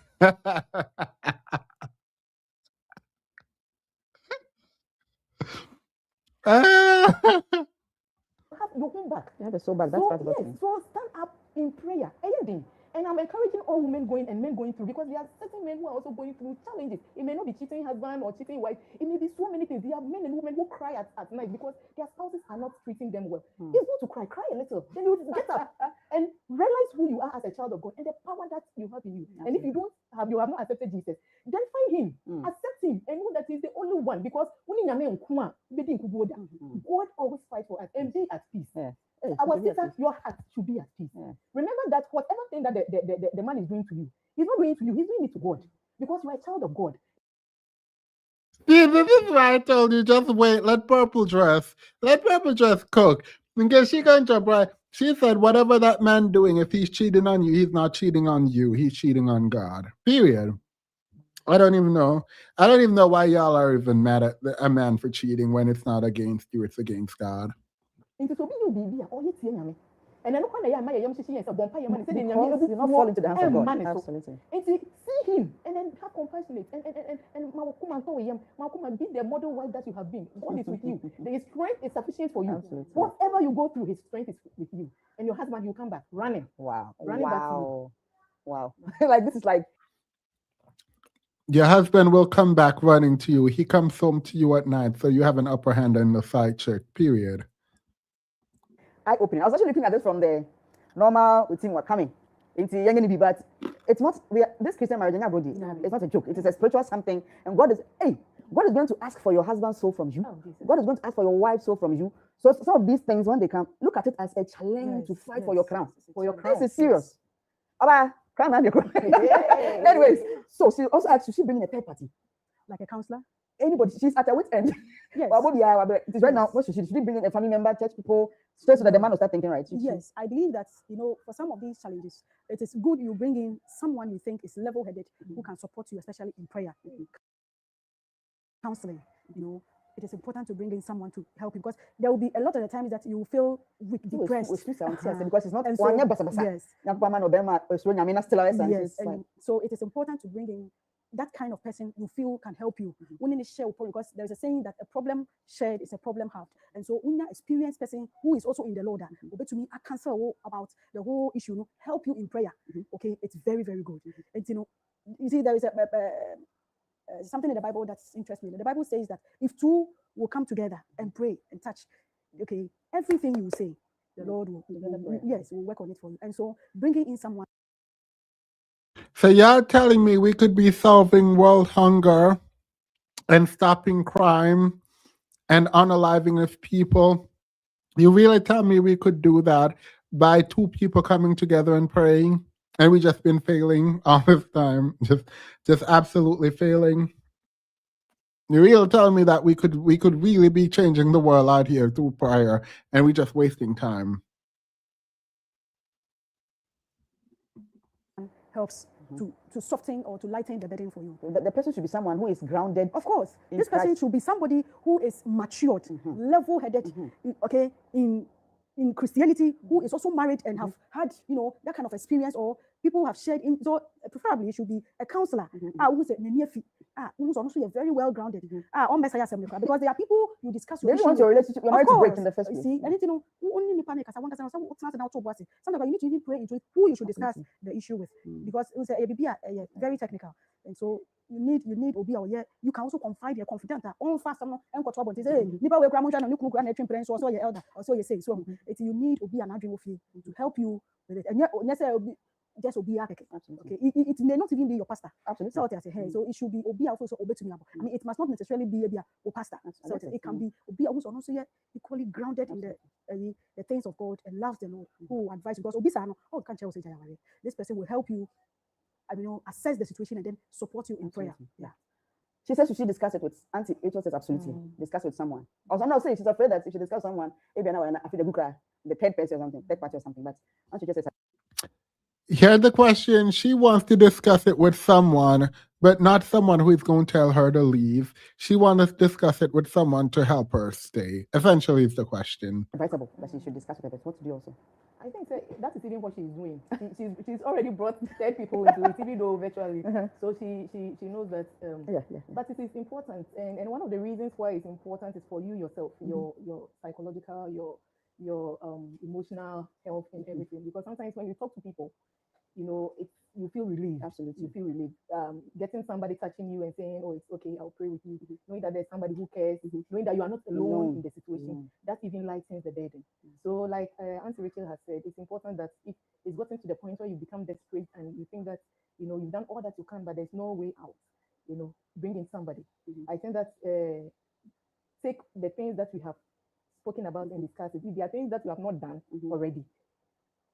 Have your home back. You have the soul back. That's part of it. So stand up in prayer. Anything. And I'm encouraging all women going and men going through, because there are certain men who are also going through challenges. It may not be cheating husband or cheating wife. It may be so many things. There are men and women who cry at night because their spouses are not treating them well. It's good to cry. Cry a little. Then you get up and realize who you are as a child of God and the power that you have in you. And if you have not accepted Jesus, then find him. Accept him and know that he's the only one, because God always fights for us and be at peace. Our sister, your heart should be at peace. Remember that whatever thing that the man is doing to you, he's not doing to you, he's doing it to God, because you are a child of God. See, this is why I told you, just wait, let Purple Dress cook. Because she going to bride. She said, whatever that man doing, if he's cheating on you, he's not cheating on you, he's cheating on God. Period. I don't even know why y'all are even mad at a man for cheating when it's not against you, it's against God. And then look when I am see not fall into the hands of God. Absolutely. And see him and then have compassion and be the model wife that you have been. God is with you. His strength is sufficient for you. Absolutely. Whatever you go through, his strength is with you. And your husband, you come back running. Wow. Running back to you. Wow. Like this is like your husband will come back running to you. He comes home to you at night, so you have an upper hand on the side chick. Period. Eye-opening. I was actually looking at this from the normal thing were coming. It's but it's not. This Christian marriage, it's not a joke. It is a spiritual something, and God is going to ask for your husband's soul from you. God is going to ask for your wife's soul from you. So some of these things, when they come, look at it as a challenge to fight for your crown. For your crown. This is serious. Anyways, so she also asked, should she bring in a third party? Like a counselor? Anybody, she's at her wit's end. Yes. It is right now. What should she bring in a family member, church people, straight so that the man will start thinking right? Yes, I believe that, for some of these challenges, it is good you bring in someone you think is level-headed, who can support you, especially in prayer. Counseling, it is important to bring in someone to help you, because there will be a lot of the times that you will feel depressed. Because it's not And one so, basa. yes, Yes. and so it is important to bring in that kind of person you feel can help you. We need to share because there's a saying that a problem shared is a problem halved. And so when an experienced person who is also in the Lord, will to me, I cancel about the whole issue, help you in prayer. Okay, it's very, very good. And you see, there is something in the Bible that's interesting. The Bible says that if two will come together and pray and touch, okay, everything you say, the Lord will work on it for you. And so bringing in someone. So y'all telling me we could be solving world hunger and stopping crime and unaliving of people? You really tell me we could do that by two people coming together and praying, and we just been failing all this time, just absolutely failing? You really tell me that we could really be changing the world out here through prayer, and we just wasting time? Helps to soften or to lighten the burden for you. The person should be someone who is grounded. Of course, this person should be somebody who is matured, level-headed, okay, in Christianity, who is also married and have had, that kind of experience, or people who have shared in. So preferably it should be a counselor. Who's also very well grounded. Because there are people you discuss. They don't want your relationship, your marriage to break in the first place. See, anything only panic. Sometimes you need to even pray into who you should discuss the issue with, because it was very technical. And so you need Obi or you can also confide your confidant on fast and control. But say, nipa we grandma no nuku grandma train parents or your elder or so you say. So you need Obi and Adrian to help you with it. And just Obi. Okay, it may not even be your pastor. Absolutely. So so it should be Obi also Obi to me. I mean, it must not necessarily be a pastor. So it can be Obi also equally grounded in the things of God and loves the Lord, who will advise you. Because Obi can't tell this person will help you, assess the situation and then support you in prayer. Yeah. She says, should she discuss it with Auntie? Rachel says, absolutely. Discuss with someone. Also, no, say she's afraid that if she discuss with someone, maybe I feel the third person or something, third party or something. But Auntie just says, here's the question. She wants to discuss it with someone, but not someone who is going to tell her to leave. She wants to discuss it with someone to help her stay. Essentially, is the question. Advisable, but she should discuss with her. What to do also? I think that is even what she's doing. She's already brought 10 people into it, even though virtually. So she knows that. But it is important, and one of the reasons why it's important is for you yourself, your psychological, your emotional health and everything. Because sometimes when you talk to people, you feel relieved. Absolutely, you feel relieved. Getting somebody touching you and saying, "Oh, it's okay, I'll pray with you," knowing that there's somebody who cares, knowing that you are not alone in the situation, that even lightens the burden. So, like Auntie Rachel has said, it's important that if it's gotten to the point where you become desperate and you think that you've done all that you can, but there's no way out, bring in somebody. I think that take the things that we have spoken about and discussed. If there are things that you have not done already,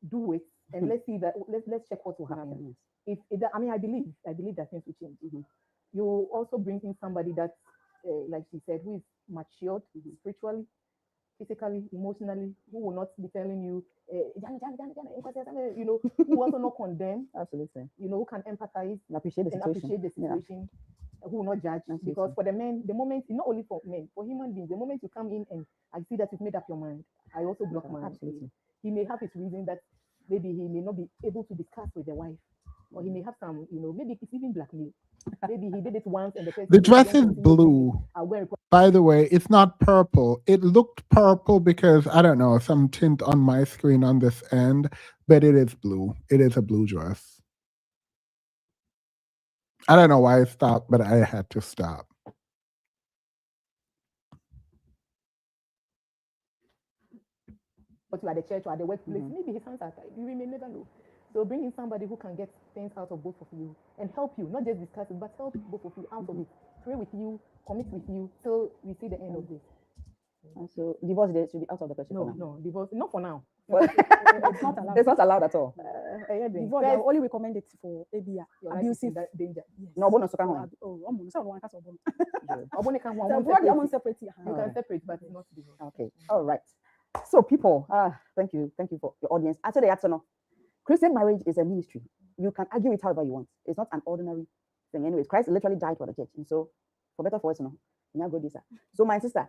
do it. And let's see that. Let's check what will happen. I believe that things will change. You also bring in somebody that, like she said, who is matured spiritually, physically, emotionally, who will not be telling you, who also not condemn. Absolutely. Who can empathize and appreciate the situation. Who will not judge. Because for the men, the moment, not only for men, for human beings, the moment you come in and I see that you've made up your mind, I also block mine. Absolutely. He may have his reason that maybe he may not be able to discuss with the wife, or he may have some, maybe it's even blackmail. Maybe he did it once and the person. The dress is blue. By the way, it's not purple. It looked purple because, I don't know, some tint on my screen on this end, but it is blue. It is a blue dress. I don't know why I stopped, but I had to stop. But you are at the church or at the workplace, maybe his hands are tied. You may never know. So bring in somebody who can get things out of both of you and help you, not just discuss it, but help both of you out of it. Pray with you, commit with you till we see the end of this. And so divorce days should be out of the question. No, divorce not for now. It's not allowed. It's not allowed at all. Divorce, I only recommend it for abusive danger. Yes. No, bonus to come on. You can separate, but not divorce. Okay, all right. So people, thank you for your audience. After the afternoon, Christian marriage is a ministry. You can argue it however you want. It's not an ordinary thing. Anyways, Christ literally died for the church, and so for better for worse, Yeah, go this. So my sister,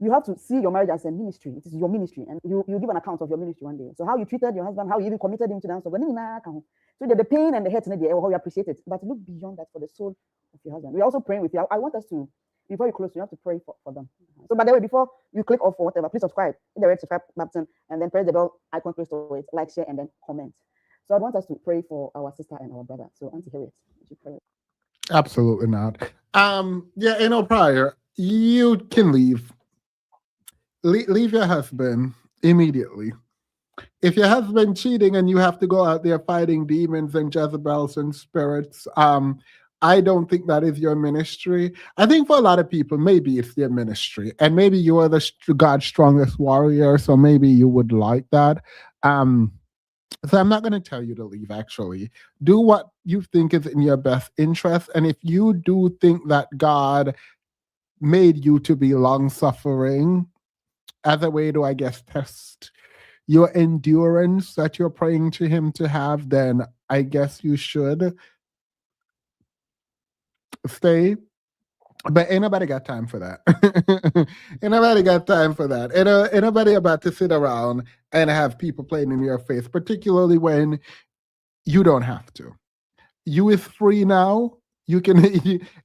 you have to see your marriage as a ministry. It is your ministry, and you give an account of your ministry one day. So how you treated your husband, how you even committed him to dance. So the pain and the hurt, how you appreciate it. But look beyond that for the soul of your husband. We're also praying with you. I want us to, before you close, you have to pray for them. So by the way, before you click off or whatever, please subscribe. Hit the red subscribe button and then press the bell icon close to it, like, share, and then comment. So I want us to pray for our sister and our brother. So Auntie Harriet, would you pray? Absolutely not. Yeah, prior, you can leave. Leave your husband immediately. If your husband cheating and you have to go out there fighting demons and Jezebels and spirits, I don't think that is your ministry. I think for a lot of people, maybe it's their ministry, and maybe you are God's strongest warrior, so maybe you would like that. So I'm not going to tell you to leave, actually. Do what you think is in your best interest. And if you do think that God made you to be long-suffering as a way to, I guess, test your endurance that you're praying to him to have, then I guess you should stay. But ain't nobody got time for that. Ain't nobody got time for that. Ain't nobody about to sit around and have people playing in your face, particularly when you don't have to. You is free now. You can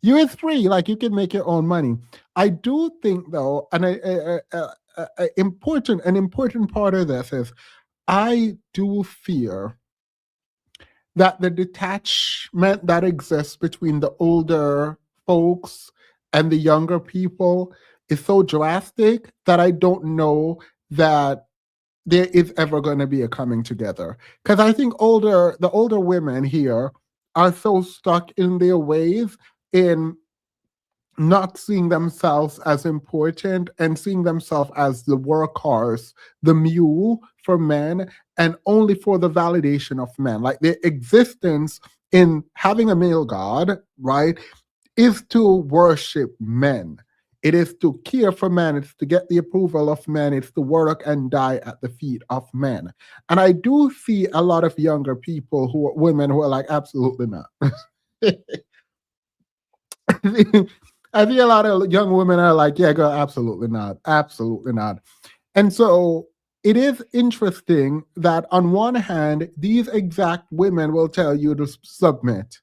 you is free. Like, you can make your own money. I do think, though, and an important part of this is, I do fear that the detachment that exists between the older folks and the younger people is so drastic that I don't know that there is ever going to be a coming together. Because I think the older women here are so stuck in their ways, in not seeing themselves as important and seeing themselves as the workhorse, the mule for men, and only for the validation of men. Like, their existence in having a male god, right, is to worship men. It is to care for men. It's to get the approval of men. It's to work and die at the feet of men. And I do see a lot of younger people women who are like, absolutely not. I see a lot of young women are like, yeah, girl, absolutely not. Absolutely not. And so it is interesting that on one hand, these exact women will tell you to submit.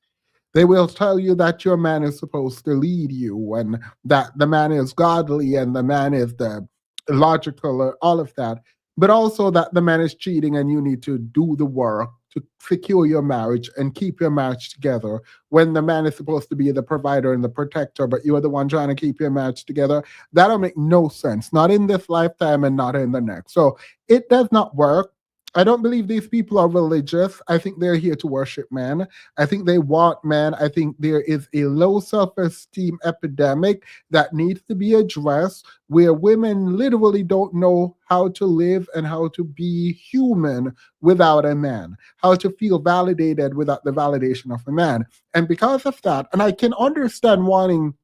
They will tell you that your man is supposed to lead you, and that the man is godly and the man is the logical, all of that. But also that the man is cheating and you need to do the work to secure your marriage and keep your marriage together, when the man is supposed to be the provider and the protector, but you are the one trying to keep your marriage together. That'll make no sense, not in this lifetime and not in the next. So it does not work. I don't believe these people are religious. I think they're here to worship man. I think they want man. I think there is a low self-esteem epidemic that needs to be addressed, where women literally don't know how to live and how to be human without a man, how to feel validated without the validation of a man. And because of that, and I can understand wanting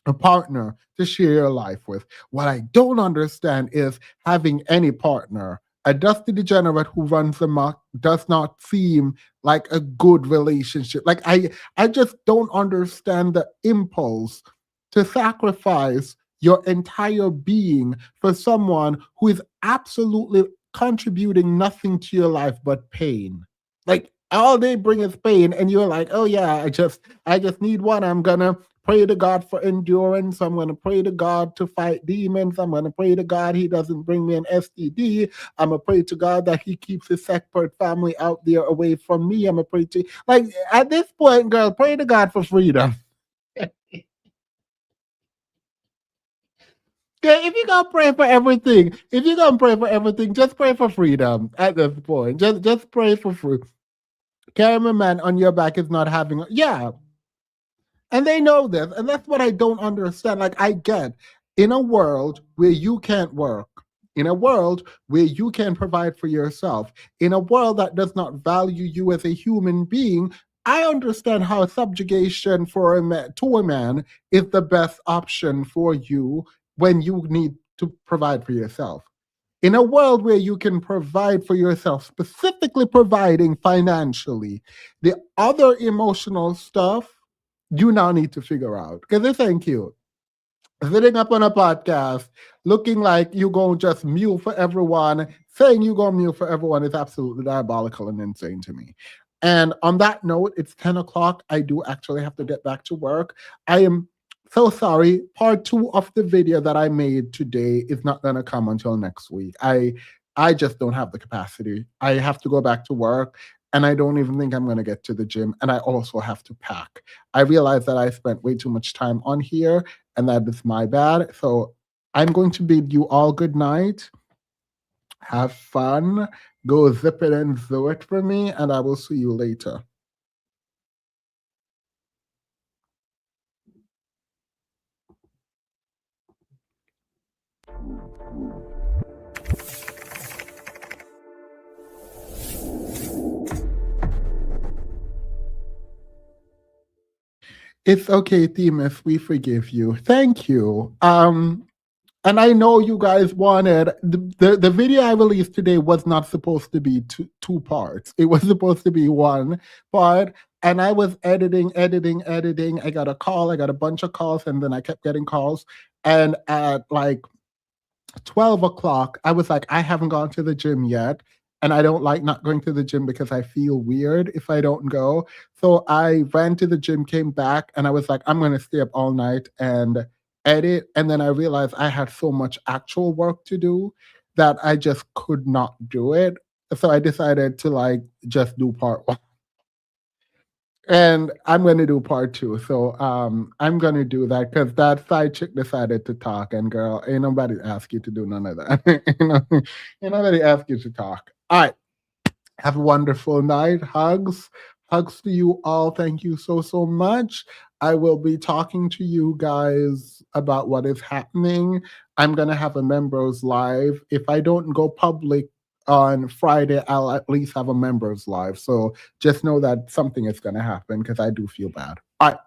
a partner to share your life with. What I don't understand is having any partner. A Dusty Degenerate who runs amok does not seem like a good relationship. Like, I just don't understand the impulse to sacrifice your entire being for someone who is absolutely contributing nothing to your life but pain. Like, all they bring is pain, and you're like, oh yeah, I just need one. I'm gonna pray to God for endurance. I'm going to pray to God to fight demons. I'm going to pray to God he doesn't bring me an STD. I'm going to pray to God that he keeps his separate family out there away from me. I'm going to pray to, like, at this point, girl, pray to God for freedom. Yeah, if you're going to pray for everything, just pray for freedom at this point. Just pray for freedom. Carrying a man on your back is not having, yeah. And they know this. And that's what I don't understand. Like, I get, in a world where you can't work, in a world where you can provide for yourself, in a world that does not value you as a human being, I understand how subjugation for to a man is the best option for you when you need to provide for yourself. In a world where you can provide for yourself, specifically providing financially, the other emotional stuff, you now need to figure out, because this ain't cute. sitting up on a podcast, looking like you going to just mute for everyone, saying you going to mute for everyone is absolutely diabolical and insane to me. And on that note, it's 10 o'clock. I do actually have to get back to work. I am so sorry. Part 2 of the video that I made today is not going to come until next week. I just don't have the capacity. I have to go back to work, and I don't even think I'm going to get to the gym. And I also have to pack. I realize that I spent way too much time on here, and that is my bad. So I'm going to bid you all good night. Have fun. Go zip it and do it for me, and I will see you later. It's okay, Themis. We forgive you. Thank you. And I know you guys wanted the video I released today was not supposed to be two parts. It was supposed to be one part. And I was editing. I got a call, I got a bunch of calls, and then I kept getting calls. And at like 12 o'clock, I was like, I haven't gone to the gym yet. And I don't like not going to the gym because I feel weird if I don't go. So I ran to the gym, came back, and I was like, I'm going to stay up all night and edit. And then I realized I had so much actual work to do that I just could not do it. So I decided to like just do part 1. And I'm going to do part 2. So I'm going to do that because that side chick decided to talk. And girl, ain't nobody ask you to do none of that. Ain't nobody ask you to talk. All right. Have a wonderful night. Hugs. Hugs to you all. Thank you so much. I will be talking to you guys about what is happening. I'm going to have a members live. If I don't go public on Friday, I'll at least have a members live. So just know that something is going to happen because I do feel bad. All right.